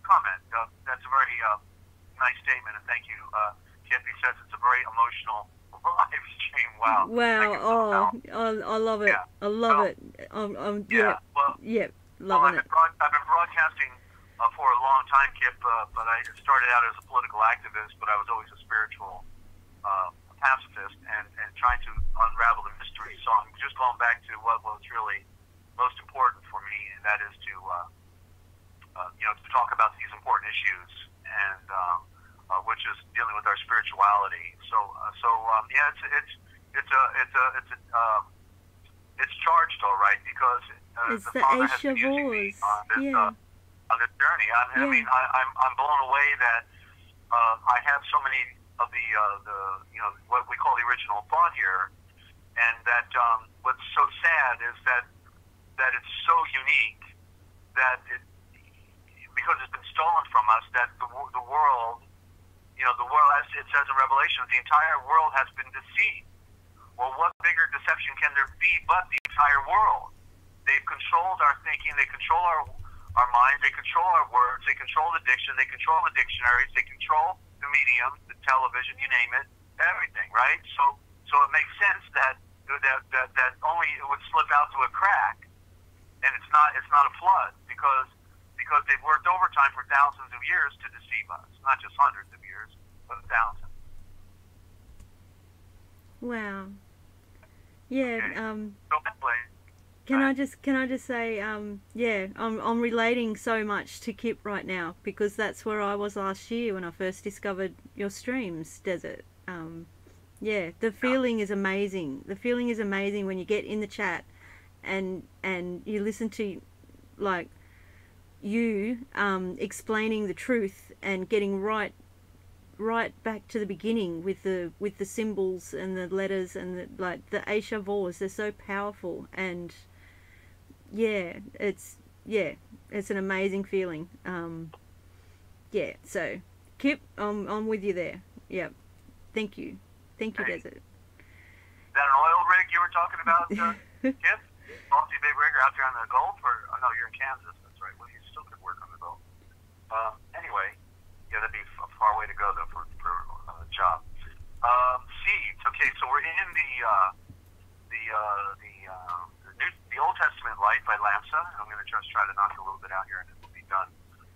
Speaker 2: comment. That's a very nice statement, and thank you, Kip. He says it's a very emotional live stream. Wow.
Speaker 1: Wow. I love it.
Speaker 2: Yeah.
Speaker 1: I love it. Loving it.
Speaker 2: I've been broadcasting for a long time, Kip, but I started out as a political activist, but I was always a spiritual pacifist and trying to unravel the mystery. So I'm just going back to what was really most important for me, and that is to to talk about these important issues, and which is dealing with our spirituality. It's charged, all right, because
Speaker 1: it's
Speaker 2: the Father has been using me on this journey. I'm blown away that I have so many of the what we call the original thought here, and that what's so sad is that it's so unique that because it's been stolen from us, that the world, as it says in Revelation, the entire world has been deceived. Well, what bigger deception can there be but the entire world? They've controlled our thinking, they control our minds, they control our words, they control the diction, they control the dictionaries, they control the medium, the television, you name it, everything, right? So it makes sense that only it would slip out to a crack, and it's not a flood because they've worked overtime for thousands of years to deceive us, not just hundreds of years, but thousands.
Speaker 1: Wow. Yeah.
Speaker 2: Okay. So anyway,
Speaker 1: Can I just say, I'm relating so much to Kip right now, because that's where I was last year when I first discovered your streams, Desert. The feeling is amazing. The feeling is amazing when you get in the chat and you listen to you explaining the truth and getting right back to the beginning with the symbols and the letters and the Aisha Vors. They're so powerful, and it's an amazing feeling. So Kip, I'm with you there. Yeah, thank you, Desert.
Speaker 2: Is that an oil rig you were talking about, Kip? Aussie big rigger out there on the Gulf, or no, you're in Kansas. That's right. Well, you still could work on the Gulf. Anyway, that'd be a far way to go though for a job. Seeds. Okay, so we're in the Old Testament Light by Lamsa. I'm going to just try to knock a little bit out here, and then we'll be done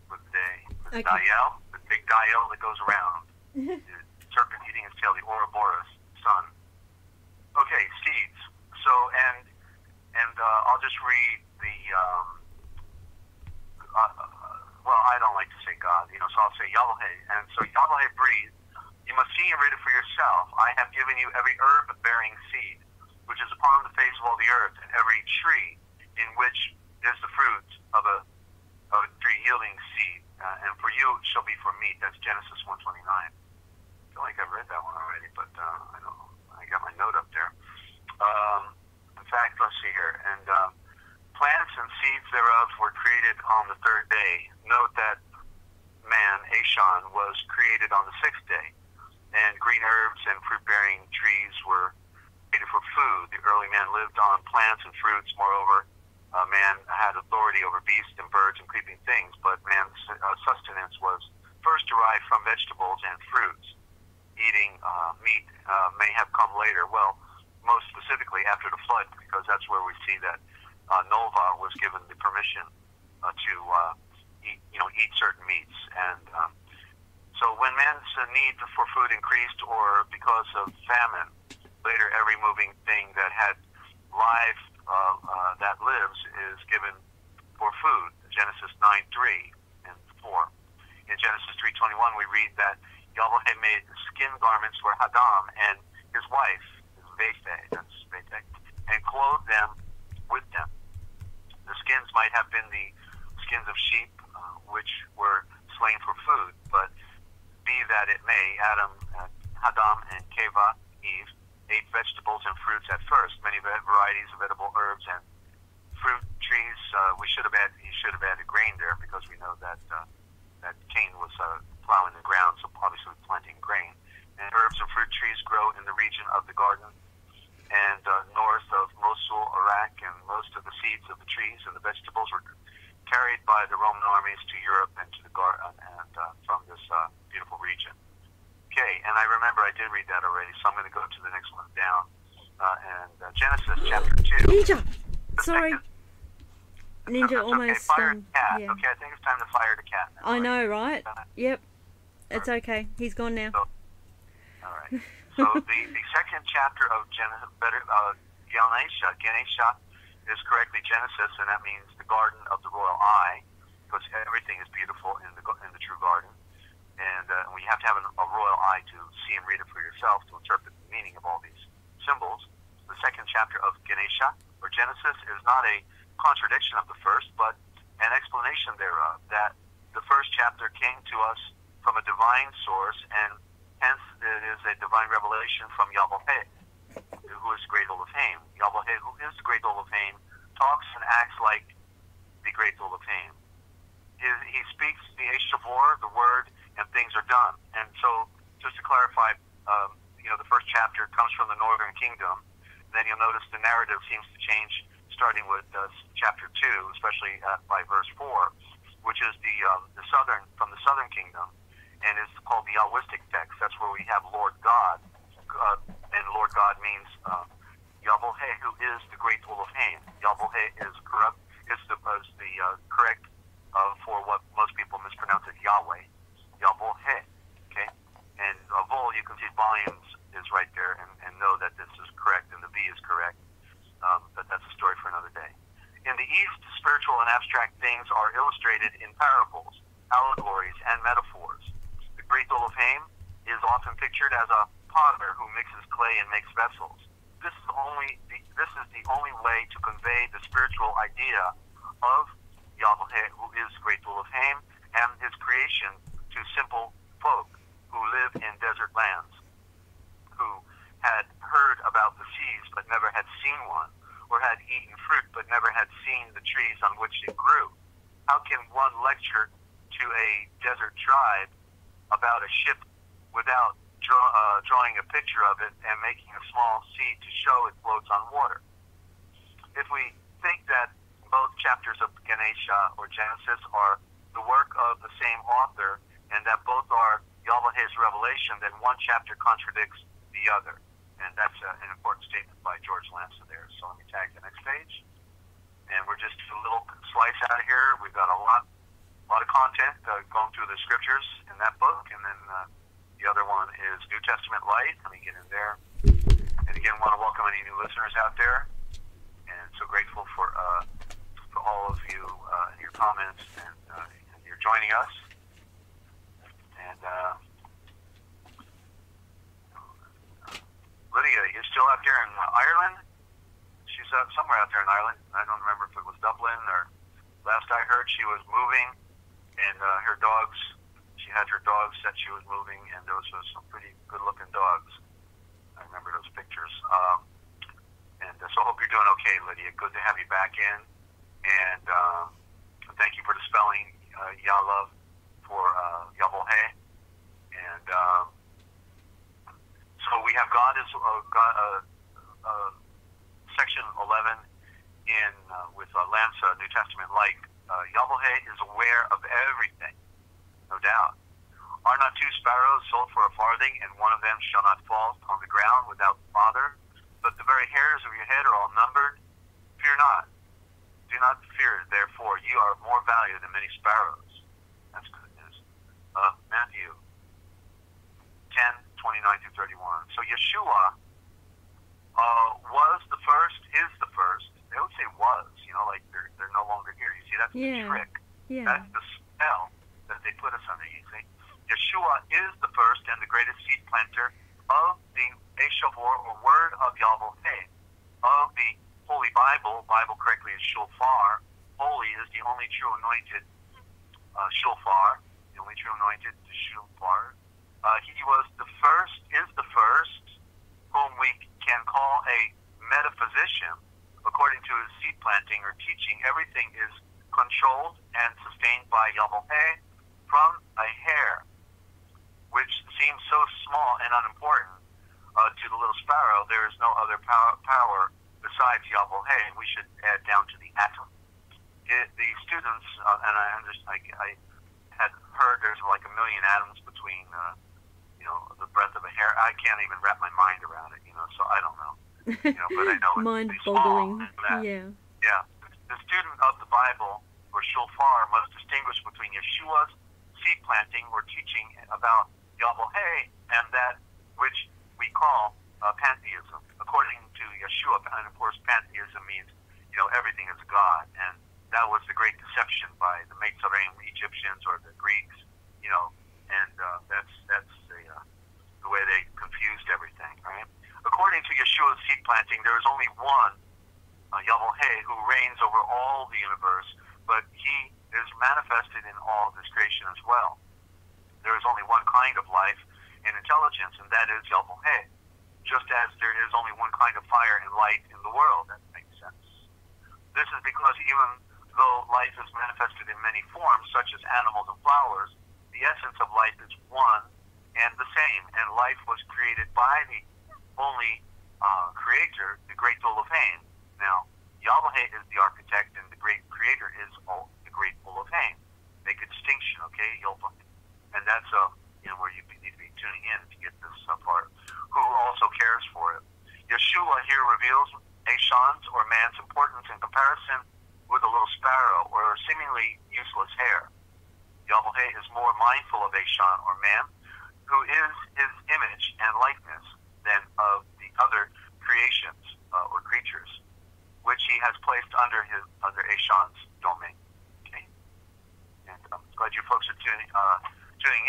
Speaker 2: for the day. The Diel, the big Diel that goes around, the serpent eating its tail, the Ouroboros, sun. Okay, seeds. So and I'll just read the. I don't like to say God, so I'll say Yahweh. And so Yahweh breathed, you must see and read it for yourself. I have given you every herb bearing seed, which is upon the face of all the earth, and every tree in which is the fruit of a tree yielding seed. And for you it shall be for meat. That's Genesis 1:29. I feel like I've read that one already, but I don't know. I got my note up there. In fact, let's see here. And plants and seeds thereof were created on the third day. Note that man, Ashan, was created on the sixth day. And green herbs and fruit-bearing trees were created for food. The early man lived on plants and fruits. Moreover, man had authority over beasts and birds and creeping things, but man's sustenance was from vegetables and fruits. Eating meat may have come later. Well, most specifically after the flood, because that's where we see that Noah was given the permission to eat certain meats. And so when man's need for food increased, or because of famine, later every moving thing that had life that lives is given for food. Genesis 9:3 and 4. In Genesis 3:21, we read that Yahweh made skin garments for Adam and his wife, and clothed them with them. The skins might have been the skins of sheep, which were slain for food, but be that it may, Adam, and Keva, Eve, ate vegetables and fruits at first, many varieties of edible herbs and fruit trees. He should have added grain there, because we know that Cain was plowing the ground, so obviously planting grain. And herbs and fruit trees grow in the region of the garden and north of Mosul, Iraq, and most of the seeds of the trees and the vegetables were carried by the Roman armies to Europe and to the garden and from this beautiful region. Okay, and I remember I did read that already, so I'm going to go to the next one down. Genesis chapter 2.
Speaker 1: Ninja! Sorry. Ninja almost...
Speaker 2: Okay, fire the cat.
Speaker 1: Yeah.
Speaker 2: Okay, I think it's time to fire the cat now.
Speaker 1: I know, right? Yep. It's okay. He's gone now.
Speaker 2: So, all right. So the second chapter of Ganesha is correctly Genesis, and that means the garden of the royal eye, because everything is beautiful in the true garden. And we have to have a royal eye to see and read it for yourself, to interpret the meaning of all these symbols. The second chapter of Ganesha, or Genesis, is not a contradiction of the first, but an explanation thereof, that the first chapter came to us from a divine source, and hence it is a divine revelation from Yahweh, who is the great Elohim. Yahweh, who is the great Elohim, talks and acts like the great Elohim. He speaks the Eshavor, the word, and things are done. And so, just to clarify, the first chapter comes from the northern kingdom. Then you'll notice the narrative seems to change, starting with chapter 2, especially by verse 4, which is the southern kingdom, and is called the Yahwistic text. That's where we have Lord God, and Lord God means Yahweh, who is the great Elohim. Yahweh is correct, correct for what most people mispronounce as Yahweh. Yahweh, okay? And Vol, you can see volumes is right there, and know that this is correct, and the V is correct. But that's a story for another day. In the East, spiritual and abstract things are illustrated in parables, allegories, and metaphors. The great Elohim is often pictured as a potter who mixes clay and makes vessels. This is the only way to convey the spiritual idea of Yahweh, who is great Elohim, and his creation to simple folk who live in desert lands, who had heard about the seas but never had seen one, or had eaten fruit but never had seen the trees on which it grew. How can one lecture to a desert tribe about a ship without drawing a picture of it and making a small seed to show it floats on water? If we think that both chapters of Ganesha or Genesis are the work of the same author, and that both are Yahweh's revelation, then one chapter contradicts the other. And that's an important statement by George Lamsa there. So let me tag the next page. And we're just a little slice out of here. We've got a lot of content going through the scriptures in that book. And then the other one is New Testament Light. Let me get in there. And again, want to welcome any new listeners out there. And so grateful for all of you and your comments and you're joining us. And Lydia, you're still out there in Ireland? She's somewhere out there in Ireland. I don't remember if it was Dublin or last I heard she was moving, and her dogs, she had her dogs that she was moving, and those were some pretty good-looking dogs. I remember those pictures. So I hope you're doing okay, Lydia. Good to have you back in. And thank you for the spelling, Yah-Love, for Yahweh. And so we have God is section 11 in with Lamsa, New Testament Light. Yahweh is aware of everything, no doubt. Are not two sparrows sold for a farthing, and one of them shall not fall on the ground without the Father? But the very hairs of your head are all numbered. Fear not. Do not fear, therefore. You are more valuable than many sparrows. That's good news. Matthew 10:29-31. So Yeshua was the first, is the first. They would say was, like they're no longer here. You see, that's the trick. Yeah. That's the spell that they put us under, you see. Yeshua is the first and the greatest seed planter of the Eshavor, or word of Yahweh, of the Holy Bible. Bible correctly is shofar. Holy is the only true anointed shofar, the only true anointed shofar. He was the first, is the first, whom we can call a metaphysician. According to his seed planting or teaching, everything is controlled and sustained by Yahweh from a hair, which seems so small and unimportant to the little sparrow. There is no other power besides Yahweh. We should add down to the atom. The students, and I had heard there's like a million atoms between, the breadth of a hair. I can't even wrap my mind around it, so I don't know. But I know
Speaker 1: mind-boggling. Yeah.
Speaker 2: Yeah. The student of the Bible, or shofar, must distinguish between Yeshua's seed planting or teaching about Yahweh and that which we call pantheism. According to Yeshua, and of course pantheism means, everything is God, and that was the great deception by the Mitzrayim Egyptians or the Greeks, and that's the way they confused everything, right? According to Yeshua's seed planting, there is only one Yahweh who reigns over all the universe, but he is manifested in all of his creation as well. There is only one kind of life and intelligence, and that is Yahweh, just as there is only one kind of fire and light in the world. That makes sense. This is because even though life is manifested in many forms, such as animals and flowers, the essence of life is one and the same, and life was created by the only creator, the great Elohim. Now, Yahweh is the architect, and the great creator is the great Elohim. Make a distinction, okay? And that's where you need to be tuning in to get this part. Who also cares for it? Yeshua here reveals Eshan's, or man's, importance in comparison with a little sparrow or seemingly useless hair. Yahweh is more mindful of Eshan, or man, who is his image and likeness, than of the other creations or creatures, which he has placed under Eshan's domain. Okay, and I'm glad you folks are tuning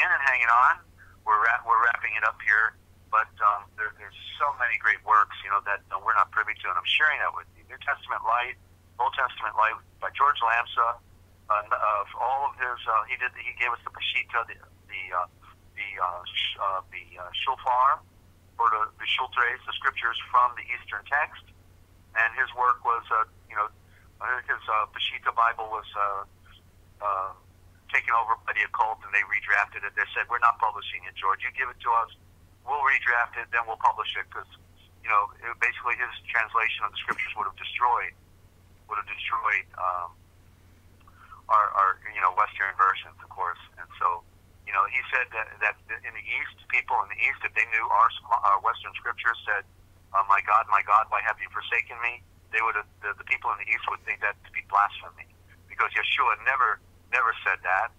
Speaker 2: in and hanging on. We're wrapping it up here, but there's so many great works, that we're not privy to, and I'm sharing that with you. New Testament Light, Old Testament Light by George Lamsa. Of all of his, he gave us the Peshitta, the shofar, or the shultres, the scriptures from the Eastern text, and his work was, his Peshitta Bible was taken over by the occult, and they redrafted it. They said, "We're not publishing it, George. You give it to us, we'll redraft it, then we'll publish it," because basically his translation of the scriptures would have destroyed our Western versions, of course. And so he said that in the East, people in the East, if they knew our Western scriptures said, my God, why have you forsaken me?" They would have, the people in the East would think that to be blasphemy, because Yeshua never said that.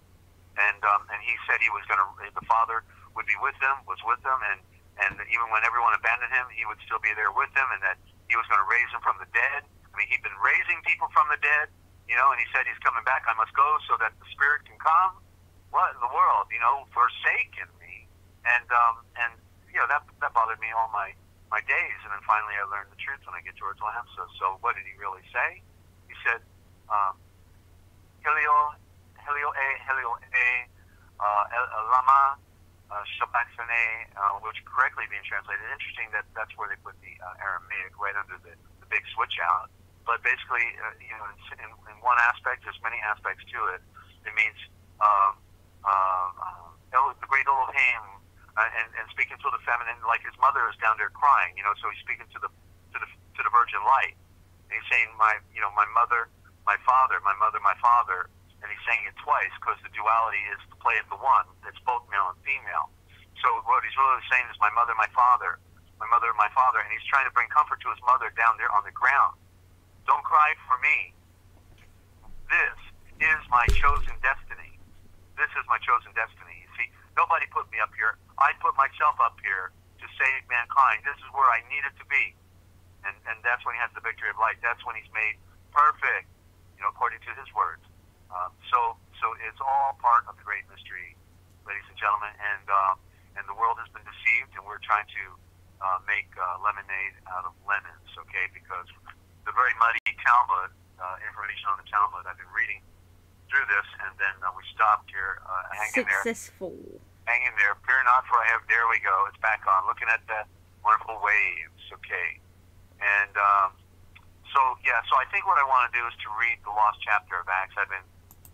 Speaker 2: And he said he was the Father would be with them, was with them, and even when everyone abandoned him, he would still be there with them, and that he was going to raise them from the dead. I mean, he'd been raising people from the dead, and he said he's coming back. I must go so that the Spirit can come. What in the world, forsaken me? And that bothered me all my days. And then finally I learned the truth when I get George Lamsa. So what did he really say? He said, Helio Lama Shabbat, which correctly being translated. Interesting that's where they put the Aramaic right under the big switch out. But basically, in one aspect, there's many aspects to it. It means the great Elohim, and speaking to the feminine, like his mother is down there crying. So he's speaking to the Virgin Light. And he's saying, my mother, my father, and he's saying it twice because the duality is the play of the one. It's both male and female. So what he's really saying is my mother, my father, and he's trying to bring comfort to his mother down there on the ground. Don't cry for me. This is my chosen destiny. This is my chosen destiny. You see, nobody put me up here. I put myself up here to save mankind. This is where I needed to be. And that's when he has the victory of light. That's when he's made perfect, according to his words. So it's all part of the great mystery, ladies and gentlemen. And the world has been deceived, and we're trying to make lemonade out of lemons, okay? Because the very muddy Talmud, information on the Talmud, I've been reading through this, and then we stopped here. Hang in there.
Speaker 1: Successful.
Speaker 2: Hang in there. Fear not, for I have. There we go. It's back on. Looking at the wonderful waves, okay? And so I think what I want to do is to read the lost chapter of Acts. I've been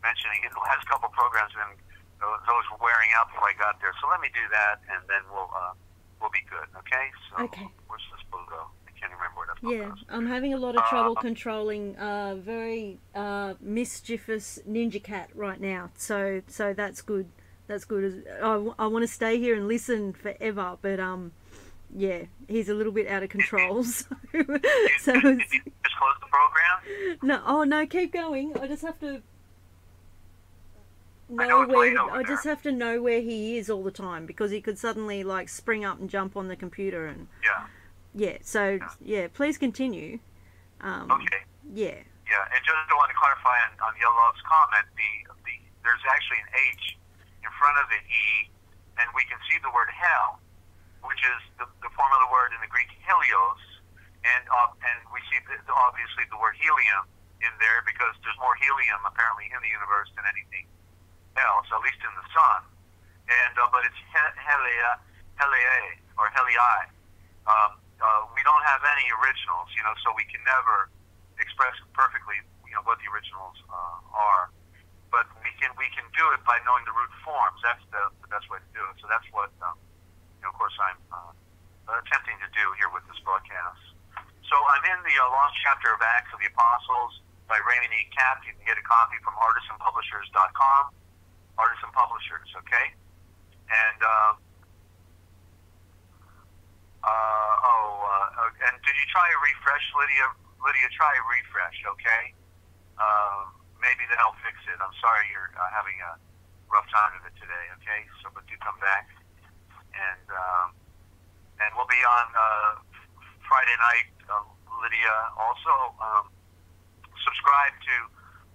Speaker 2: mentioning in the last couple programs, and those were wearing out before I got there. So let me do that, and then we'll be good, okay? So
Speaker 1: okay.
Speaker 2: Where's this book go? I can't remember where that book goes.
Speaker 1: I'm having a lot of trouble controlling very mischievous NinjaCat right now. So that's good. That's good. I want to stay here and listen forever, but yeah, he's a little bit out of control. So
Speaker 2: did you just close the program?
Speaker 1: No, keep going. I just have to have to know where he is all the time, because he could suddenly like spring up and jump on the computer and so please continue.
Speaker 2: Okay.
Speaker 1: Yeah,
Speaker 2: and just want to clarify on Yellow's comment, there's actually an H in front of the E, and we can see the word hell, which is the form of the word in the Greek helios, and we see obviously the word helium in there because there's more helium apparently in the universe than anything else, at least in the sun. And but it's Helii or Helii. We don't have any originals, so we can never express perfectly, what the originals are. But we can do it by knowing the root forms. That's the best way to do it. So that's what, of course, I'm attempting to do here with this broadcast. So I'm in the lost chapter of Acts of the Apostles by Raymond E. Kapp. You can get a copy from artisanpublishers.com. Artisan Publishers, okay? And and did you try a refresh, Lydia? Lydia, try a refresh, okay? Maybe that'll fix it. I'm sorry you're having a rough time of it today, okay? So, but do come back, and we'll be on Friday night. Lydia, also subscribe to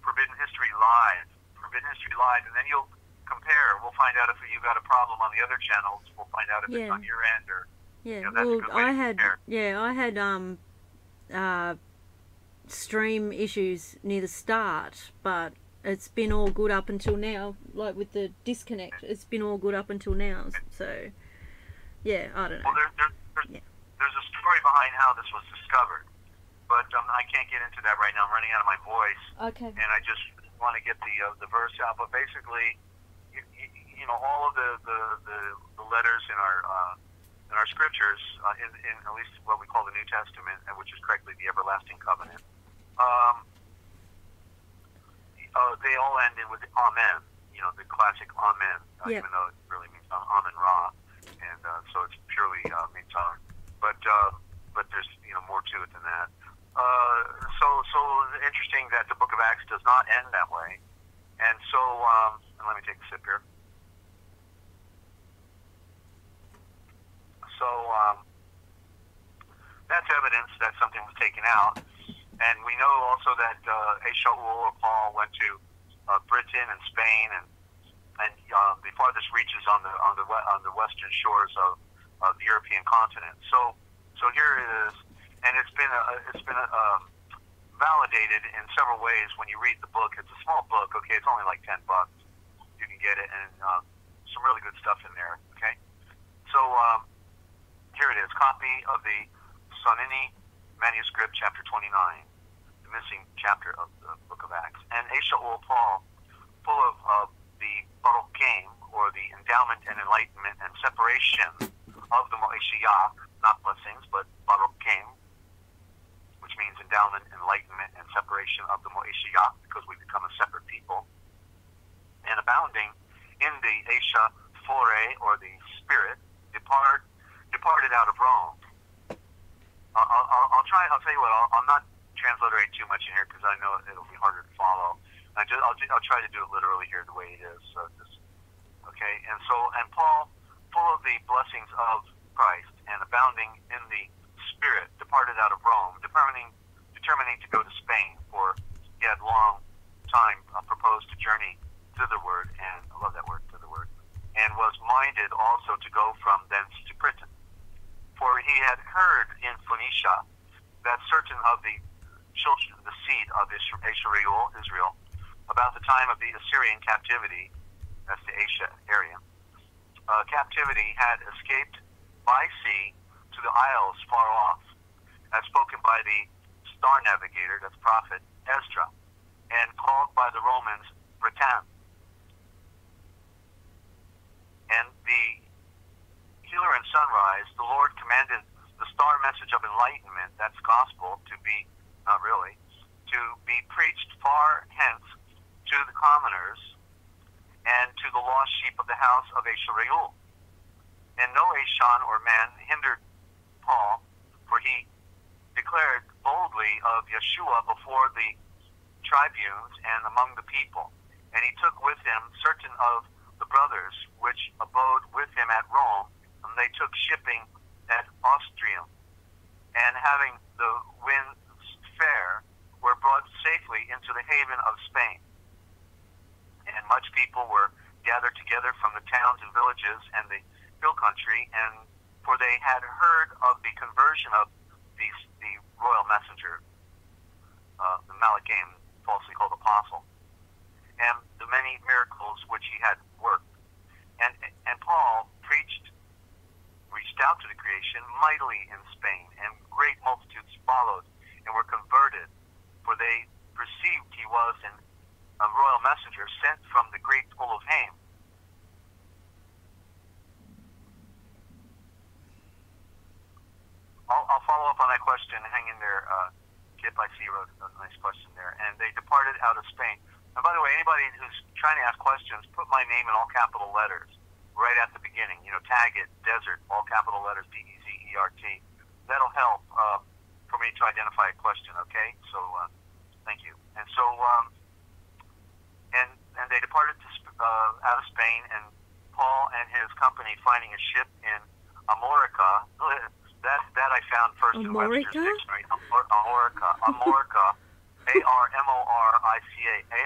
Speaker 2: Forbidden History Live. And then you'll compare. We'll find out if you've got a problem on the other channels. We'll find out if it's on your end or that's a good way
Speaker 1: I had stream issues near the start, but it's been all good up until now. Like with the disconnect, it's been all good up until now. So yeah, I don't know.
Speaker 2: Well, there's a story behind how this was discovered, but I can't get into that right now. I'm running out of my voice.
Speaker 1: Okay.
Speaker 2: And I just want to get the verse out, but basically, all of the letters in our scriptures, in at least what we call the New Testament, and which is correctly the everlasting covenant, they all ended with Amen. The classic Amen, even though it really means Amen Ra, and so it's purely Mitzvah. But there's more to it than that. So interesting that the Book of Acts does not end that way. And so, and let me take a sip here. So, that's evidence that something was taken out. And we know also that Shaul or Paul went to Britain and Spain, and the farthest reaches on the western shores of the European continent. So here it is, and it's been validated in several ways when you read the book. It's a small book, okay? It's only like $10. You can get it, and some really good stuff in there, okay? So here it is, copy of the Sonini manuscript, chapter 29, the missing chapter of the Book of Acts. And Shaul Paul, full of the Baruch game, or the endowment and enlightenment and separation of the Mo'eshiach, not blessings, but Baruch game, which means endowment, enlightenment, and separation of the Mo'eshiach, because we become a separate people. and abounding in the Asia Fore, or the Spirit, departed out of Rome. I'll try. I'll tell you what. I'll not transliterate too much in here because I know it'll be harder to follow. I'll try to do it literally here the way it is. Okay. And Paul, full of the blessings of Christ and abounding in the Spirit, departed out of Rome, determining to go to Spain, for he had long time proposed to journey thitherward, and I love that word, thitherward, and was minded also to go from thence to Britain. For he had heard in Phoenicia that certain of the children, the seed of Israel, about the time of the Assyrian captivity, that's the Asia area, captivity, had escaped by sea to the isles far off, as spoken by the star navigator, that's prophet Ezra, and called by the Romans Britain. And the healer and sunrise, the Lord commanded the star message of enlightenment, that's gospel, to be, not really, to be preached far hence to the commoners and to the lost sheep of the house of Israel. And no Ashon or man hindered Paul, for he declared boldly of Yeshua before the tribunes and among the people. And he took with him certain of the brothers which abode with him at Rome, and they took shipping at Austrium, and having the winds fair, were brought safely into the haven of Spain. And much people were gathered together from the towns and villages and the hill country, and for they had heard of the conversion of the royal messenger, the Malachim, falsely called apostle, and the many miracles which he had worked. And Paul reached out to the creation mightily in Spain, and great multitudes followed and were converted, for they perceived he was a royal messenger sent from the great school of Ham. I'll follow up on that question. Hang in there, Kip. I see you wrote a nice question there. And they departed out of Spain. And by the way, anybody who's trying to ask questions, put my name in all capital letters right at the beginning. Tag it, Desert, all capital letters, D-E-Z-E-R-T. That'll help for me to identify a question, okay? So, thank you. And so, and they departed out of Spain, and Paul and his company, finding a ship in Amorica, that I found first in Webster's Dictionary. Amorica, A-R-M-O-R-I-C-A,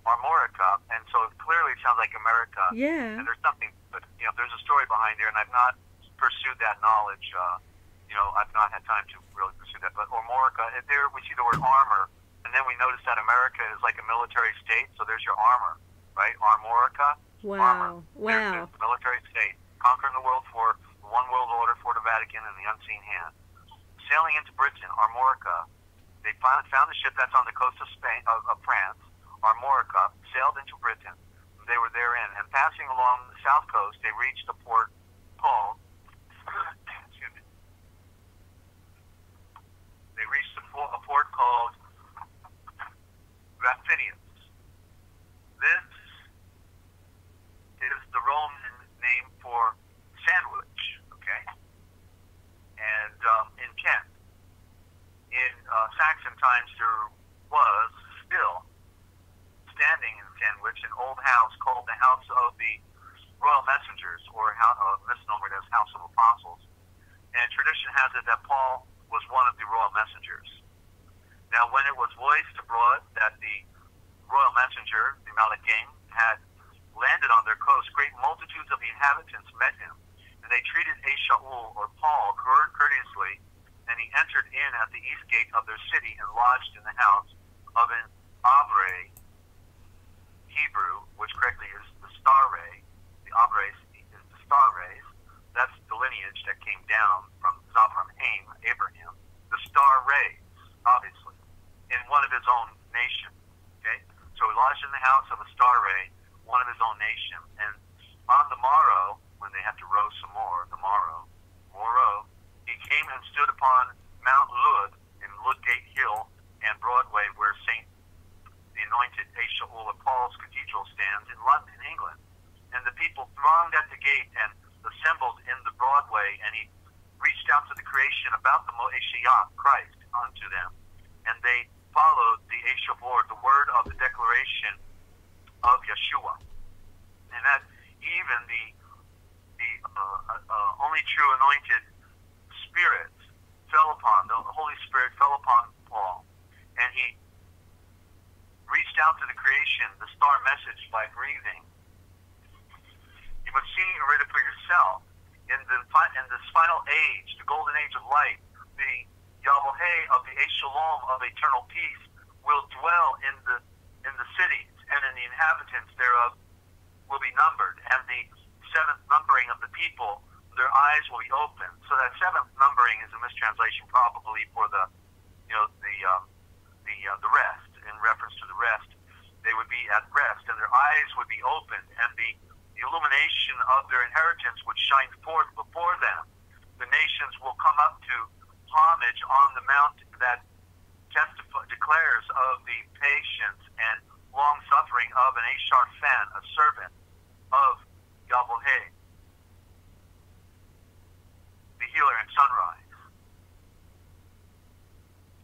Speaker 2: Armorica, and so it clearly sounds like America.
Speaker 1: Yeah.
Speaker 2: And there's something, but there's a story behind there, and I've not pursued that knowledge. I've not had time to really pursue that. But Armorica, there we see the word armor, and then we notice that America is like a military state, so there's your armor, right? Armorica.
Speaker 1: Wow.
Speaker 2: Armor.
Speaker 1: Wow.
Speaker 2: There's the military state, conquering the world for one world order for the Vatican and the unseen hand. Sailing into Britain, Armorica, they found the ship that's on the coast of Spain, of France. Armorica sailed into Britain. They were therein, and passing along the south coast, they reached a port called. Excuse me. They reached a port called Raphinius. This is the Roman name for sandwich, okay? And in Kent, in Saxon times, there was still standing in Sandwich an old house called the House of the Royal Messengers, or misnomered as House of Apostles. And tradition has it that Paul was one of the royal messengers. Now, when it was voiced abroad that the royal messenger, the Malachim, had landed on their coast, great multitudes of the inhabitants met him, and they treated Shaul, or Paul, courteously, and he entered in at the east gate of their city and lodged in the house of an Abre, Hebrew, which correctly is the star ray. The Abre is the star rays. That's the lineage that came down from Abraham. The star rays, obviously, in one of his own nation. Okay, so he lodged in the house of a star ray, one of his own nation. And on the morrow, when they had to row some more, he came and stood upon Mount Lud in Ludgate Hill and Broadway, where the anointed Dezert-Owl at Paul's Cathedral stands in London, England. And the people thronged at the gate and assembled in the Broadway, and he reached out to the creation about the Moeshiach, Christ, unto them. And they followed the Eshavor, the word of the declaration of Yeshua. And that even the only true anointed Spirit fell upon, the Holy Spirit fell upon Paul. And he reached out to the creation, the star message, by breathing. You must see and read it for yourself. In this final age, the golden age of light, the Yahweh of the Shalom of eternal peace will dwell in the cities, and in the inhabitants thereof will be numbered. And the seventh numbering of the people, their eyes will be opened. So that seventh numbering is a mistranslation, probably for the rest, in reference to the rest. They would be at rest, and their eyes would be opened, and the illumination of their inheritance would shine forth before them. The nations will come up to homage on the mount that declares of the patience and long-suffering of an Ashar Fan, a servant of Yahweh, the healer in sunrise.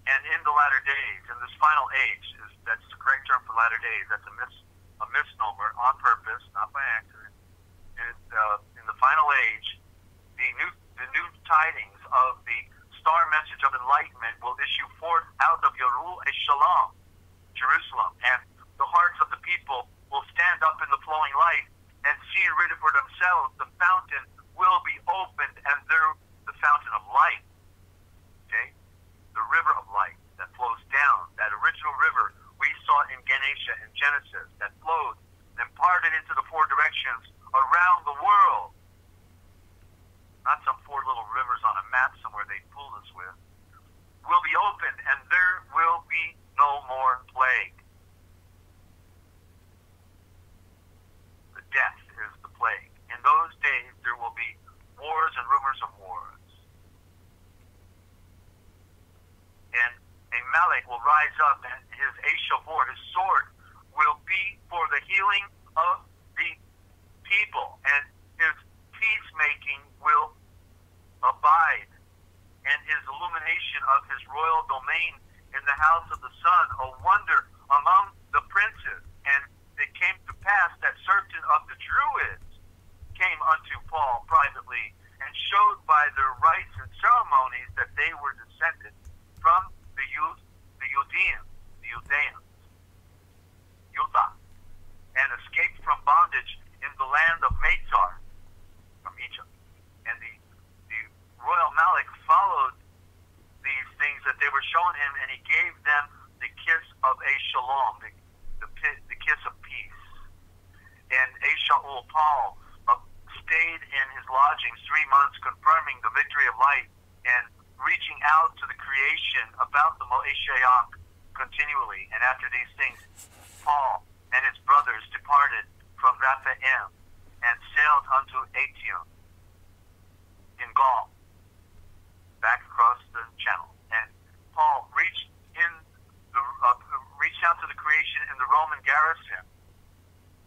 Speaker 2: And in the latter days, in this final age, that's the correct term for latter days, that's a misnomer on purpose, not by accident. And, in the final age, the new tidings of the star message of enlightenment will issue forth out of Shalom, Jerusalem, and the hearts of the people will stand up in the flowing light and see and read it for themselves. The fountain will be opened, and the fountain of light, okay, the river of light that flows down, that original river we saw in Ganesha in Genesis, that flowed and parted into the four directions around the world. Not some four little rivers on a map somewhere they fooled us with. Will be opened, and there will be no more plague. The death is the plague. In those days there will be wars and rumors of wars. And a Malek will rise up, and his Eshavor, his sword, will be for the healing of the people, and his peacemaking will abide, and his illumination of his royal domain in the house of the sun, a wonder among the princes. And it came to pass that certain of the Druids came unto Paul privately, and showed by their rites and ceremonies that they were descended from the Judah, and escaped from bondage in the land of Maitzar, from Egypt. And the royal Malek followed these things that they were shown him, and he gave them the kiss of Shalom, the kiss of peace. And Shaul Paul stayed in his lodgings 3 months, confirming the victory of light and reaching out to the creation about the Moeshiach continually. And after these things, Paul and his brothers departed from Raphaim and sailed unto Atium in Gaul, back across the channel. And Paul reached out to the creation in the Roman garrison,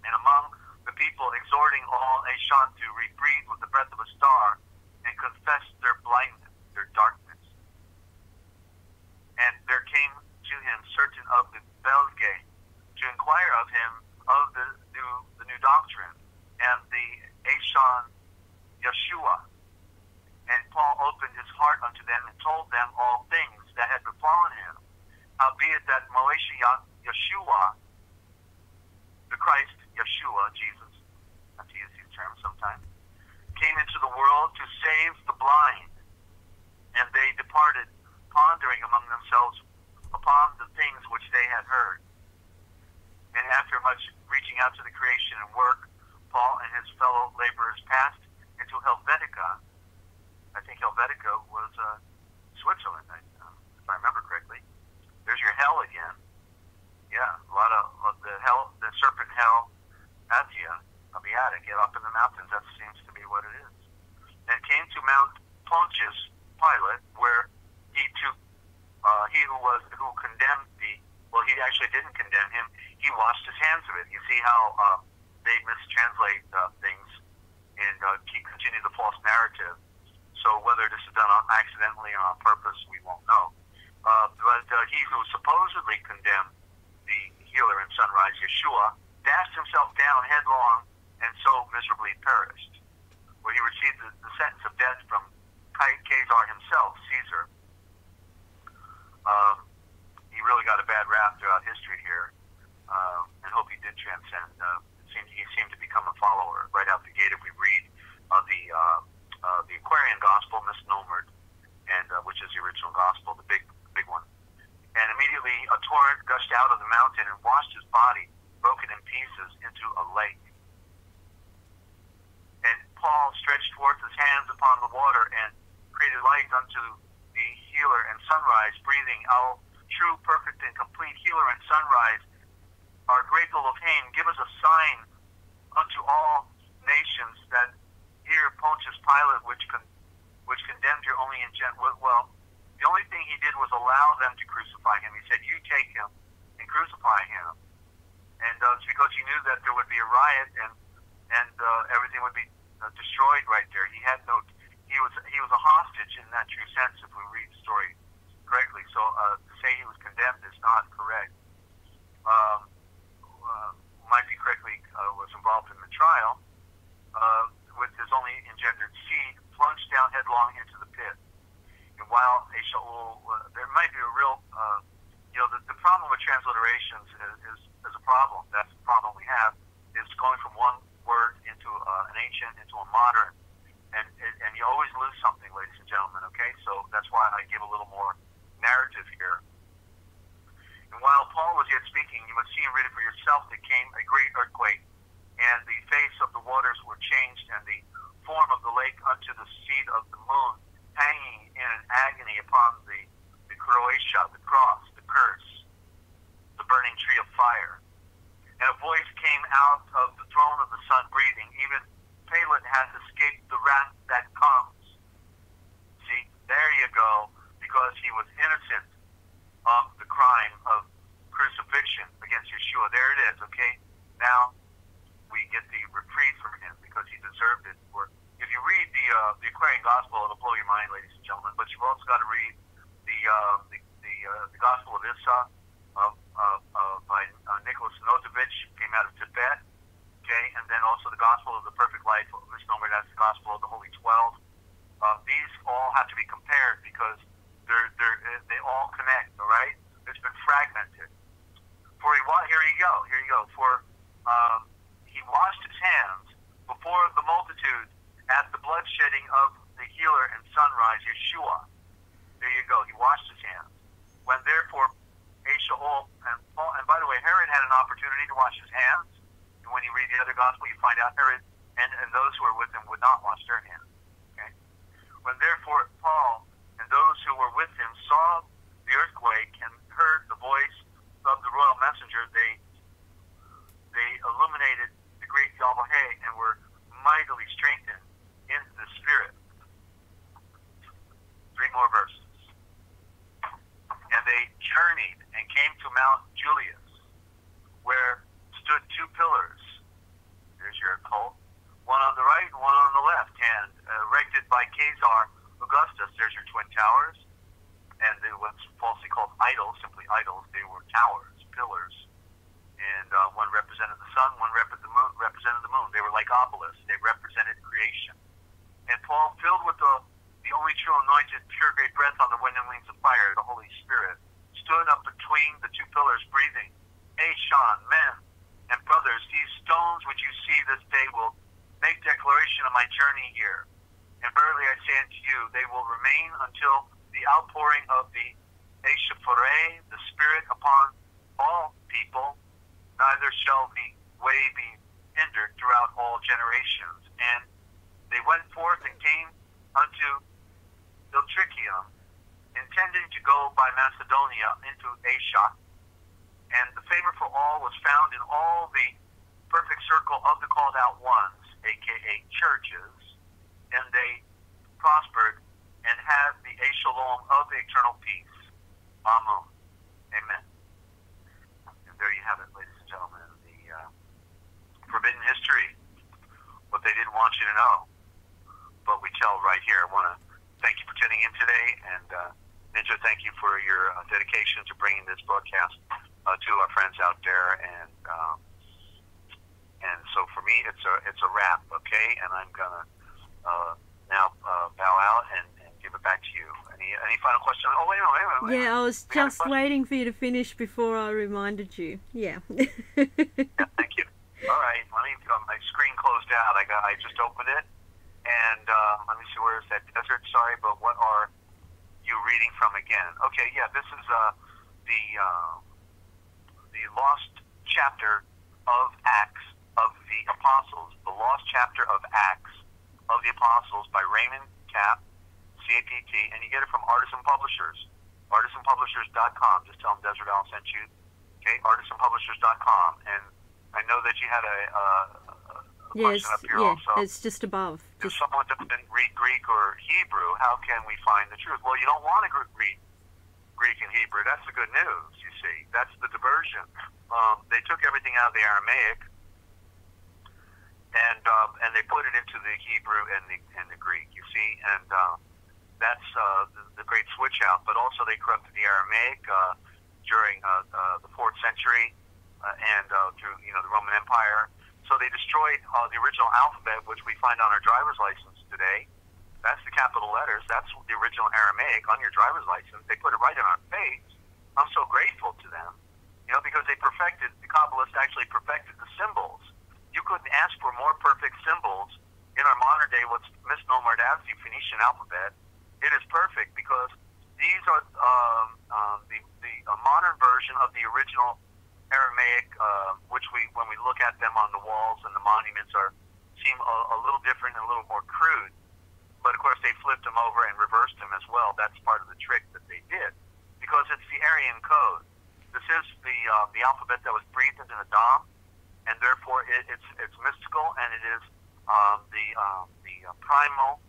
Speaker 2: and among the people, exhorting all Ashan to rebreathe with the breath of a star and confess their blindness, their darkness. And there came to him certain of the Belgae to inquire of him of the new doctrine and the Ashan Yeshua. And Paul opened his heart unto them and told them all things that had befallen him. Howbeit that Moeshiach Yeshua, the Christ Yeshua, Jesus, not to use these terms sometimes, came into the world to save the blind. And they departed, pondering among themselves upon the things which they had heard. And after much reaching out to the creation and work, Paul and his fellow laborers passed into Helvetica. I think Helvetica was Switzerland, if I remember correctly. There's your hell again. Yeah, a lot of the hell, the serpent hell, Atia, of the attic, up in the mountains. That seems to be what it is. And came to Mount Pontius Pilate, where he took, he who condemned he actually didn't condemn him. he washed his hands of it. You see how they mistranslate things and continue the false narrative. So whether this is done accidentally or on purpose, we won't know. But he who supposedly condemned the healer in sunrise, Yeshua, dashed himself down headlong and so miserably perished, where he received the sentence of death from Caesar himself, Caesar. He really got a bad rap throughout history here, and hope he did transcend. He seemed to become a follower right out the gate. If we read the Aquarian Gospel, misnomered, and which is the original Gospel, the big one. And immediately a torrent gushed out of the mountain and washed his body, broken in pieces, into a lake. And Paul stretched forth his hands upon the water and created light unto the healer and sunrise, breathing, "Our true, perfect, and complete healer and sunrise, our great Elohim, give us a sign unto all nations that here Pontius Pilate, which condemned your only intent." Well, the only thing he did was allow them to crucify him. He said, "You take him and crucify him," and it's because he knew that there would be a riot and everything would be destroyed right there. He had no. He was a hostage in that true sense, if we read the story correctly. So to say he was condemned is not correct. Might be correctly was involved in the trial with his only engendered seed, plunged down headlong into the pit. And while there might be a real, the problem with transliterations is a problem. That's the problem we have, is going from one word into an ancient into a modern, and you always lose something, ladies and gentlemen. Okay, so that's why I give a little more narrative here. And while Paul was yet speaking, you must see and read it for yourself, there came a great earthquake, and the face of the waters were changed, and the form of the lake unto the seed of the moon, hanging in an agony upon the Croatia, the cross, the curse, the burning tree of fire. And a voice came out of the throne of the sun, breathing, even Pilate has escaped the wrath that comes. See, there you go, because he was innocent of the crime of crucifixion against Yeshua. There it is, okay? Now we get the reprieve from him because he deserved it. Or if you read the Aquarian Gospel, it'll blow your mind, ladies and gentlemen. But you've also got to read the Gospel of Issa by Nicholas Notovich, came out of Tibet. Okay, and then also the Gospel of the Perfect Life, misnomered as the Gospel of the Holy 12. These all have to be compared because they all connect. All right, it's been fragmented. Here you go. For he washed his hands before the multitude at the bloodshedding of the healer and sunrise, Yeshua. There you go. He washed his hands. When therefore Dezert-Owl and Paul, and by the way, Herod had an opportunity to wash his hands. And when you read the other gospel, you find out Herod and those who were with him would not wash their hands. Okay. When therefore Paul and those who were with him saw the earthquake and heard the voice of the royal messenger, they illuminated the great Yahweh and were mightily strengthened in the spirit. 3 more verses. And they journeyed and came to Mount Julius, where stood 2 pillars. There's your cult. One on the right and one on the left hand, erected by Caesar Augustus. There's your twin towers. And they were falsely called idols, simply idols. They were towers, pillars. And one represented the sun, one represented the moon. They were like obelisks. They represented creation. And Paul, filled with the only true anointed, pure great breath on the wind and wings of fire, the Holy Spirit, stood up between the 2 pillars, breathing, "Sean, men and brothers, these stones which you see this day will make declaration of my journey here. And verily I say unto you, they will remain until the outpouring of the Eshaphore, the Spirit, upon all people, neither shall the way be hindered throughout all generations." And they went forth and came unto Iltricium, intending to go by Macedonia into Asia. And the favor for all was found in all the perfect circle of the called out ones, aka churches, and they prospered and had the shalom of the eternal peace. Amen. Amen. And there you have it, ladies and gentlemen. forbidden history, what they didn't want you to know, but we tell right here. I want to thank you for tuning in today, and Ninja, thank you for your dedication to bringing this broadcast to our friends out there, and so for me, it's a wrap, okay? And I'm gonna now bow out and give it back to you. Any final question? Oh, wait a minute.
Speaker 1: Yeah, I was just waiting for you to finish before I reminded you. Yeah.
Speaker 2: Yeah, thank you. All right, let me. My screen closed out. I just opened it, and let me see, where is that desert? Sorry, but what are you reading from again? Okay, yeah, this is the lost chapter of Acts of the Apostles, the lost chapter of Acts of the Apostles by Raymond Capp, CAPT, and you get it from Artisan Publishers, artisanpublishers.com. Just tell them Dezert-Owl sent you. Okay, artisanpublishers.com, and I know that you had a
Speaker 1: yes,
Speaker 2: question up here
Speaker 1: yeah,
Speaker 2: also.
Speaker 1: it's just above.
Speaker 2: If someone doesn't read Greek or Hebrew, how can we find the truth? Well, you don't want to read Greek and Hebrew. That's the good news, you see. That's the diversion. They took everything out of the Aramaic, and they put it into the Hebrew and the Greek, you see. And that's the great switch out. But also they corrupted the Aramaic during the 4th century and through the Roman Empire. So they destroyed the original alphabet, which we find on our driver's license today. That's the capital letters. That's the original Aramaic on your driver's license. They put it right in our face. I'm so grateful to them, because the Kabbalists actually perfected the symbols. You couldn't ask for more perfect symbols in our modern day, what's misnomered as the Phoenician alphabet. It is perfect because these are the modern version of the original Aramaic, which when we look at them on the walls and the monuments seem a little different and a little more crude. But of course they flipped them over and reversed them as well. That's part of the trick that they did, because it's the Aryan code. This is the alphabet that was breathed into the Dom, and therefore it's mystical, and it is the primal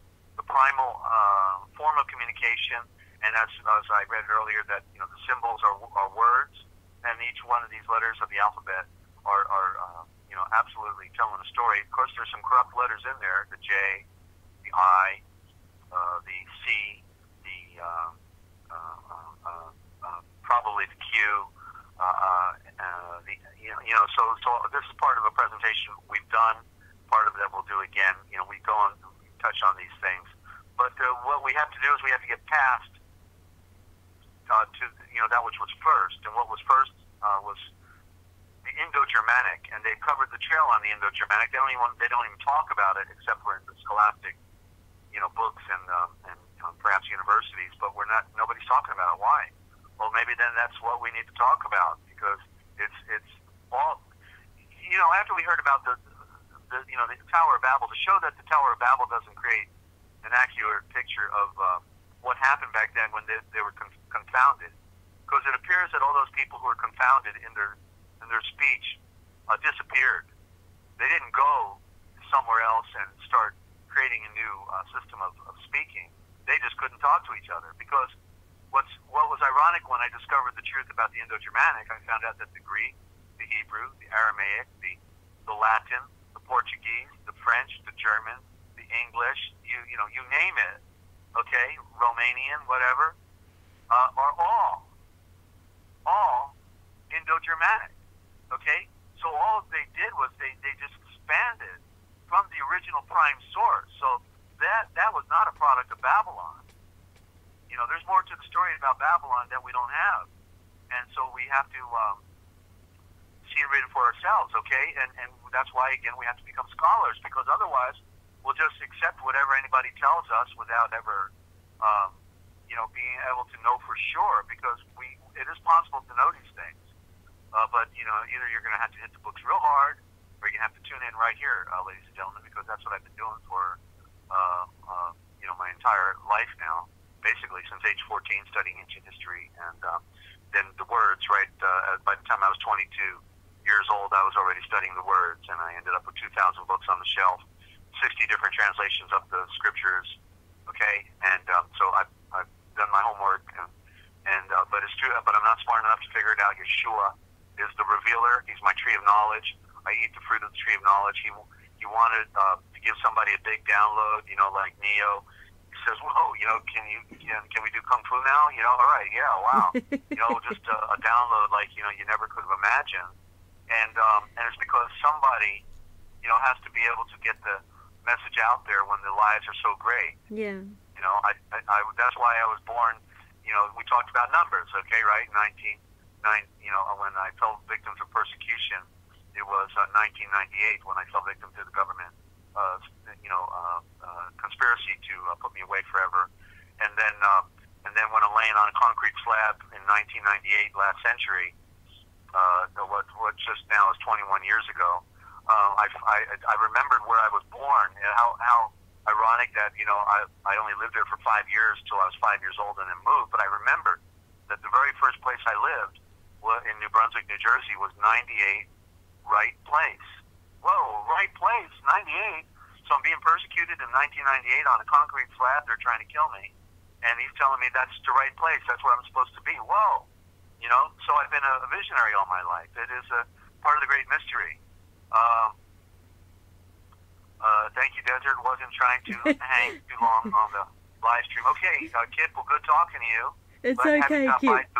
Speaker 2: form of communication. And as I read earlier, that the symbols are words, and each one of these letters of the alphabet are absolutely telling a story. Of course, there's some corrupt letters in there: the J, the I, the C, probably the Q. So this is part of a presentation we've done. Part of that we'll do again. We go on, touch on these things, but what we have to do is we have to get past to that which was first, and what was first was the Indo-Germanic, and they covered the trail on the Indo-Germanic. They don't even talk about it except for in the scholastic books and perhaps universities, but nobody's talking about it. Why? Well, maybe then that's what we need to talk about, because it's all after we heard about the Tower of Babel, to show that the Tower of Babel doesn't create an accurate picture of what happened back then when they were confounded, because it appears that all those people who were confounded in their speech disappeared. They didn't go somewhere else and start creating a new system of speaking. They just couldn't talk to each other, because what was ironic when I discovered the truth about the Indo-Germanic, I found out that the Greek, the Hebrew, the Aramaic, the Latin, the Portuguese, the French, the German, the English, you name it, okay, Romanian, whatever, are all Indo-Germanic, okay? So all they did was they just expanded from the original prime source. So that was not a product of Babylon. There's more to the story about Babylon that we don't have. And so we have to see it written for ourselves, okay? And that's why, again, we have to become scholars, because otherwise we'll just accept whatever anybody tells us without ever, being able to know for sure, because it is possible to know these things. But, either you're going to have to hit the books real hard, or you're going to have to tune in right here, ladies and gentlemen, because that's what I've been doing for, my entire life now, basically since age 14, studying ancient history. And then the words, right, by the time I was 22 years old, I was already studying the words, and I ended up with 2,000 books on the shelf, 60 different translations of the scriptures, okay? And so I've done my homework, but it's true, but I'm not smart enough to figure it out. Yeshua is the revealer. He's my tree of knowledge. I eat the fruit of the tree of knowledge. He wanted to give somebody a big download, like Neo. He says, whoa, can we do Kung Fu now? All right, yeah, wow. Just a download like, you never could have imagined. And it's because somebody, has to be able to get the message out there when the lives are so great.
Speaker 1: Yeah.
Speaker 2: That's why I was born, we talked about numbers, okay, right? 1990, when I fell victim to persecution, it was 1998 when I fell victim to the government, conspiracy to put me away forever. And then when I'm laying on a concrete slab in 1998, last century, what just now is 21 years ago, I remembered where I was born and how ironic that, I only lived there for 5 years till I was 5 years old and then moved. But I remembered that the very first place I lived in New Brunswick, New Jersey, was 98 Right Place. Whoa, Right Place, 98. So I'm being persecuted in 1998 on a concrete slab. They're trying to kill me. And he's telling me that's the right place. That's where I'm supposed to be. Whoa. So I've been a visionary all my life. It is a part of the great mystery. Thank you, Desert. Wasn't trying to hang too long on the live stream. Okay, Kip, well, good talking to you.
Speaker 1: It's okay, Kip.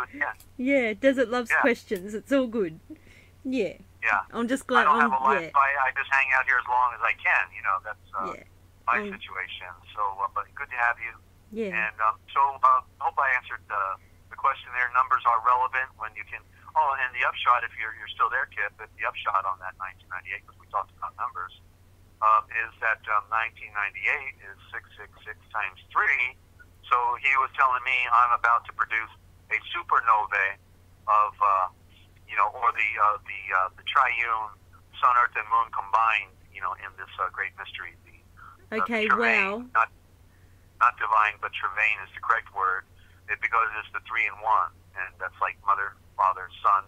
Speaker 1: Yeah, Desert loves questions. It's all good. Yeah.
Speaker 2: Yeah.
Speaker 1: I'm just glad.
Speaker 2: I don't have a life. I just hang out here as long as I can. That's my situation. So, but good to have you.
Speaker 1: Yeah.
Speaker 2: And hope I answered the question there. Numbers are relevant when you can. Oh, and the upshot, if you're still there, Kip, the upshot on that 1998, because we talked about numbers, is that 1998 is 666 times 3. So he was telling me I'm about to produce a supernovae of, or the triune sun, earth, and moon combined, in this great mystery.
Speaker 1: Okay,
Speaker 2: wow. Not divine, but Travain is the correct word, because it's the 3 in 1, and that's like Mother, Father, Son,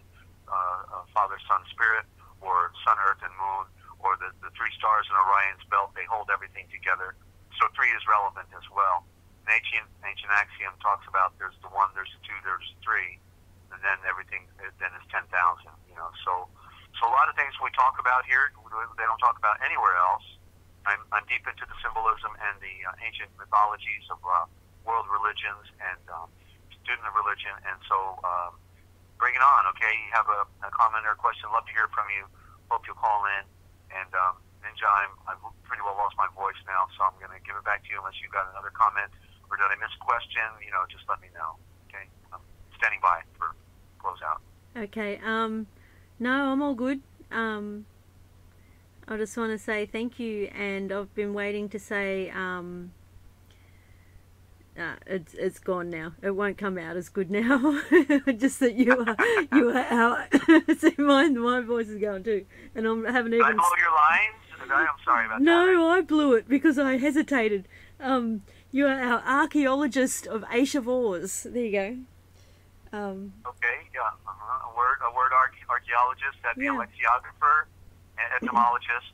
Speaker 2: Father, Son, Spirit, or Sun, Earth, and Moon, or the 3 stars in Orion's belt. They hold everything together. So 3 is relevant as well. An ancient axiom talks about there's the 1, there's the 2, there's the 3, and then everything then is 10,000. So a lot of things we talk about here, they don't talk about anywhere else. I'm deep into the symbolism and the ancient mythologies of world religions and student of religion, and so bring it on, okay? You have a comment or a question, love to hear from you. Hope you'll call in. And Ninja, I've pretty well lost my voice now, so I'm going to give it back to you unless you've got another comment, or did I miss a question? Just let me know, okay? I'm standing by for closeout.
Speaker 1: Okay, no, I'm all good. I just want to say thank you, and I've been waiting to say it's gone now. It won't come out as good now. Just that you are out. See, my voice is going too, and I haven't even.
Speaker 2: Did I blow your lines? I'm sorry about that.
Speaker 1: No, I blew it because I hesitated. You are our archaeologist of Asia Wars. There you go.
Speaker 2: Okay, yeah, a word archaeologist, that'd be a lexicographer, an etymologist,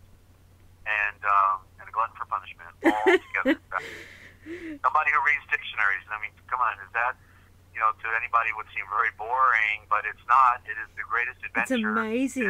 Speaker 2: and a glutton for punishment, all together. Somebody who reads dictionaries. I mean, come on, is that, to anybody would seem very boring, but it's not. It is the greatest adventure.
Speaker 1: It's amazing.